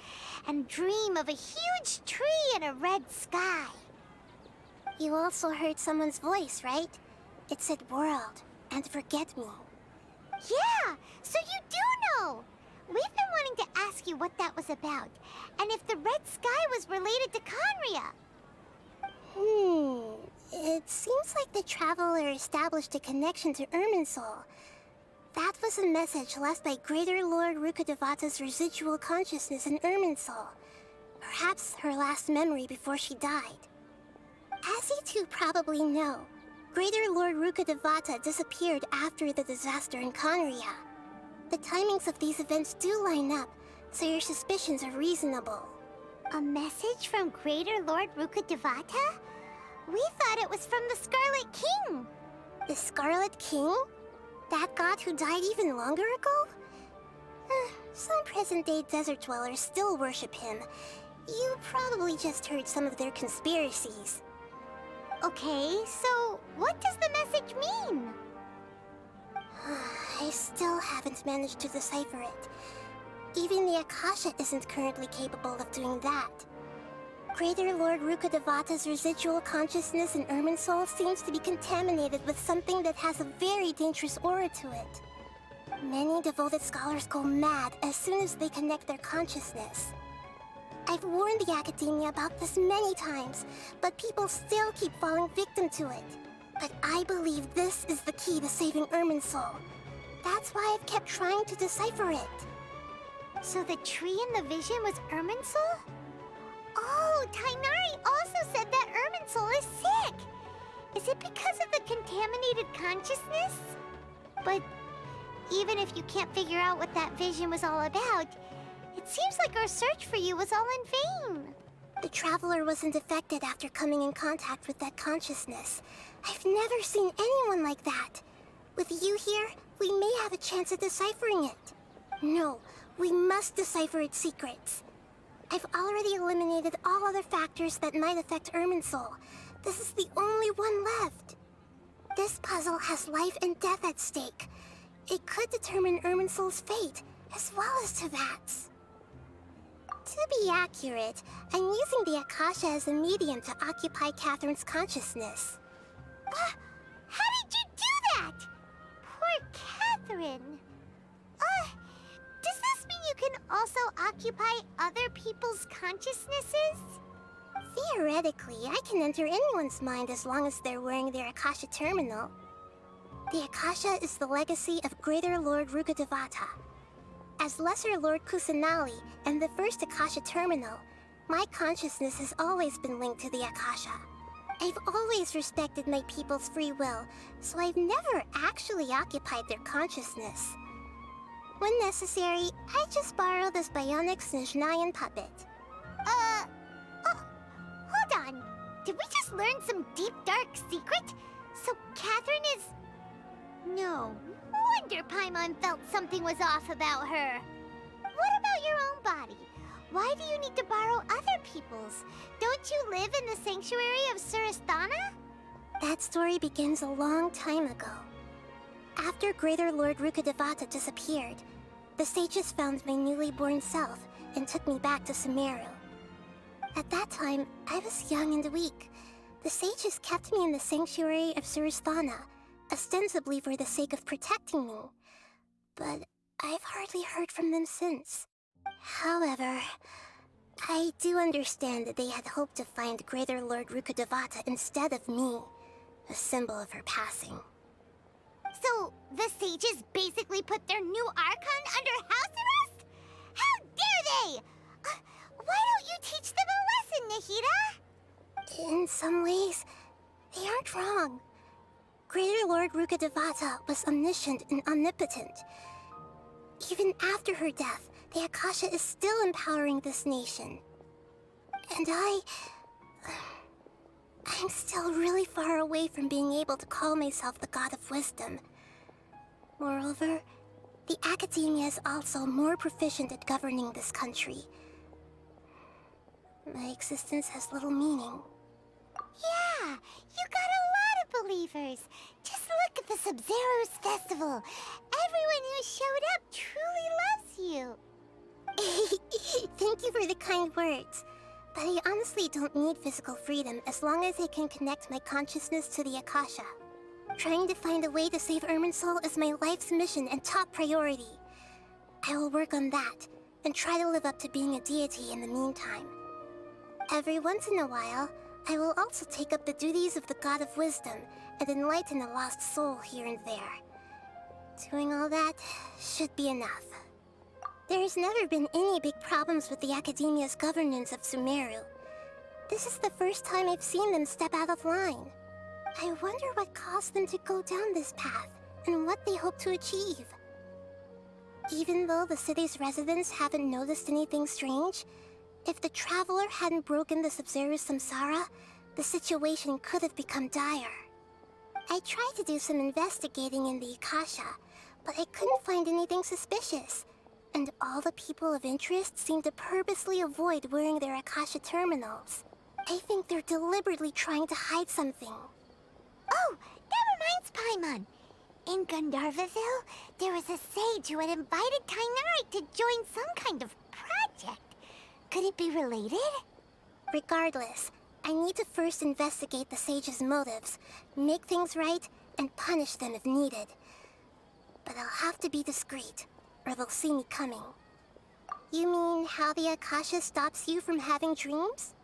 and dream of a huge tree and a red sky. You also heard someone's voice, right? It said world and forget me. Yeah, so you do know. We've been wanting to ask you what that was about, and if the red sky was related to Conria. It seems like the Traveler established a connection to Irminsul. That was a message left by Greater Lord Rukkhadevata's residual consciousness in Irminsul. Perhaps her last memory before she died. As you two probably know, Greater Lord Rukkhadevata disappeared after the disaster in Conria. The timings of these events do line up, so your suspicions are reasonable. A message from Greater Lord Rukkhadevata? We thought it was from the Scarlet King. The Scarlet King? That god who died even longer ago? Some present-day desert dwellers still worship him. You probably just heard some of their conspiracies. Okay, so what does the message mean? I still haven't managed to decipher it. Even the Akasha isn't currently capable of doing that. Greater Lord Rukkhadevata's residual consciousness in Irminsul seems to be contaminated with something that has a very dangerous aura to it. Many devoted scholars go mad as soon as they connect their consciousness. I've warned the Academia about this many times, but people still keep falling victim to it. But I believe this is the key to saving Irminsul. That's why I've kept trying to decipher it. So the tree in the vision was Irminsul? Oh, Tainari also said that Irminsul is sick! Is it because of the contaminated consciousness? But even if you can't figure out what that vision was all about, it seems like our search for you was all in vain. The Traveler wasn't affected after coming in contact with that consciousness. I've never seen anyone like that. With you here, we may have a chance at deciphering it. No, we must decipher its secrets. I've already eliminated all other factors that might affect Irminsul. This is the only one left. This puzzle has life and death at stake. It could determine Irminsul's fate, as well as Tevat's. To be accurate, I'm using the Akasha as a medium to occupy Catherine's consciousness. How did you do that? Poor Catherine. Does this mean you can also occupy other people's consciousnesses? Theoretically, I can enter anyone's mind as long as they're wearing their Akasha terminal. The Akasha is the legacy of Greater Lord Rukkhadevata. As Lesser Lord Kusanali and the first Akasha terminal, my consciousness has always been linked to the Akasha. I've always respected my people's free will, so I've never actually occupied their consciousness. When necessary, I just borrow this bionic Snezhnayan puppet. Hold on. Did we just learn some deep, dark secret? So Catherine is... No wonder Paimon felt something was off about her. What about your own body? Why do you need to borrow other people's? Don't you live in the sanctuary of Surasthana? That story begins a long time ago. After Greater Lord Rukkhadevata disappeared, the sages found my newly born self and took me back to Sumeru. At that time, I was young and weak. The sages kept me in the sanctuary of Surasthana, ostensibly for the sake of protecting me. But I've hardly heard from them since. However, I do understand that they had hoped to find Greater Lord Rukkhadevata instead of me, a symbol of her passing. So, the sages basically put their new Archon under house arrest? How dare they! Why don't you teach them a lesson, Nahida? In some ways, they aren't wrong. Greater Lord Rukkhadevata was omniscient and omnipotent. Even after her death, the Akasha is still empowering this nation. And I'm still really far away from being able to call myself the God of Wisdom. Moreover, the Academia is also more proficient at governing this country. My existence has little meaning. Yeah, you got a lot of believers. Just look at the Sub-Zero's festival. Everyone who showed up truly loves you. Thank you for the kind words. But I honestly don't need physical freedom as long as I can connect my consciousness to the Akasha. Trying to find a way to save Irminsul is my life's mission and top priority. I will work on that, and try to live up to being a deity in the meantime. Every once in a while, I will also take up the duties of the God of Wisdom and enlighten a lost soul here and there. Doing all that should be enough. There has never been any big problems with the Academia's governance of Sumeru. This is the first time I've seen them step out of line. I wonder what caused them to go down this path, and what they hope to achieve. Even though the city's residents haven't noticed anything strange, if the Traveler hadn't broken the Sub-Zero Samsara, the situation could have become dire. I tried to do some investigating in the Akasha, but I couldn't find anything suspicious, and all the people of interest seem to purposely avoid wearing their Akasha terminals. I think they're deliberately trying to hide something. Oh, that reminds Paimon. In Gandharvaville, there was a sage who had invited Kainari to join some kind of project. Could it be related? Regardless, I need to first investigate the sage's motives, make things right, and punish them if needed. But I'll have to be discreet, or they'll see me coming. You mean how the Akasha stops you from having dreams?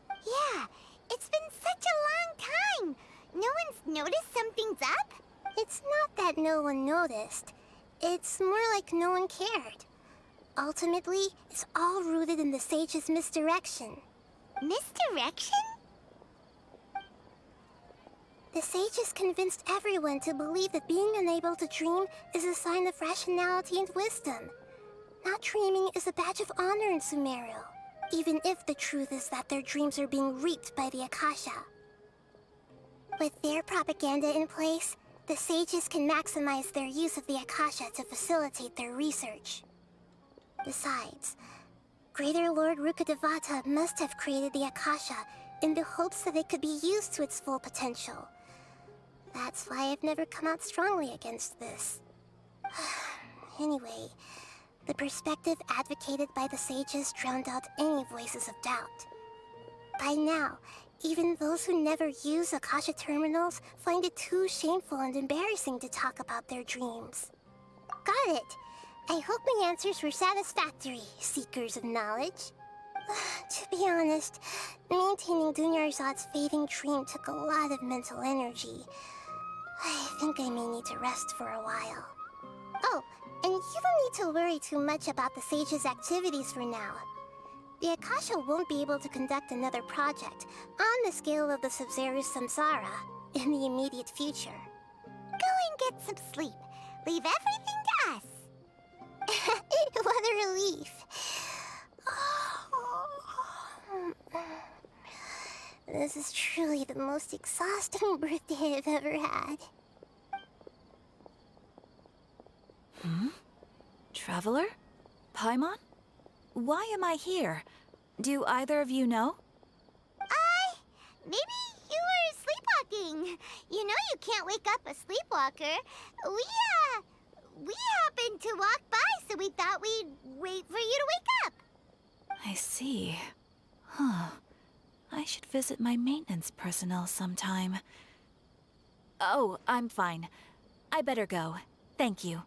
Yeah, it's been such a long time. No one's noticed something's up? It's not that no one noticed. It's more like no one cared. Ultimately, it's all rooted in the sage's misdirection. Misdirection? The sage has convinced everyone to believe that being unable to dream is a sign of rationality and wisdom. Not dreaming is a badge of honor in Sumeru, even if the truth is that their dreams are being reaped by the Akasha. With their propaganda in place, the sages can maximize their use of the Akasha to facilitate their research. Besides, Greater Lord Rukkhadevata must have created the Akasha in the hopes that it could be used to its full potential. That's why I've never come out strongly against this. Anyway, the perspective advocated by the sages drowned out any voices of doubt. By now, even those who never use Akasha terminals find it too shameful and embarrassing to talk about their dreams. Got it! I hope my answers were satisfactory, seekers of knowledge. To be honest, maintaining Dunyarzad's fading dream took a lot of mental energy. I think I may need to rest for a while. Oh, and you don't need to worry too much about the sage's activities for now. The Akasha won't be able to conduct another project on the scale of the Sub-Zero Samsara in the immediate future. Go and get some sleep. Leave everything to us. What a relief. This is truly the most exhausting birthday I've ever had. Traveler? Paimon? Why am I here? Do either of you know? Maybe you were sleepwalking. You know you can't wake up a sleepwalker. We happened to walk by, so we thought we'd wait for you to wake up. I see. Huh. I should visit my maintenance personnel sometime. Oh, I'm fine. I better go. Thank you.